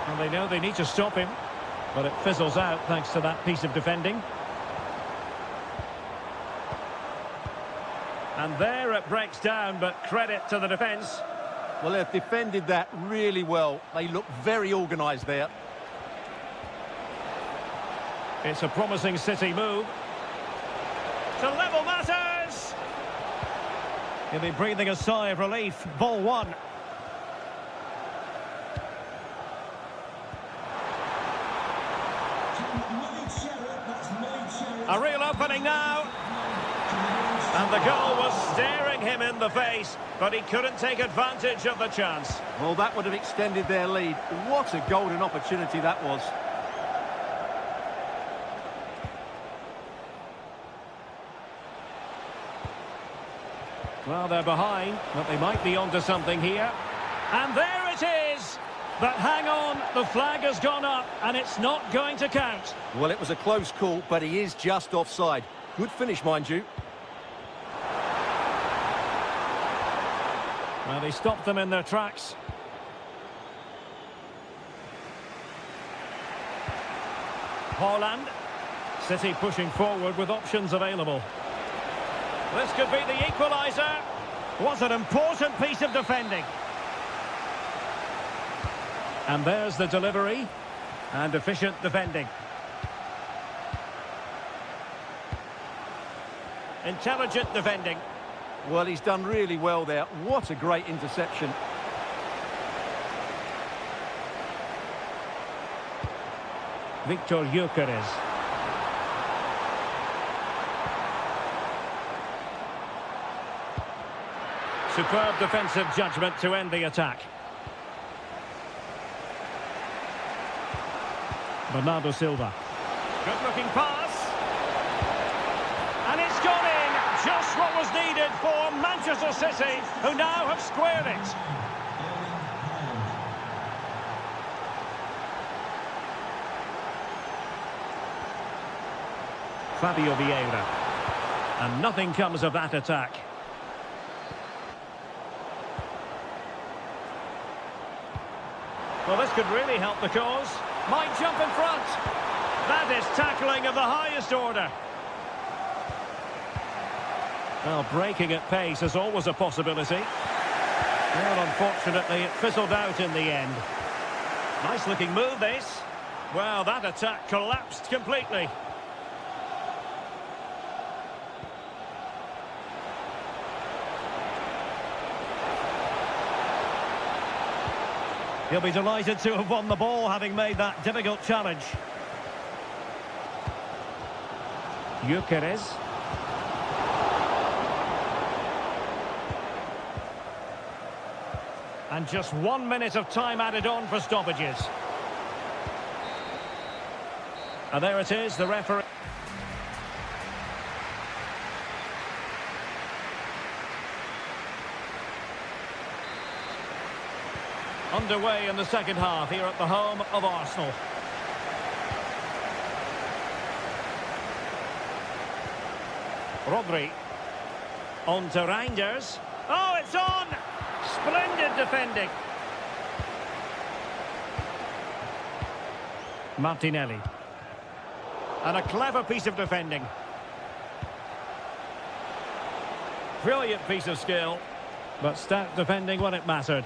And they know they need to stop him, but it fizzles out thanks to that piece of defending. And there it breaks down, but credit to the defence. Well, they've defended that really well. They look very organised there. It's a promising City move. To level matters! He'll be breathing a sigh of relief. Ball one. A real opening now. And the goal was staring him in the face, but he couldn't take advantage of the chance. Well, that would have extended their lead. What a golden opportunity that was. Well, they're behind, but they might be onto something here. And there it is! But hang on, the flag has gone up, and it's not going to count. Well, it was a close call, but he is just offside. Good finish, mind you. Well, he stopped them in their tracks. Haaland. City pushing forward with options available. This could be the equaliser. Was an important piece of defending. And there's the delivery. And efficient defending. Intelligent defending. Well, he's done really well there. What a great interception. Victor Gyökeres. Superb defensive judgment to end the attack. Bernardo Silva. Good-looking pass. And it's gone in. Just what was needed for Manchester City, who now have squared it. Fabio Vieira. And nothing comes of that attack. Well, this could really help the cause. Might jump in front. That is tackling of the highest order. Well, breaking at pace is always a possibility. Well, unfortunately, it fizzled out in the end. Nice-looking move, this. Well, that attack collapsed completely. He'll be delighted to have won the ball, having made that difficult challenge. Gyökeres. And just 1 minute of time added on for stoppages. And there it is, the referee. Underway in the second half here at the home of Arsenal. Rodri. On to Reinders. Oh, it's on! Splendid defending. Martinelli. And a clever piece of defending. Brilliant piece of skill. But stout defending when it mattered.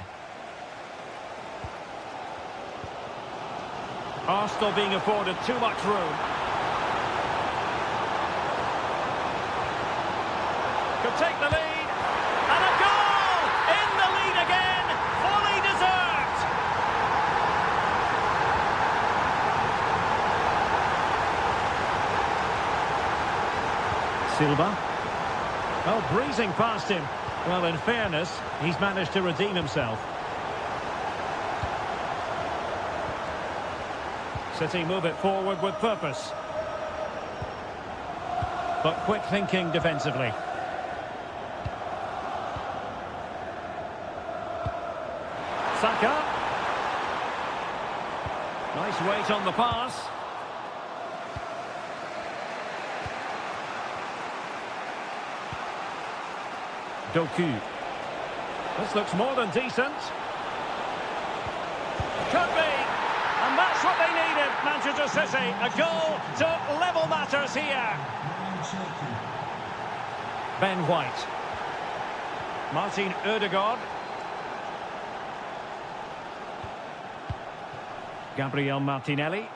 Arsenal being afforded too much room. Could take the lead. And a goal! In the lead again! Fully deserved! Silva. Oh, breezing past him. Well, in fairness, he's managed to redeem himself. City move it forward with purpose. But quick thinking defensively. Saka. Nice weight on the pass. Doku. This looks more than decent. Could be. And that's what they needed, Manchester City. A goal to level matters here. Ben White. Martin Ødegaard. Gabriel Martinelli.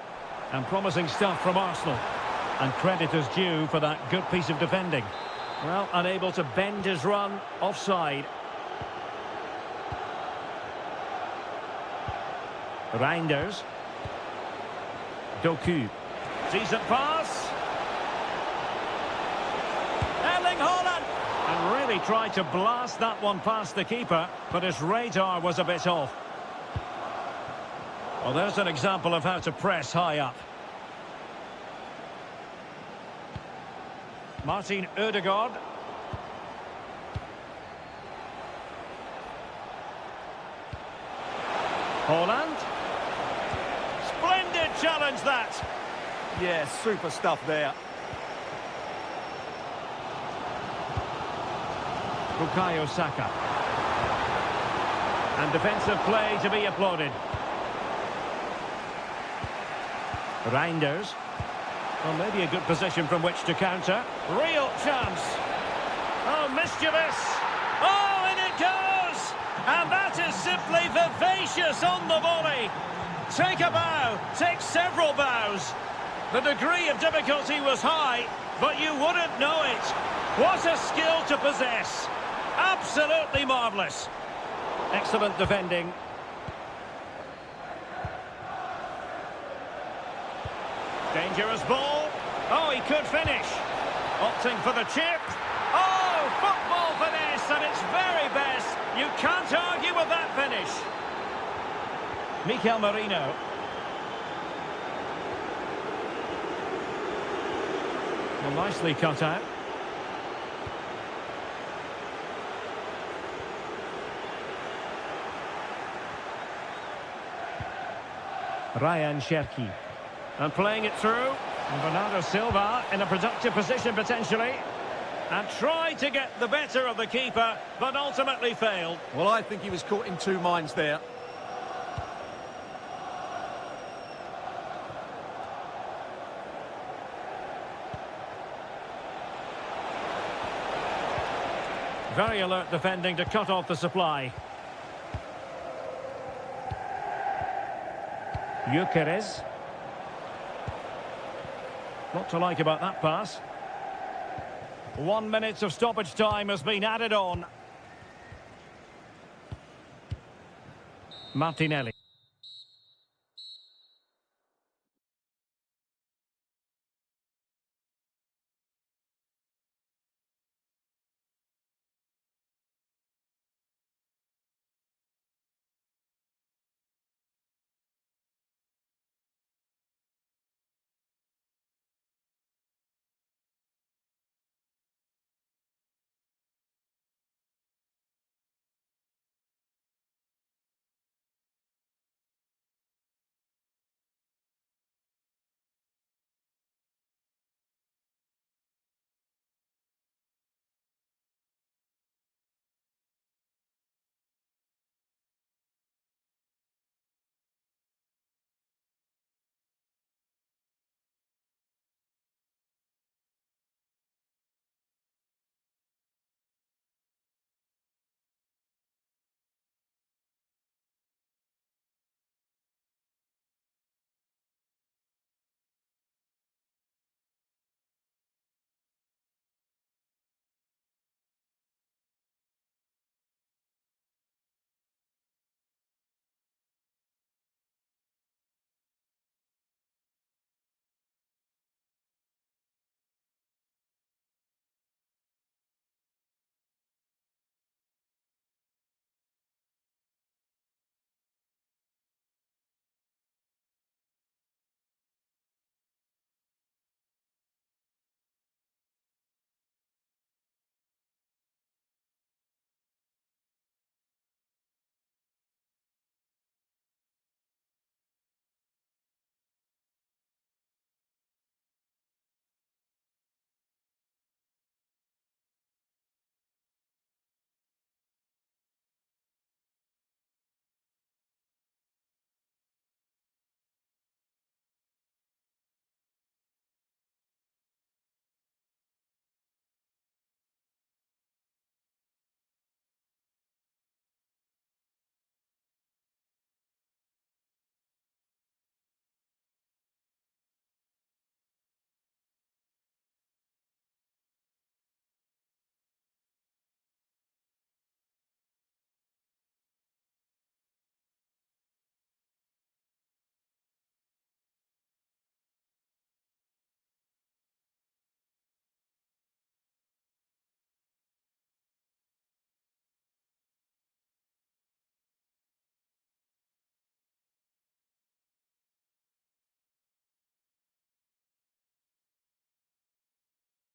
And promising stuff from Arsenal. And credit is due for that good piece of defending. Well, unable to bend his run, offside. Reinders. Doku. Decent pass. Erling Haaland. And really tried to blast that one past the keeper, but his radar was a bit off. Well, there's an example of how to press high up. Martin Ødegaard. Haaland. Splendid challenge that. Yeah, super stuff there. Bukayo Saka. And defensive play to be applauded. Reinders. Well, maybe a good position from which to counter. Real chance. Oh, mischievous. Oh, and it goes! And that is simply vivacious on the volley. Take a bow, take several bows. The degree of difficulty was high, but you wouldn't know it. What a skill to possess. Absolutely marvellous. Excellent defending. Dangerous ball. Oh, he could finish. Opting for the chip. Oh, football finesse at its very best. You can't argue with that finish. Mikel Merino. Well, nicely cut out. Ryan Cherki. And playing it through. And Bernardo Silva in a productive position potentially. And tried to get the better of the keeper, but ultimately failed. Well, I think he was caught in two minds there. Very alert defending to cut off the supply. Gyökeres. What to like about that pass. 1 minute of stoppage time has been added on. Martinelli.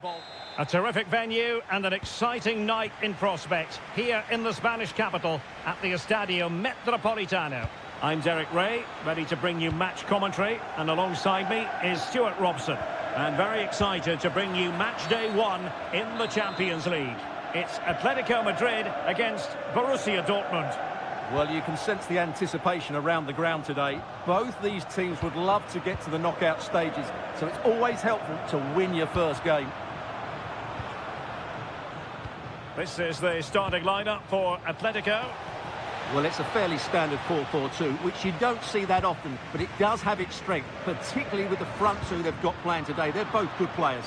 ball. A terrific venue and an exciting night in prospect here in the Spanish capital at the Estadio Metropolitano. I'm Derek Ray, ready to bring you match commentary, and alongside me is Stuart Robson. And very excited to bring you match day one in the Champions League. It's Atletico Madrid against Borussia Dortmund. Well, you can sense the anticipation around the ground today. Both these teams would love to get to the knockout stages, so it's always helpful to win your first game. This is the starting lineup for Atletico. Well, it's a fairly standard 4-4-2, which you don't see that often, but it does have its strength, particularly with the front two they've got playing today. They're both good players.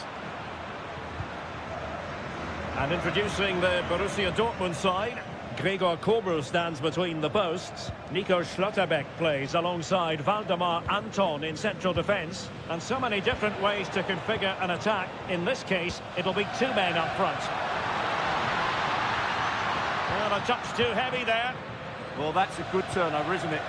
And introducing the Borussia Dortmund side, Gregor Kobel stands between the posts. Nico Schlotterbeck plays alongside Valdemar Anton in central defence. And so many different ways to configure an attack. In this case, it'll be two men up front. Well, a touch too heavy there. Well, that's a good turnover, isn't it?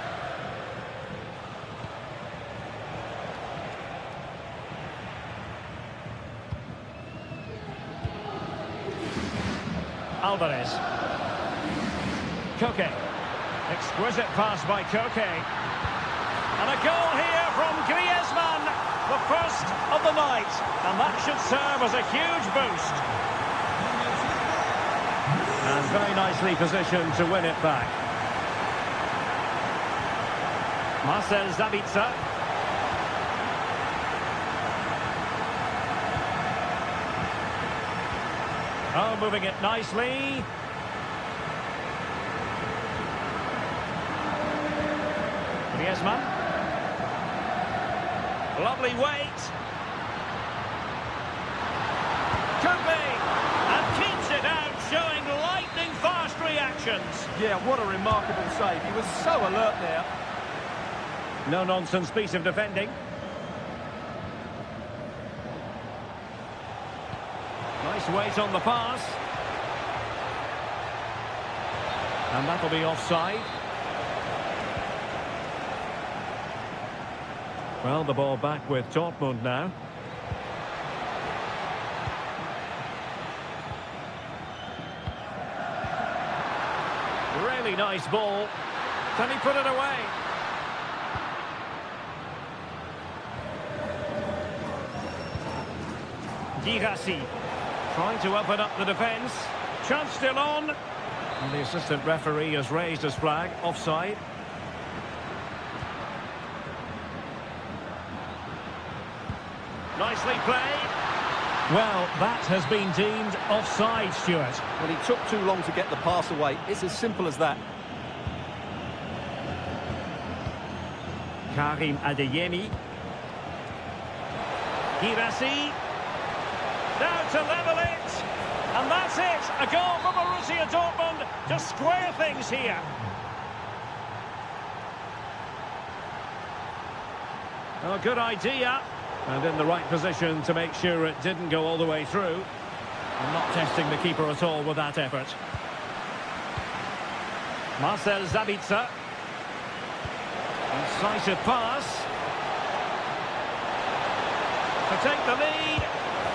Alvarez. Koke. Exquisite pass by Koke. And a goal here from Griezmann. The first of the night. And that should serve as a huge boost. And very nicely positioned to win it back. Marcel Sabitzer. Oh, moving it nicely. Griezmann. Lovely weight. Could be. And keeps it out, showing lightning fast reactions. Yeah, what a remarkable save. He was so alert there. No-nonsense piece of defending. Nice weight on the pass. And that'll be offside. Well, the ball back with Dortmund now. Really nice ball. Can he put it away? Girassi trying to open up the defence. Chance still on. And the assistant referee has raised his flag. Offside. Nicely played. Well, that has been deemed offside, Stuart. Well, he took too long to get the pass away. It's as simple as that. Karim Adeyemi. Girassi. Now to level it. And that's it. A goal for Borussia Dortmund to square things here. Oh, good idea. And in the right position to make sure it didn't go all the way through. And not testing the keeper at all with that effort. Marcel Sabitzer. Incisive pass. To take the lead.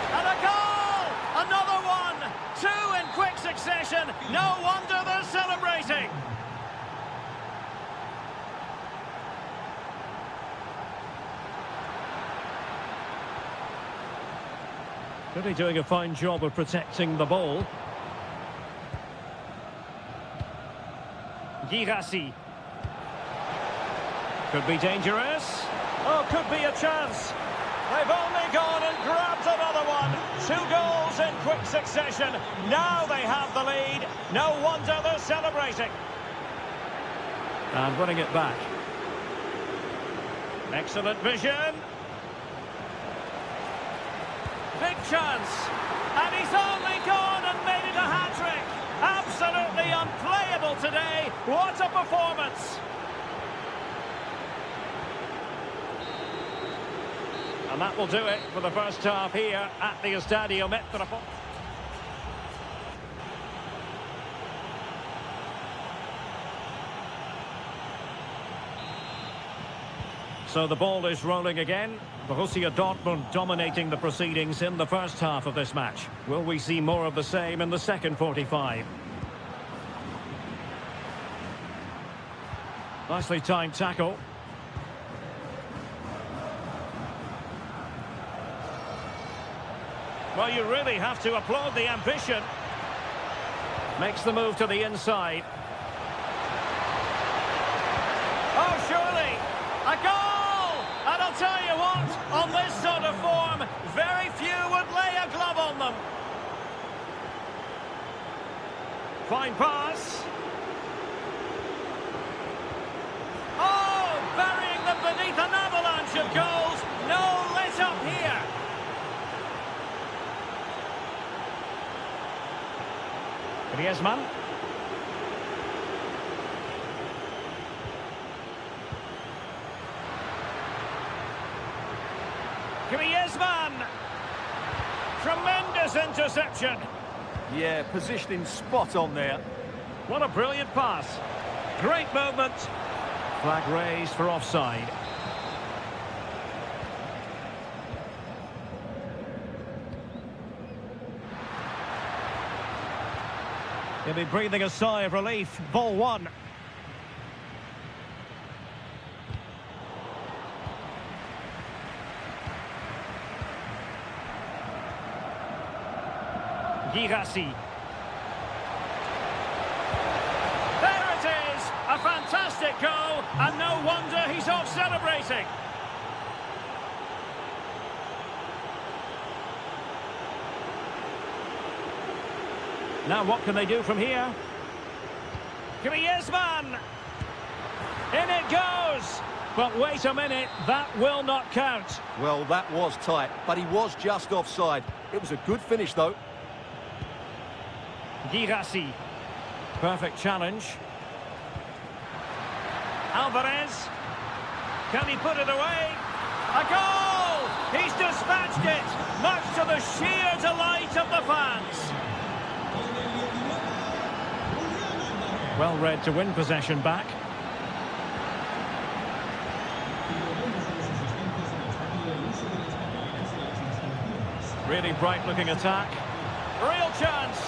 And a goal! Another one! Two in quick succession. No wonder they're celebrating. Really doing a fine job of protecting the ball. Girassi. Could be dangerous. Oh, could be a chance. They've only gone and grabbed another one. 2 goals in quick succession. Now they have the lead. No wonder they're celebrating. And winning it back. Excellent vision. Big chance. And he's only gone and made it a hat-trick. Absolutely unplayable today. What a performance. And that will do it for the first half here at the Estadio Metropolitano. So the ball is rolling again. Borussia Dortmund dominating the proceedings in the first half of this match. Will we see more of the same in the second 45? Nicely timed tackle. Well, you really have to applaud the ambition. Makes the move to the inside. Oh, surely! A goal! And I'll tell you what, on this sort of form, very few would lay a glove on them. Fine pass. Oh, burying them beneath an avalanche of goals. No let up here. Griezmann. Griezmann! Tremendous interception. Yeah, positioning spot on there. What a brilliant pass. Great movement. Flag raised for offside. He'll be breathing a sigh of relief. Ball one. Girassi. There it is! A fantastic goal, and no wonder he's off celebrating. Now what can they do from here? Griezmann! In it goes! But wait a minute, that will not count. Well, that was tight, but he was just offside. It was a good finish, though. Girassi. Perfect challenge. Alvarez. Can he put it away? A goal! He's dispatched it, much to the sheer delight of the fans. Well read to win possession back. Really bright looking attack. Real chance.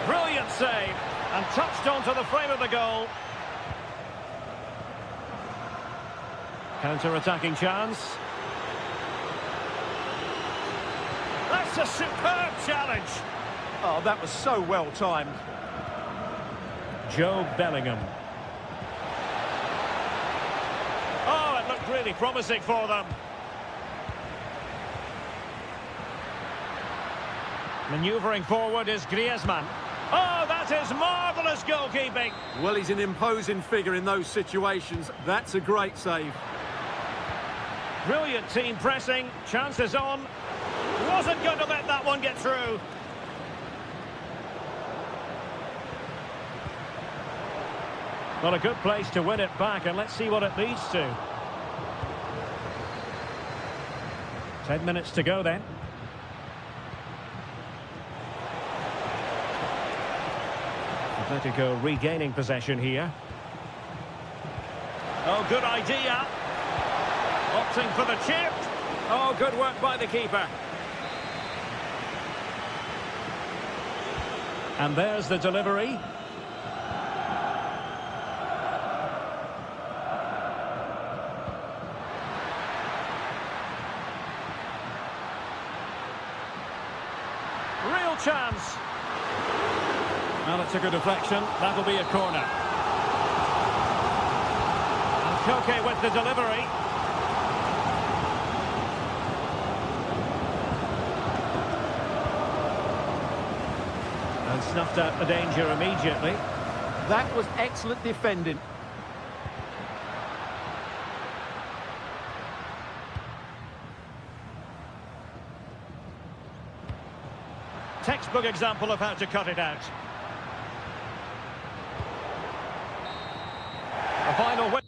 Brilliant save, and touched onto the frame of the goal. Counter-attacking chance. That's a superb challenge. Oh, that was so well timed. Joe Bellingham. Oh, it looked really promising for them. Manoeuvring forward is Griezmann. Oh, that is marvellous goalkeeping. Well, he's an imposing figure in those situations. That's a great save. Brilliant team pressing. Chances on. Wasn't going to let that one get through. Well, a good place to win it back, and let's see what it leads to. 10 minutes to go then. Atletico regaining possession here. Oh, good idea. Opting for the chip. Oh, good work by the keeper. And there's the delivery. Real chance. Well, it's a good deflection. That'll be a corner. And Koke with the delivery. And snuffed out the danger immediately. That was excellent defending. Textbook example of how to cut it out. A final win.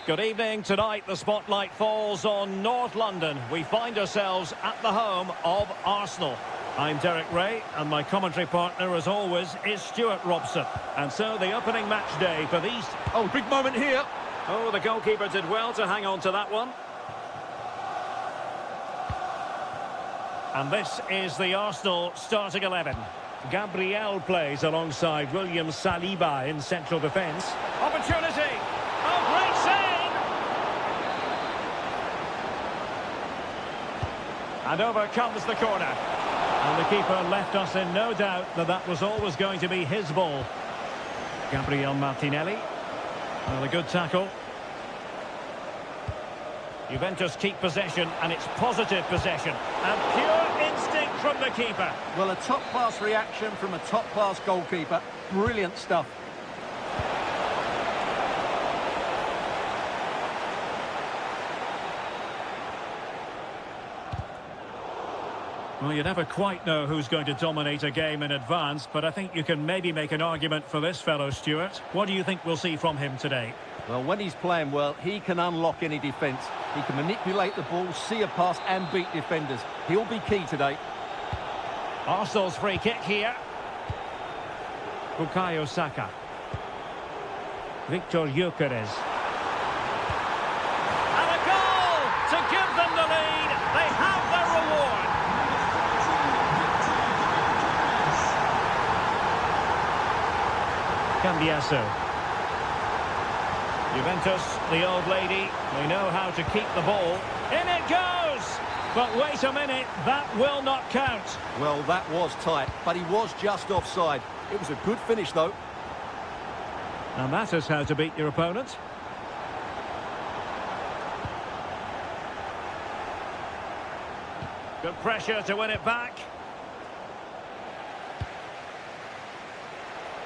Good evening. Tonight the spotlight falls on North London. We find ourselves at the home of Arsenal. I'm Derek Ray, and my commentary partner, as always, is Stuart Robson. And so the opening match day for these... Oh, big moment here. Oh, the goalkeeper did well to hang on to that one. And this is the Arsenal starting 11. Gabriel plays alongside William Saliba in central defence. Opportunity! Oh, great save! And over comes the corner. And the keeper left us in no doubt that that was always going to be his ball. Gabriel Martinelli. Well, a good tackle. Juventus keep possession, and it's positive possession. And pure instinct from the keeper. Well, a top-class reaction from a top-class goalkeeper. Brilliant stuff. Well, you never quite know who's going to dominate a game in advance, but I think you can maybe make an argument for this fellow, Stuart. What do you think we'll see from him today? Well, when he's playing well, he can unlock any defence. He can manipulate the ball, see a pass and beat defenders. He'll be key today. Arsenal's free kick here. Bukayo Saka. Victor Gyökeres. And a goal to give them the lead. They have their reward. Cambiaso. Juventus, the old lady, they know how to keep the ball. In it goes! But wait a minute, that will not count. Well, that was tight, but he was just offside. It was a good finish, though. And that is how to beat your opponent. Good pressure to win it back.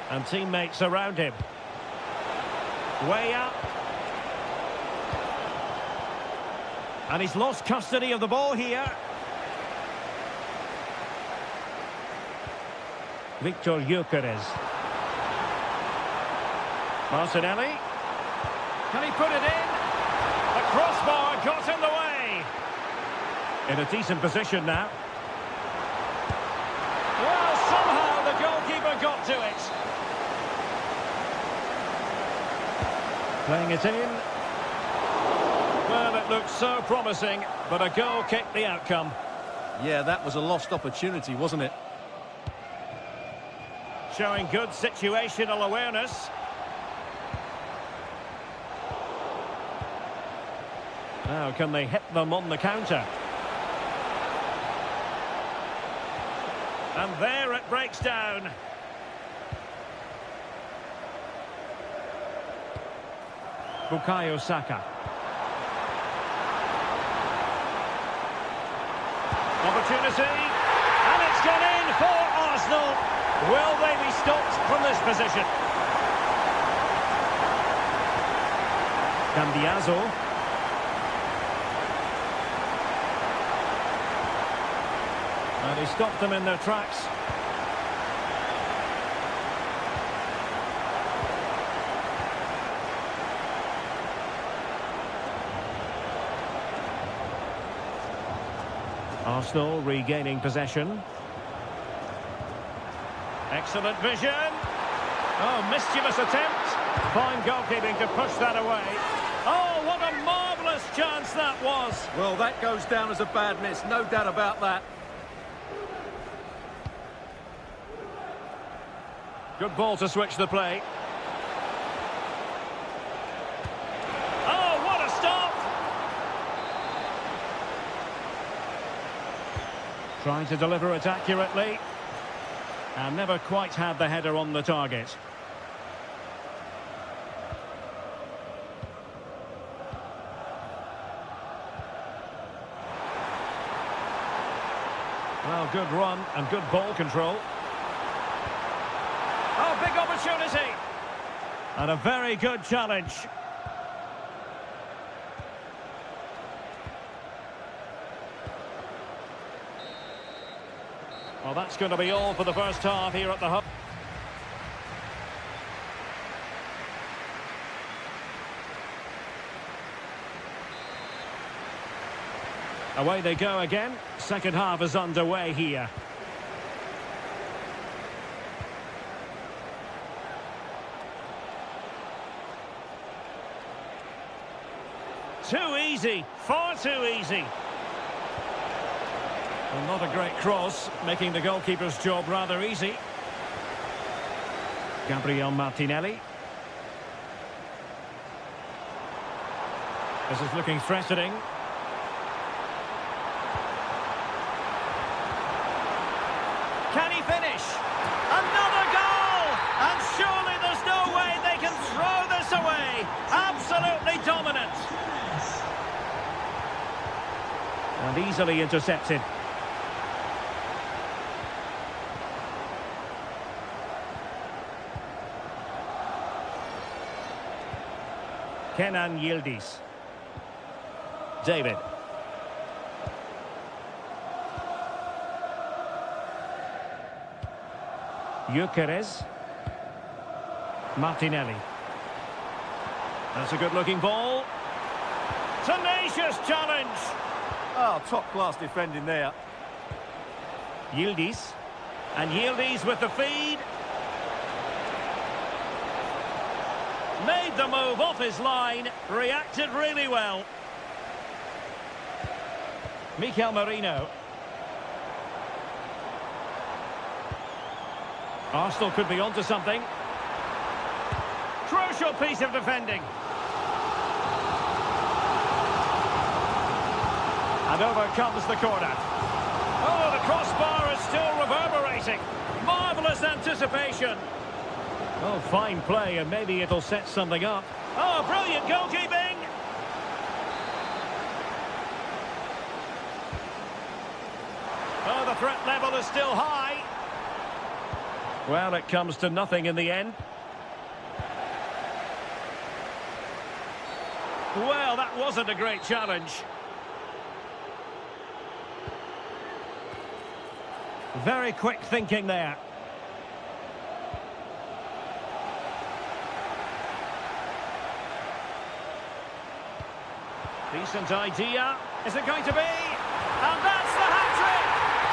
And teammates around him. Way up. And he's lost custody of the ball here. Victor Gyökeres. Martinelli. Can he put it in? The crossbar got in the way. In a decent position now. Well, somehow the goalkeeper got to it. Playing it in. Well, it looked so promising, but a goal kicked the outcome. Yeah, that was a lost opportunity, wasn't it? Showing good situational awareness. Now, can they hit them on the counter? And there it breaks down. Bukayo Saka. Opportunity, and it's gone in for Arsenal. Will they be stopped from this position? Cambiaso. And he stopped them in their tracks. Arsenal regaining possession. Excellent vision. Oh, mischievous attempt. Fine goalkeeping to push that away. Oh, what a marvellous chance that was. Well, that goes down as a bad miss, no doubt about that. Good ball to switch the play. Trying to deliver it accurately. And never quite had the header on the target. Well, good run and good ball control. Oh, big opportunity. And a very good challenge. Well, that's going to be all for the first half here at the hub. Away they go again. Second half is underway here. Too easy, far too easy. Well, not a great cross, making the goalkeeper's job rather easy. Gabriel Martinelli. This is looking threatening. Can he finish? Another goal! And surely there's no way they can throw this away. Absolutely dominant. And easily intercepted. Kenan Yildiz. David. Gyökeres. Martinelli. That's a good-looking ball. Tenacious challenge. Oh, top-class defending there. Yildiz. And Yildiz with the feed. Made the move off his line. Reacted really well. Mikel Merino. Arsenal could be onto something. Crucial piece of defending. And over comes the corner. Oh, the crossbar is still reverberating. Marvellous anticipation. Oh, fine play, and maybe it'll set something up. Oh, brilliant goalkeeping! Oh, the threat level is still high. Well, it comes to nothing in the end. Well, that wasn't a great challenge. Very quick thinking there. Decent idea. Is it going to be? And that's the hat-trick!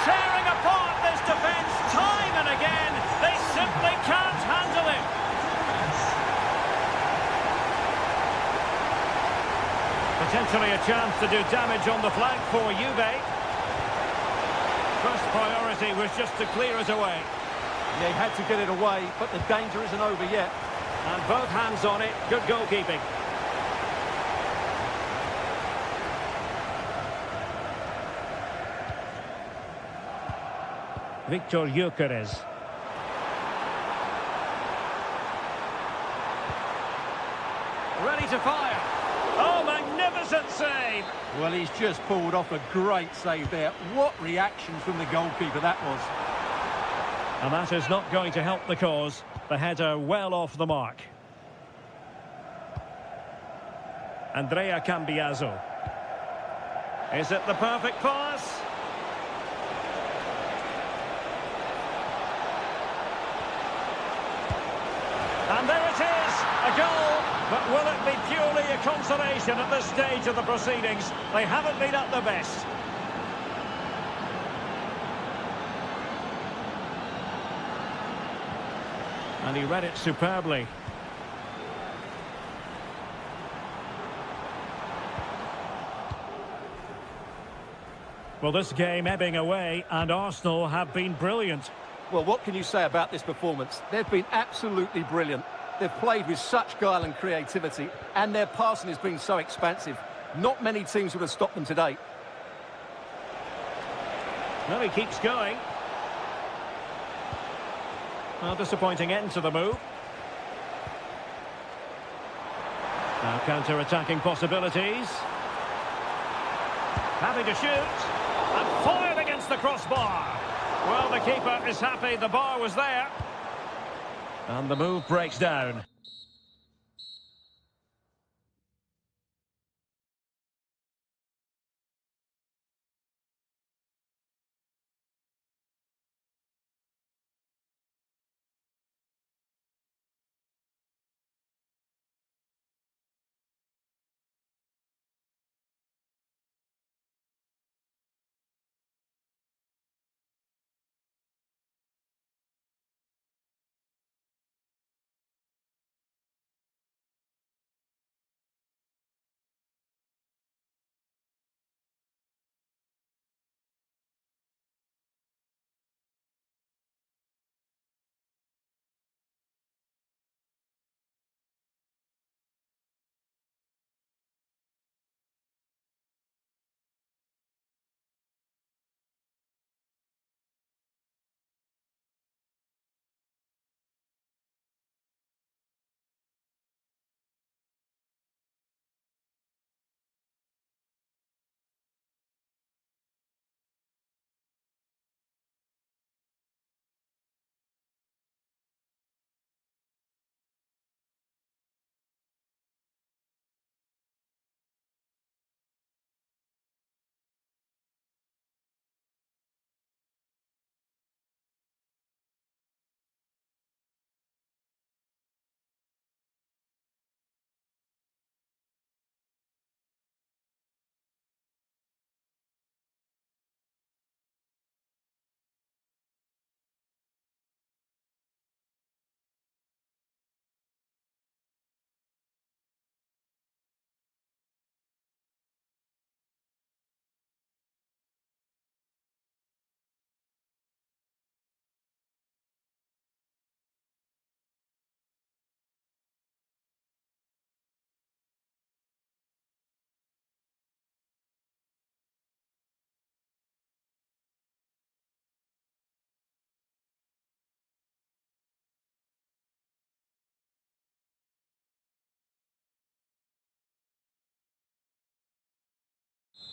Tearing apart this defence time and again. They simply can't handle him. Potentially a chance to do damage on the flank for Juve. First priority was just to clear it away. Yeah, he had to get it away, but the danger isn't over yet. And both hands on it. Good goalkeeping. Victor Gyökeres. Ready to fire. Oh, magnificent save. Well, he's just pulled off a great save there. What reaction from the goalkeeper that was. And that is not going to help the cause. The header well off the mark. Andrea Cambiaso. Is it the perfect pass? And there it is, a goal. But will it be purely a consolation at this stage of the proceedings? They haven't been at their best. And he read it superbly. Well, this game ebbing away, and Arsenal have been brilliant. Well, what can you say about this performance? They've been absolutely brilliant. They've played with such guile and creativity, and their passing has been so expansive. Not many teams would have stopped them today. Well, he keeps going. A disappointing end to the move. Now counter-attacking possibilities. Happy to shoot. And fired against the crossbar. Well, the keeper is happy the bar was there. And the move breaks down.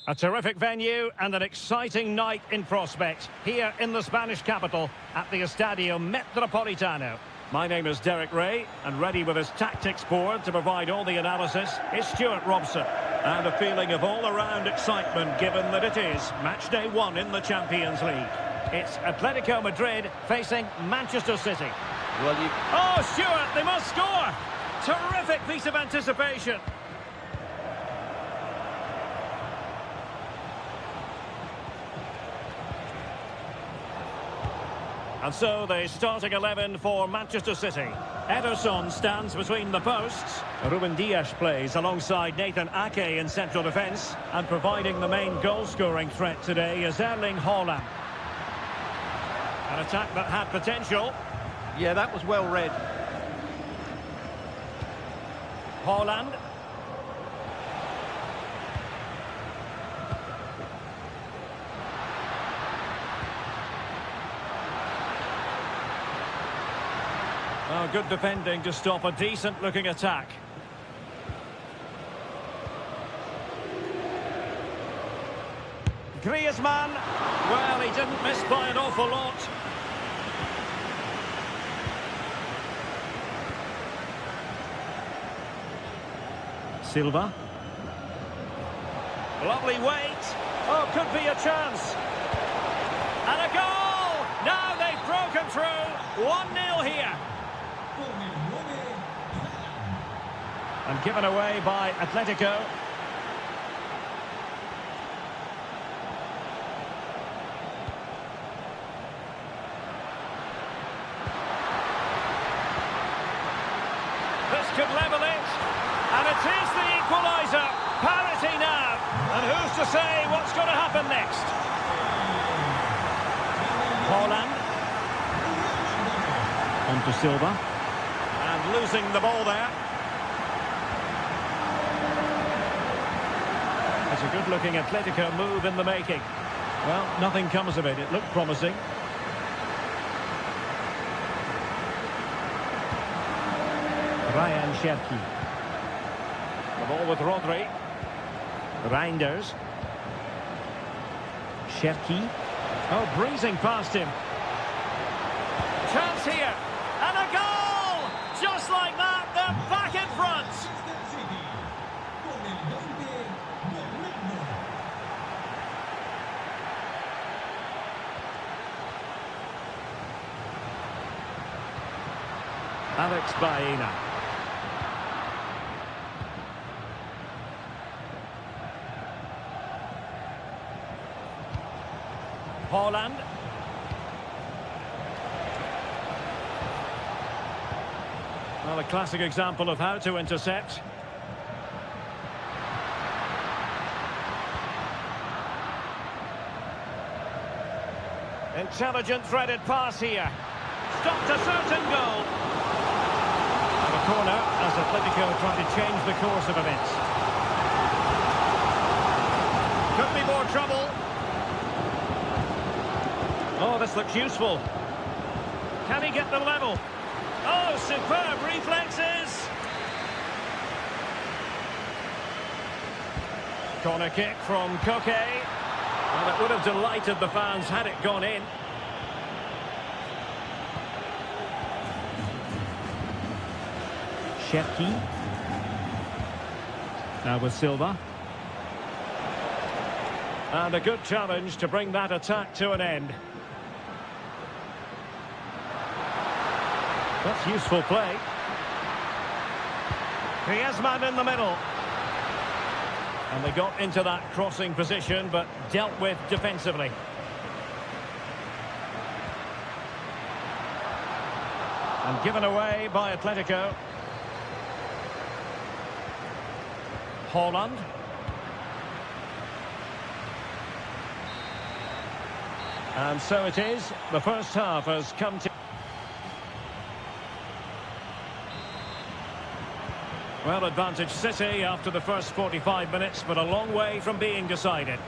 A terrific venue and an exciting night in prospect here in the Spanish capital at the Estadio Metropolitano. My name is Derek Ray, and ready with his tactics board to provide all the analysis is Stuart Robson. And a feeling of all-around excitement given that it is match day 1 in the Champions League. It's Atletico Madrid facing Manchester City. Well, Oh, Stuart, they must score! Terrific piece of anticipation. And so the starting 11 for Manchester City. Ederson stands between the posts. Ruben Dias plays alongside Nathan Ake in central defence. And providing the main goal-scoring threat today is Erling Haaland. An attack that had potential. yeah, that was well read. Haaland. Oh, good defending to stop a decent-looking attack. Griezmann. Well, he didn't miss by an awful lot. Silva. Lovely weight. Oh, could be a chance. And a goal! Now they've broken through. 1-0 here. And given away by Atletico. This could level it. And it is the equaliser. Parity now. And who's to say what's going to happen next? Haaland. On to Silva. And losing the ball there. It's a good-looking Atletico move in the making. Well, nothing comes of it. It looked promising. Ryan Cherki. The ball with Rodri. Reinders. Cherki. Oh, breezing past him. Chance here. And a goal! Just like that, they're back in front. Alex Baena. Haaland. Well, a classic example of how to intercept. Intelligent threaded pass here. Stopped a certain goal. And a corner as Atletico try to change the course of events. Could be more trouble. Oh, this looks useful. Can he get the level? Oh, superb reflexes! Corner kick from Koke. Well, it would have delighted the fans had it gone in. Cherki. Now with Silva. And a good challenge to bring that attack to an end. That's useful play. Griezmann in the middle. And they got into that crossing position, but dealt with defensively. And given away by Atletico. Haaland. And so it is. The first half has come to... Well, advantage City after the first 45 minutes, but a long way from being decided.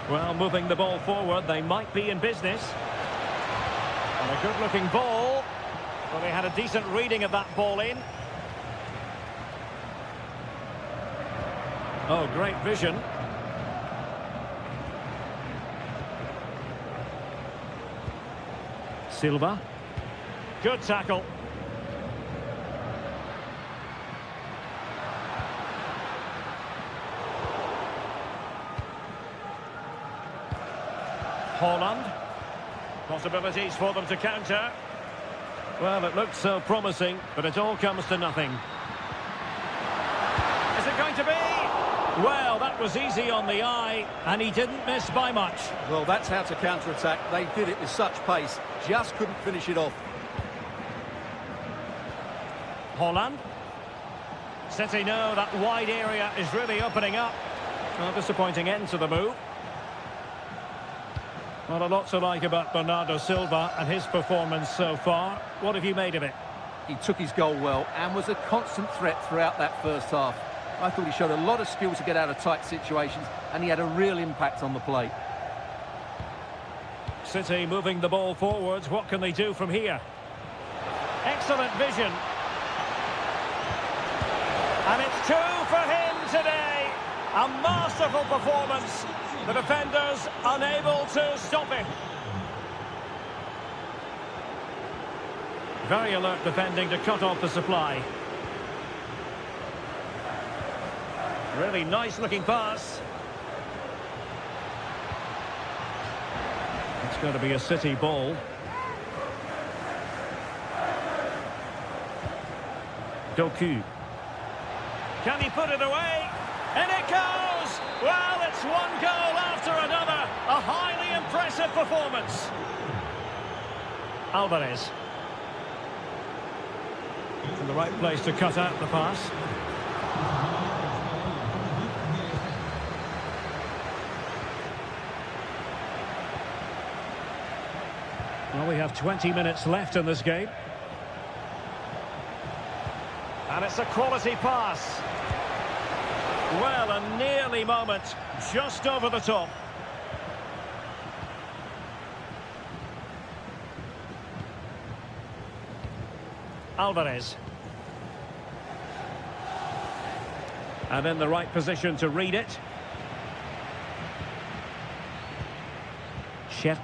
Well, moving the ball forward, they might be in business. And a good-looking ball. Well, they had a decent reading of that ball in. Oh, great vision. Silva. Good tackle. Holland. Possibilities for them to counter. Well, it looked so promising, but it all comes to nothing. Is it going to be? Well, that was easy on the eye, and he didn't miss by much. Well, that's how to counter-attack. They did it with such pace, just couldn't finish it off. Holland. City know that wide area is really opening up. Well, disappointing end to the move. Well, a lot to like about Bernardo Silva and his performance so far. What have you made of it? He took his goal well and was a constant threat throughout that first half. I thought he showed a lot of skill to get out of tight situations, and he had a real impact on the plate. City moving the ball forwards. What can they do from here? Excellent vision. And it's 2 for him today. A masterful performance. The defenders unable to stop him. Very alert defending to cut off the supply. Really nice looking pass. It's going to be a City ball. Doku. Can he put it away? And it goes! Well, it's one goal after another. A highly impressive performance. Alvarez. In the right place to cut out the pass. Well, we have 20 minutes left in this game. And it's a quality pass. Well, a nearly moment, just over the top. Alvarez. And in the right position to read it. Czech.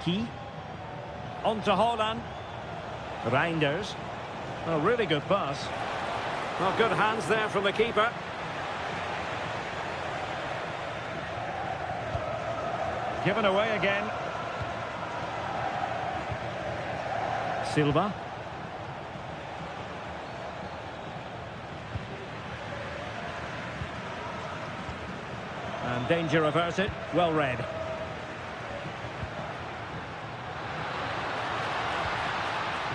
On to Holland. Reinders. A really good pass. Well, good hands there from the keeper. Given away again. Silva. And danger averted. Well read.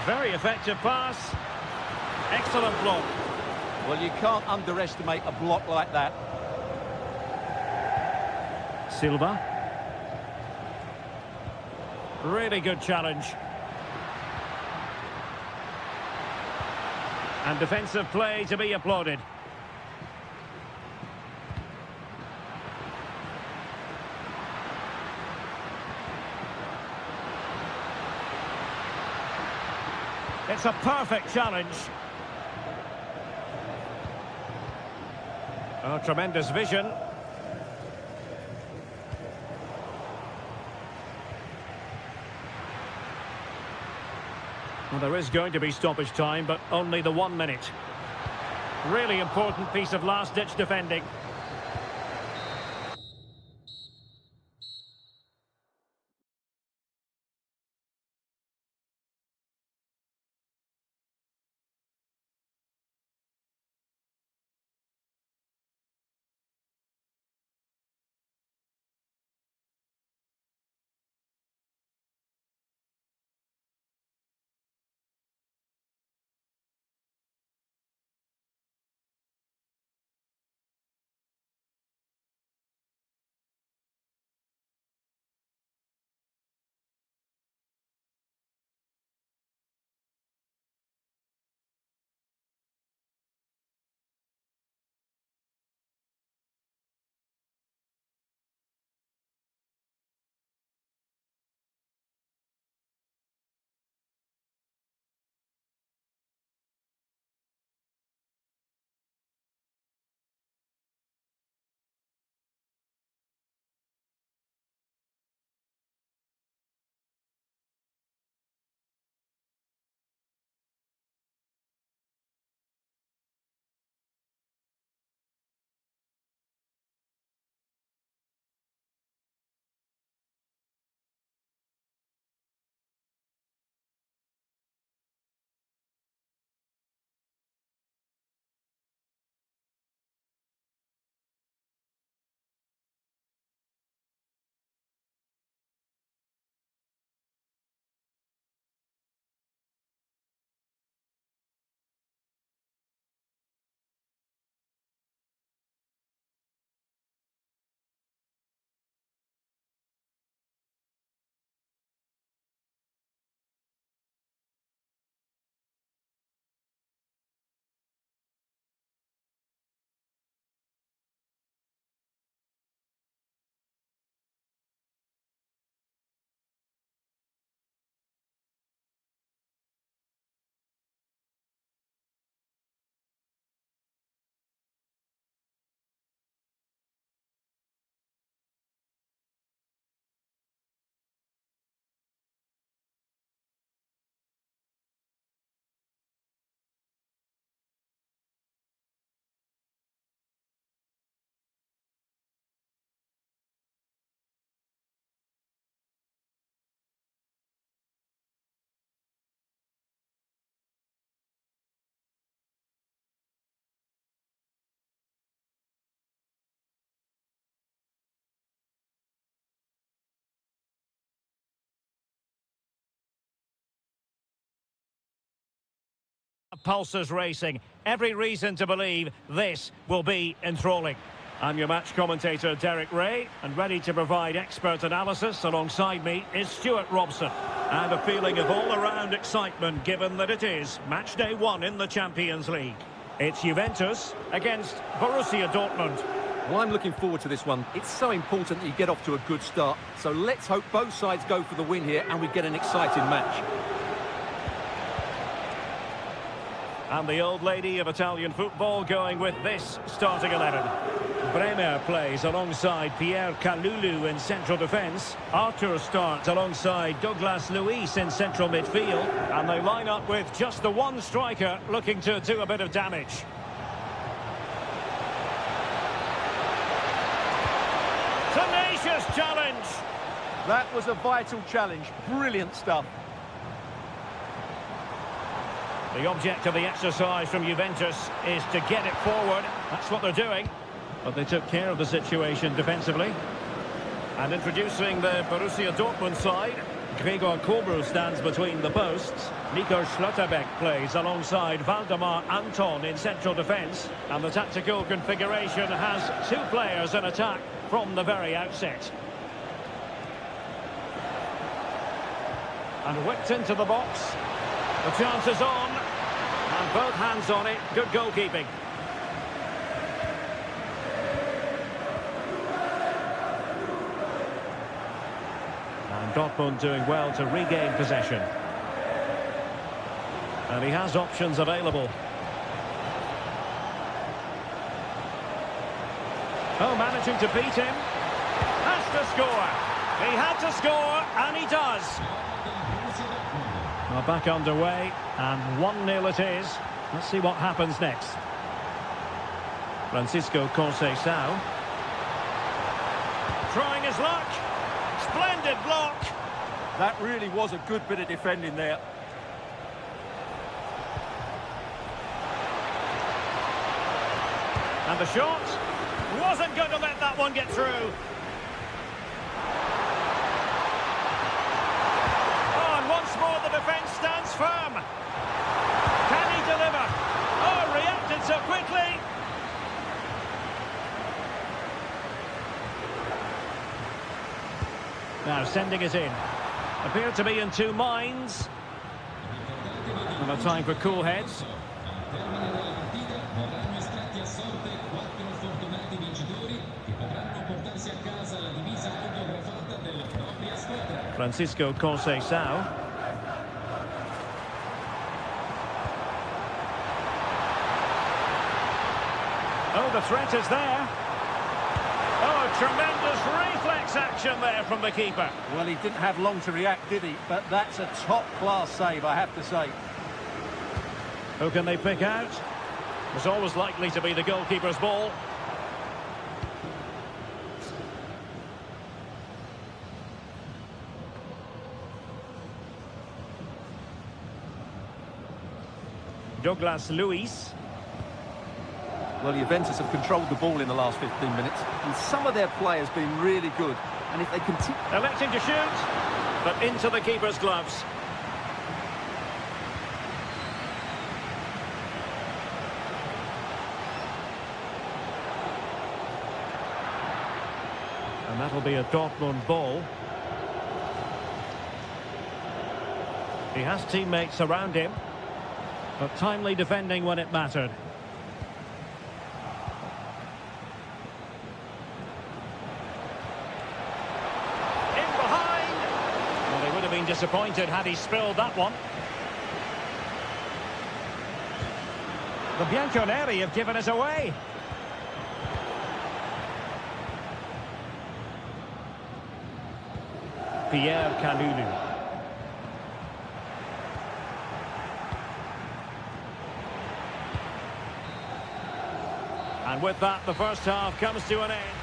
Very effective pass. Excellent block. Well, you can't underestimate a block like that. Silva. Really good challenge. And defensive play to be applauded. It's a perfect challenge. Oh, tremendous vision. Well, there is going to be stoppage time, but only the 1 minute. Really important piece of last-ditch defending. pulses racing. Every reason to believe this will be enthralling. I'm your match commentator, Derek Ray, and ready to provide expert analysis alongside me is Stuart Robson. And a feeling of all-around excitement given that it is match day 1 in the Champions League. It's Juventus against Borussia Dortmund. Well, I'm looking forward to this one. It's so important that you get off to a good start. So let's hope both sides go for the win here and we get an exciting match. And the old lady of Italian football going with this starting 11. Bremer plays alongside Pierre Kalulu in central defence. Arthur starts alongside Douglas Luiz in central midfield. And they line up with just the one striker looking to do a bit of damage. Tenacious challenge. That was a vital challenge. Brilliant stuff. The object of the exercise from Juventus is to get it forward. That's what they're doing. But they took care of the situation defensively. And introducing the Borussia Dortmund side, Gregor Kobel stands between the posts. Nico Schlotterbeck plays alongside Valdemar Anton in central defence. And the tactical configuration has 2 players in attack from the very outset. And whipped into the box. The chance is on. And both hands on it. Good goalkeeping. And Dortmund doing well to regain possession. And he has options available. Oh, managing to beat him. Has to score. He had to score, and he does. Well, back underway, and 1-0 it is. Let's see what happens next. Francisco Conceição. Trying his luck. Splendid block. That really was a good bit of defending there. And the shot wasn't going to let that one get through. Once more the defence stands firm. Can he deliver? Oh, reacted so quickly. Now sending it in. Appeared to be in 2 minds. And a time for cool heads. Francisco Conceição. Oh, the threat is there. Oh, tremendous reflex action there from the keeper. Well, he didn't have long to react, did he? But that's a top-class save, I have to say. Who can they pick out? It's always likely to be the goalkeeper's ball. Douglas Luiz. Well, Juventus have controlled the ball in the last 15 minutes, and some of their players been really good. And if they continue... Electing to shoot, but into the keeper's gloves. And that'll be a Dortmund ball. He has teammates around him, but timely defending when it mattered. Disappointed had he spilled that one. The Bianconeri have given us away. Pierre Kalulu. And with that, the first half comes to an end.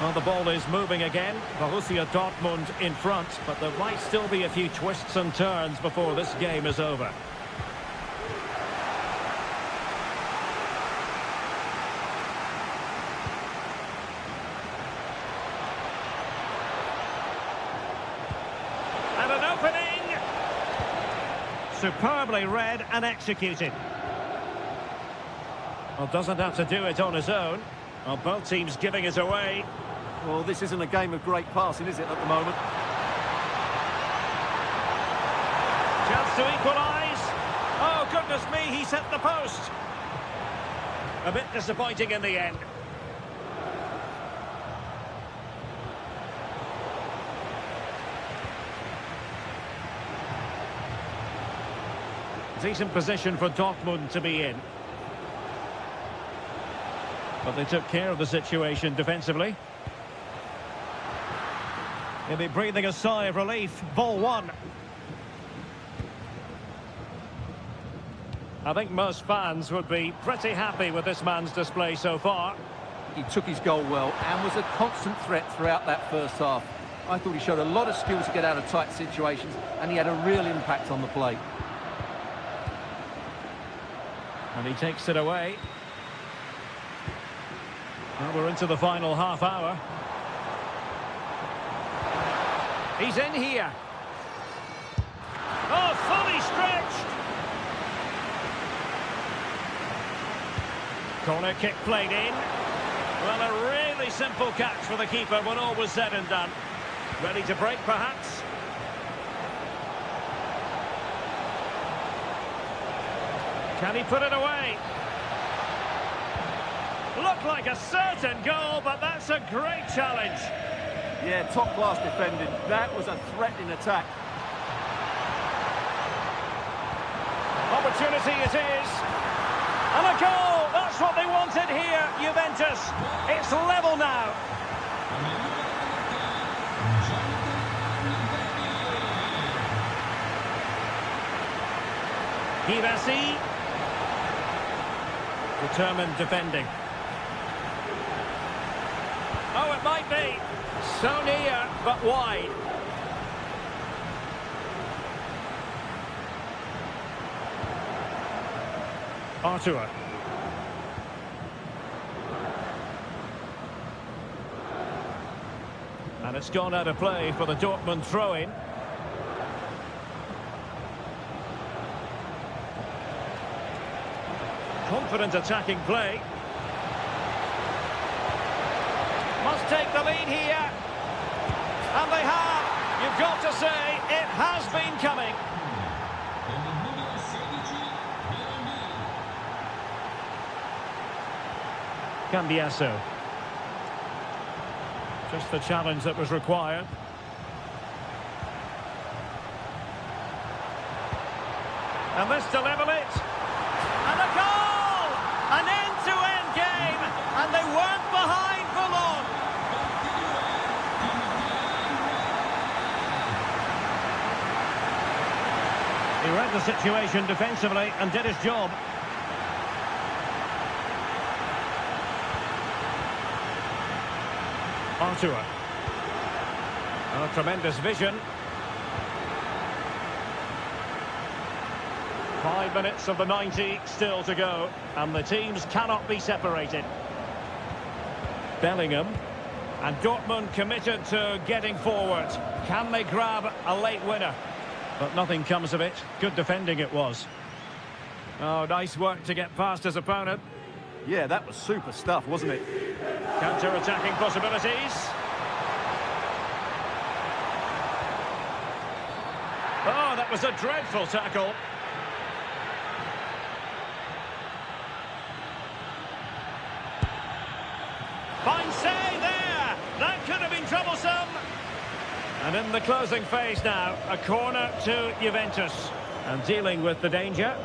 Well, the ball is moving again. Borussia Dortmund in front, but there might still be a few twists and turns before this game is over. And an open Superbly read and executed. Well, doesn't have to do it on his own. Well, both teams giving it away. Well, this isn't a game of great passing, is it, at the moment? Chance to equalise. Oh, goodness me, he's hit the post. A bit disappointing in the end. Decent position for Dortmund to be in. But they took care of the situation defensively. He'll be breathing a sigh of relief. Ball one. I think most fans would be pretty happy with this man's display so far. He took his goal well and was a constant threat throughout that first half. I thought he showed a lot of skill to get out of tight situations, and he had a real impact on the play. And he takes it away. Well, we're into the final half hour. He's in here. Oh, fully stretched. Corner kick played in. Well, a really simple catch for the keeper when all was said and done. Ready to break, perhaps? Can he put it away? Looked like a certain goal, but that's a great challenge. Yeah, top-class defending. That was a threatening attack. Opportunity it is. And a goal! That's what they wanted here, Juventus. It's level now. Kibasi. Determined defending. Oh, it might be. So near, but wide. Artur. And it's gone out of play for the Dortmund throw-in. Confident attacking play. Must take the lead here. And they have. You've got to say, it has been coming. Cambiasso. Just the challenge that was required. And this to level it. And a goal! An end-to-end game. And they weren't behind for long. He read the situation defensively and did his job. Artur. A tremendous vision. 5 minutes of the 90 still to go, and the teams cannot be separated. Bellingham, and Dortmund committed to getting forward. Can they grab a late winner? But nothing comes of it. Good defending it was. Oh, nice work to get past his opponent. Yeah, that was super stuff, wasn't it? Counter-attacking possibilities. Oh, that was a dreadful tackle. Fine save there. That could have been troublesome. And in the closing phase now, a corner to Juventus. And dealing with the danger.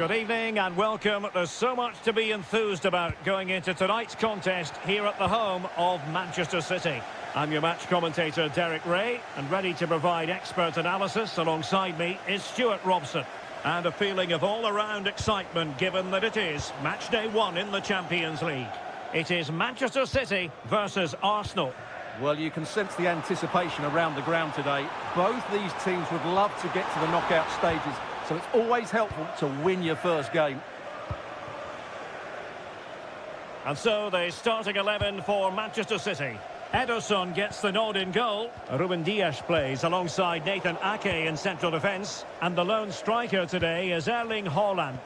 Good evening and welcome. There's so much to be enthused about going into tonight's contest here at the home of Manchester City. I'm your match commentator Derek Ray, and ready to provide expert analysis alongside me is Stuart Robson. And a feeling of all-around excitement given that it is match day 1 in the Champions League. It is Manchester City versus Arsenal. Well, you can sense the anticipation around the ground today. Both these teams would love to get to the knockout stages, so it's always helpful to win your first game. And so the starting 11 for Manchester City. Ederson gets the nod in goal. Ruben Dias plays alongside Nathan Ake in central defence. And the lone striker today is Erling Haaland.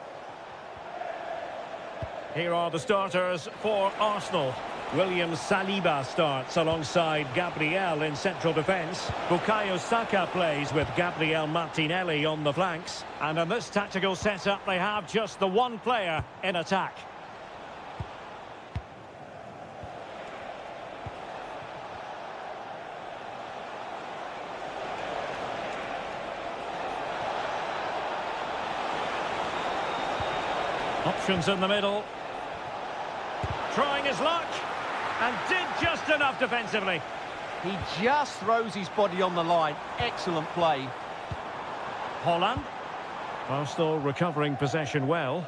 Here are the starters for Arsenal. William Saliba starts alongside Gabriel in central defence. Bukayo Saka plays with Gabriel Martinelli on the flanks. And in this tactical setup, they have just the one player in attack. Options in the middle. Trying his luck. And did just enough defensively. He just throws his body on the line. Excellent play. Haaland. Arsenal recovering possession well.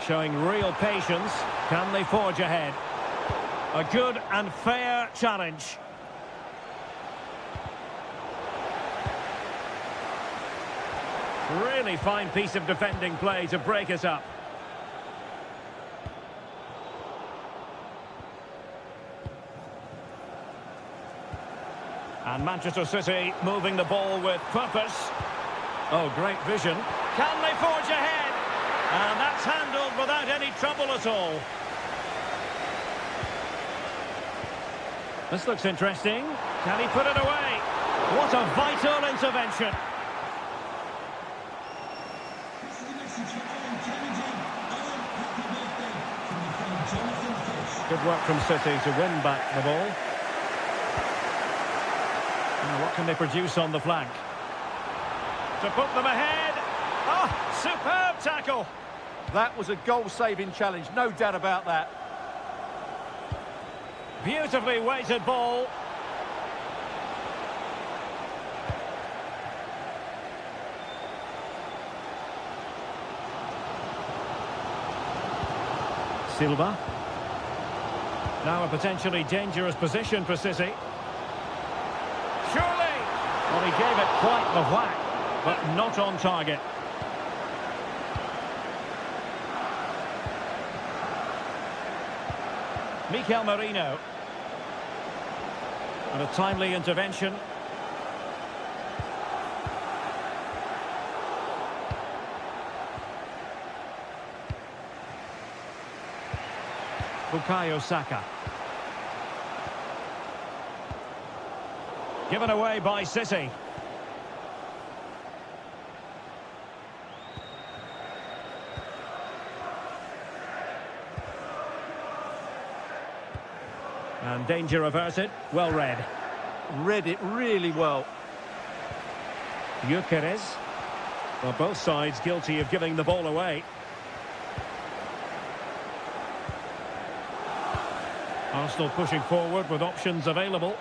Showing real patience. Can they forge ahead? A good and fair challenge. Really fine piece of defending play to break it up. And Manchester City moving the ball with purpose. Oh, great vision. Can they forge ahead? And that's handled without any trouble at all. This looks interesting. Can he put it away? What a vital intervention. Good work from City to win back the ball. And what can they produce on the flank? To put them ahead. Oh, superb tackle. That was a goal-saving challenge, no doubt about that. Beautifully weighted ball. Silva. Now a potentially dangerous position for City. Surely! Well, he gave it quite the whack, but not on target. Mikel Merino. And a timely intervention. Bukayo Saka. Given away by City. And danger averted. Well read. Read it really well. Gyökeres. Well, both sides guilty of giving the ball away. Arsenal pushing forward with options available.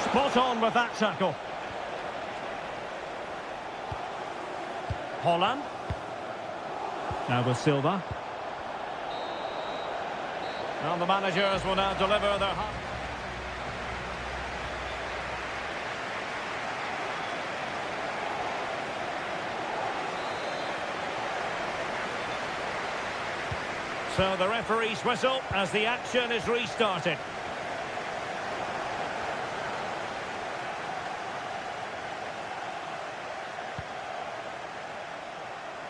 Spot on with that tackle. Haaland. Now with Silva. And the managers will now deliver their... So the referee's whistle as the action is restarted.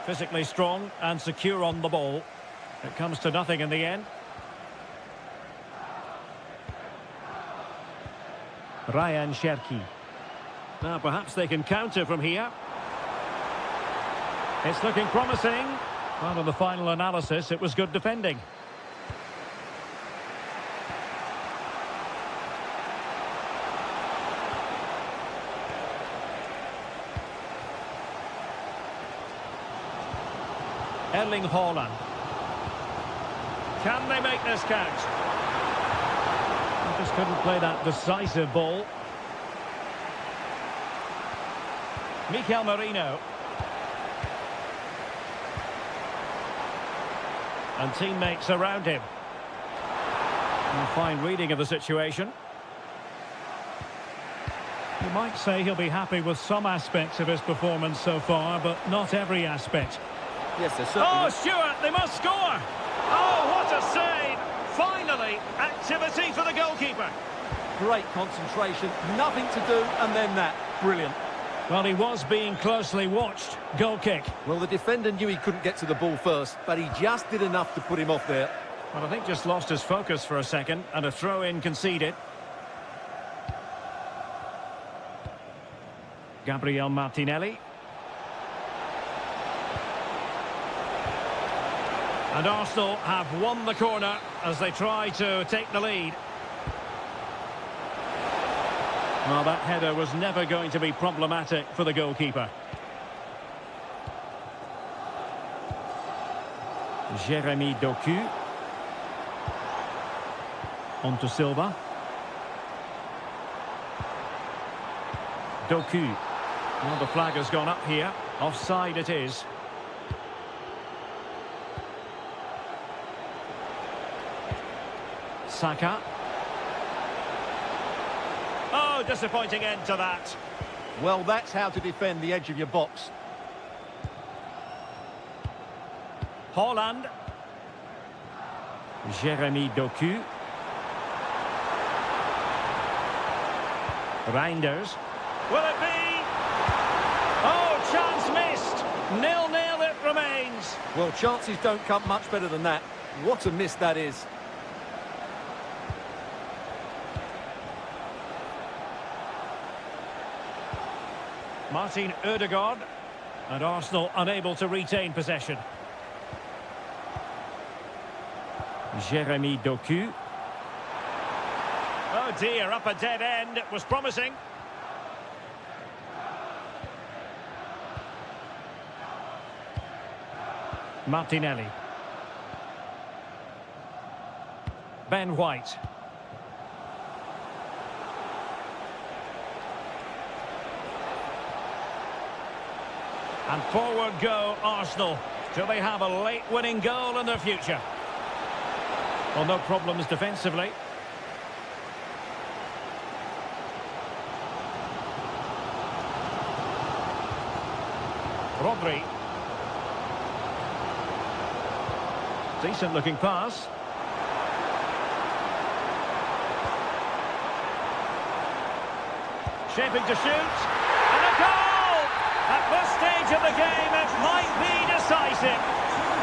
Physically strong and secure on the ball. It comes to nothing in the end. Ryan Cherki. Now perhaps they can counter from here. It's looking promising. Well, in the final analysis, it was good defending. Erling Haaland. Can they make this count? They just couldn't play that decisive ball. Mikel Merino. And teammates around him. And a fine reading of the situation. You might say he'll be happy with some aspects of his performance so far, but not every aspect. Yes, they're certainly... Oh, Stewart, they must score! Oh, what a save! Finally, activity for the goalkeeper. Great concentration, nothing to do, and then that. Brilliant. Well, he was being closely watched. Goal kick. Well, the defender knew he couldn't get to the ball first, but he just did enough to put him off there. Well, I think just lost his focus for a second, and a throw-in conceded. Gabriel Martinelli. And Arsenal have won the corner as they try to take the lead. Well, that header was never going to be problematic for the goalkeeper. Jeremy Doku. On to Silva. Doku. Well, the flag has gone up here. Offside it is. Saka. Oh, disappointing end to that. Well, that's how to defend the edge of your box. Haaland. Jeremy Doku. Reinders. Will it be? Oh, chance missed. 0-0 it remains. Well, chances don't come much better than that. What a miss that is. Martin Ødegaard. And Arsenal unable to retain possession. Jeremy Doku. Oh dear, up a dead end. It was promising. Martinelli. Ben White. And forward go Arsenal. Do they have a late winning goal in their future? Well, no problems defensively. Rodri. Decent looking pass. Shaping to shoot. And a goal! At this stage of the game, it might be decisive.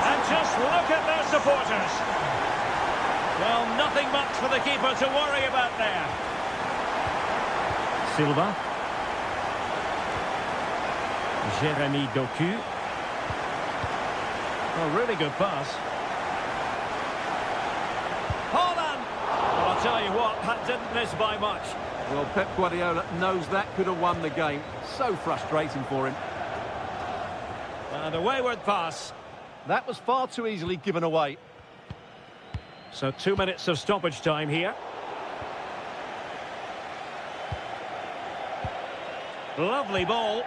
And just look at their supporters. Well, nothing much for the keeper to worry about there. Silva. Jeremy Doku. Oh, really good pass. Haaland! Well, I'll tell you what, that didn't miss by much. Well, Pep Guardiola knows that could have won the game. So frustrating for him. And a wayward pass. That was far too easily given away. So 2 minutes of stoppage time here. Lovely ball.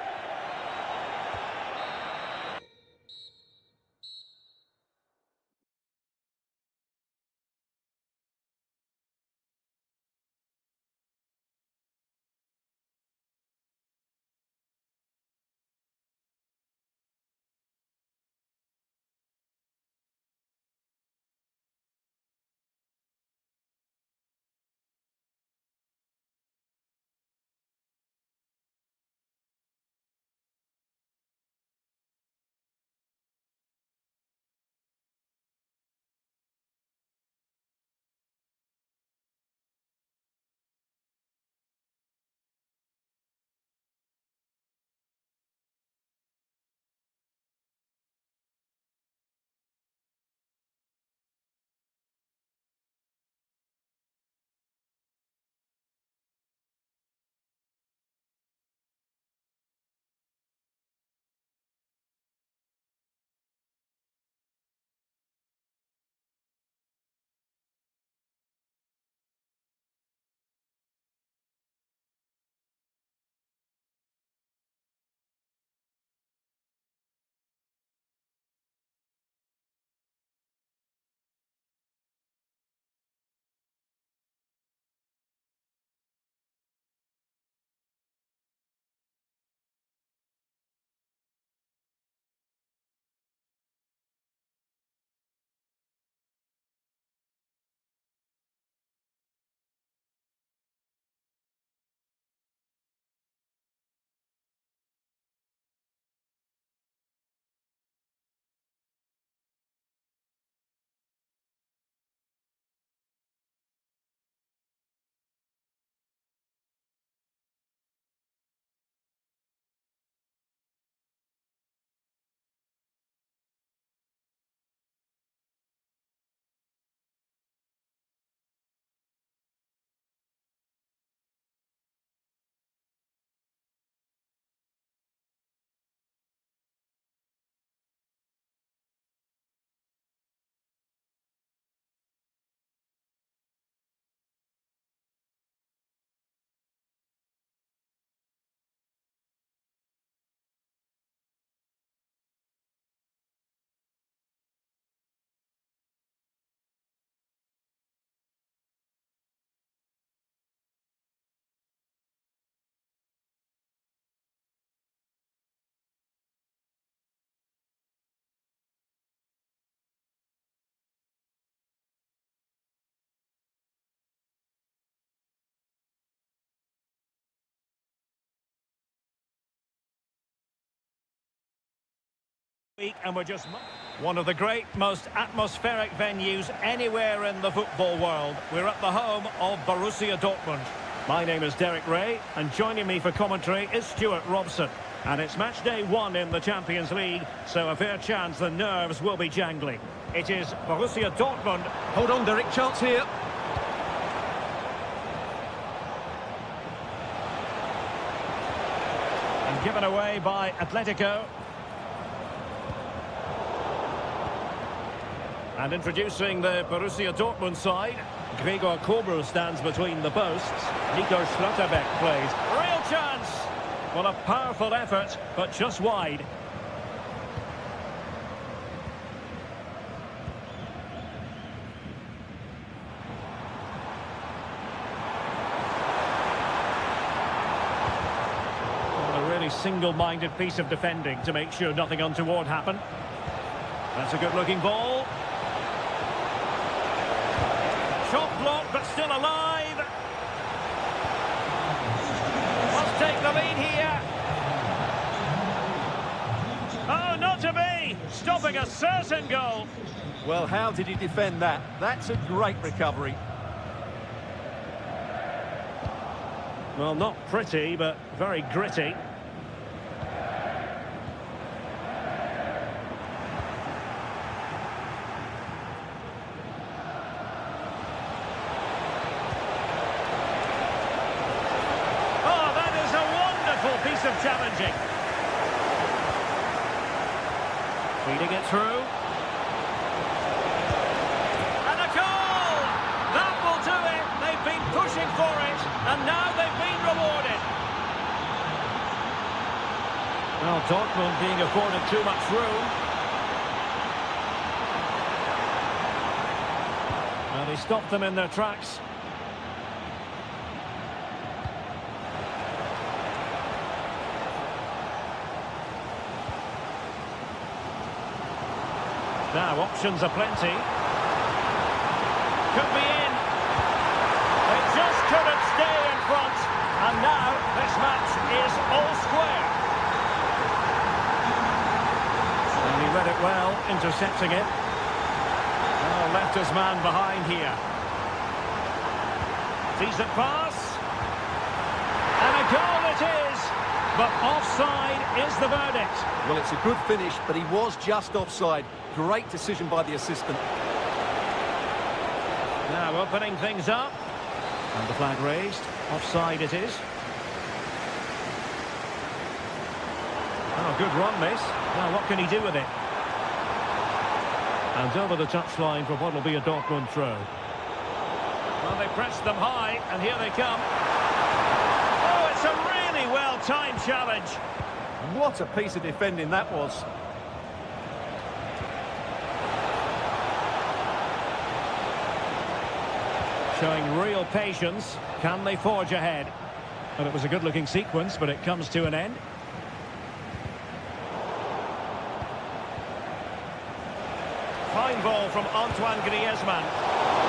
And we're just one of the great, most atmospheric venues anywhere in the football world. We're at the home of Borussia Dortmund. My name is Derek Ray, and joining me for commentary is Stuart Robson. And it's match day 1 in the Champions League, so a fair chance the nerves will be jangling. It is Borussia Dortmund. Hold on, Derek, chance here. And given away by Atletico. And introducing the Borussia Dortmund side, Gregor Kobel stands between the posts. Nico Schlotterbeck plays. Real chance! Well, a powerful effort, but just wide. Well, a really single-minded piece of defending to make sure nothing untoward happened. That's a good-looking ball. Shot blocked, but still alive. Must take the lead here. Oh, not to be. Stopping a certain goal. Well, how did he defend that? That's a great recovery. Well, not pretty, but very gritty. Piece of challenging. Feeding it through. And a goal! That will do it. They've been pushing for it, and now they've been rewarded. Well, Dortmund being afforded too much room. Well, they stopped them in their tracks. Now, options are plenty. Could be in. They just couldn't stay in front. And now, this match is all square. And he read it well, intercepting it. Oh, left his man behind here. Decent pass. And a goal it is. But offside is the verdict. Well, it's a good finish, but he was just offside. Great decision by the assistant. Now opening things up. And the flag raised. Offside it is. Oh, good run, miss. Now what can he do with it? And over the touchline for what will be a Dortmund throw. Well, they pressed them high, and here they come. Oh, it's a really well-timed challenge. What a piece of defending that was. Showing real patience. Can they forge ahead? Well, it was a good-looking sequence, but it comes to an end. Fine ball from Antoine Griezmann.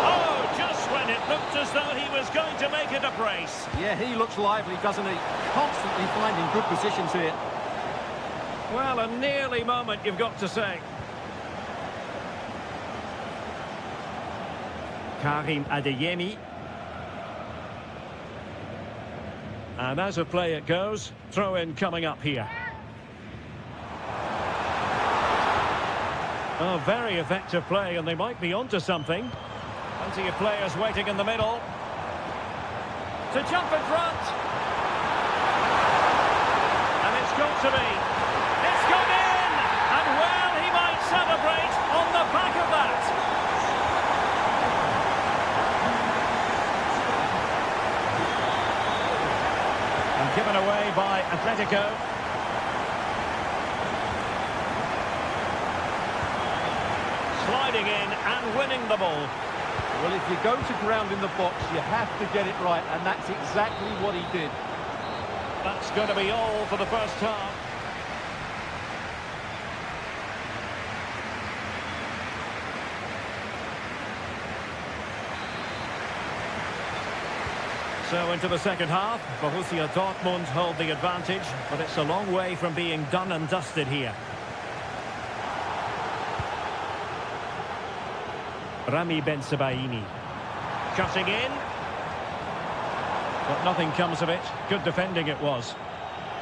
Oh, just when it looked as though he was going to make it a brace. Yeah, he looks lively, doesn't he? Constantly finding good positions here. Well, a nearly moment, you've got to say. Karim Adeyemi. And as a play it goes, throw-in coming up here. Oh, very effective play, and they might be onto something. Plenty of players waiting in the middle. To jump in front. And it's got to be. It's gone in! And well, he might celebrate on the back of that. And given away by Atletico. Sliding in and winning the ball. Well, if you go to ground in the box, you have to get it right, and that's exactly what he did. That's going to be all for the first half. So into the second half, Borussia Dortmund hold the advantage, but it's a long way from being done and dusted here. Rami Ben Sebaini. Cutting in. But nothing comes of it. Good defending it was.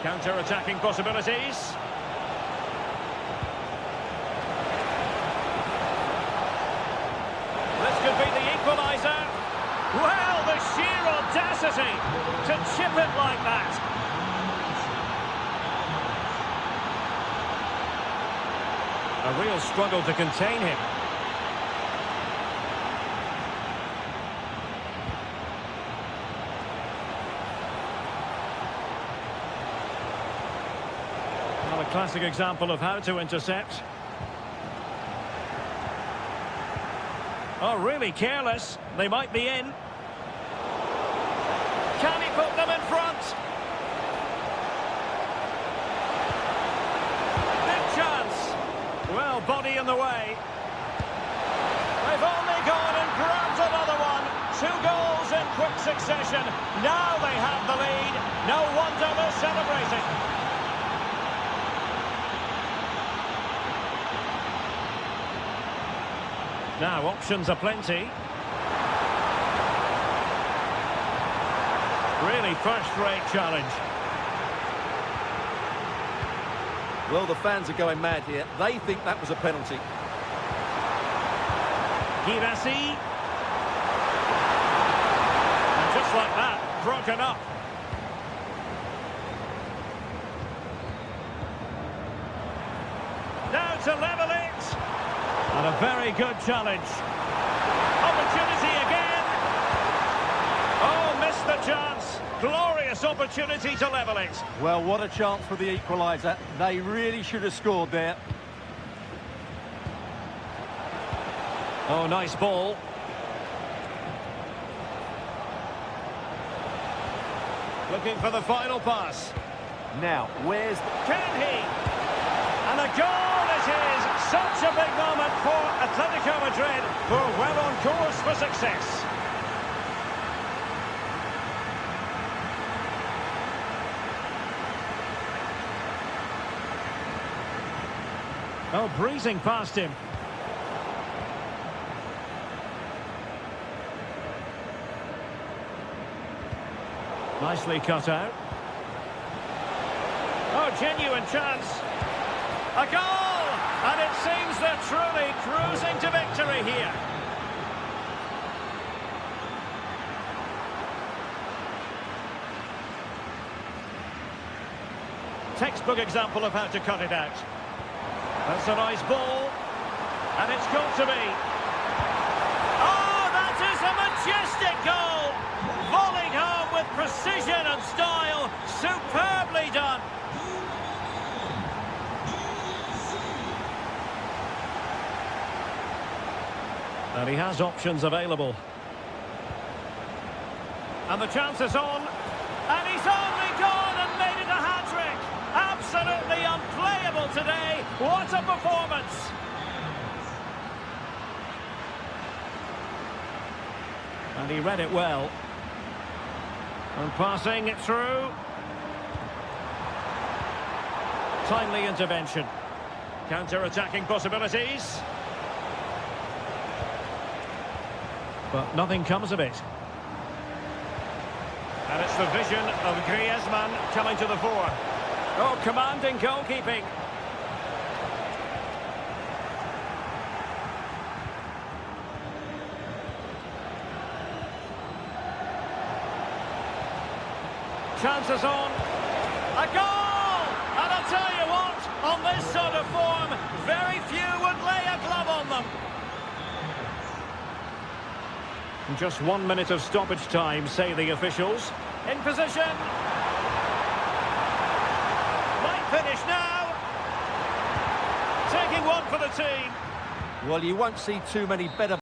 Counter-attacking possibilities. This could be the equaliser. Well, the sheer audacity to chip it like that. A real struggle to contain him. Well, a classic example of how to intercept. Oh, really careless. They might be in. Can he put them in front? Big chance. Well, body in the way. They've only gone and grabbed another one. 2 goals in quick succession. Now they have the lead. No wonder they're celebrating. Now, options are plenty. Really first-rate challenge. Well, the fans are going mad here. They think that was a penalty. Girassi. And just like that, broken up. Now to level it. And a very good challenge. Opportunity again. Oh, missed the chance. Glorious opportunity to level it. Well, what a chance for the equaliser. They really should have scored there. Oh, nice ball. Looking for the final pass. Now, where's... Can he? And a goal it is. Such a big moment for Atletico Madrid, who are well on course for success. Oh, breezing past him. Nicely cut out. Oh, genuine chance. A goal! And it seems they're truly cruising to victory here. Textbook example of how to cut it out. That's a nice ball. And it's got to be. Oh, that is a majestic goal! Volleyed home with precision and style. Superbly done. And he has options available. And the chance is on. And he's only gone and made it a hat-trick. Absolutely unplayable today. What a performance. And he read it well. And passing it through. Timely intervention. Counter-attacking possibilities. But nothing comes of it. And it's the vision of Griezmann coming to the fore. Oh, commanding goalkeeping. Chances on. A goal! And I'll tell you what, on this sort of form, very few would lay a glove on them. Just 1 minute of stoppage time, say the officials. In position. Might finish now. Taking one for the team. Well, you won't see too many better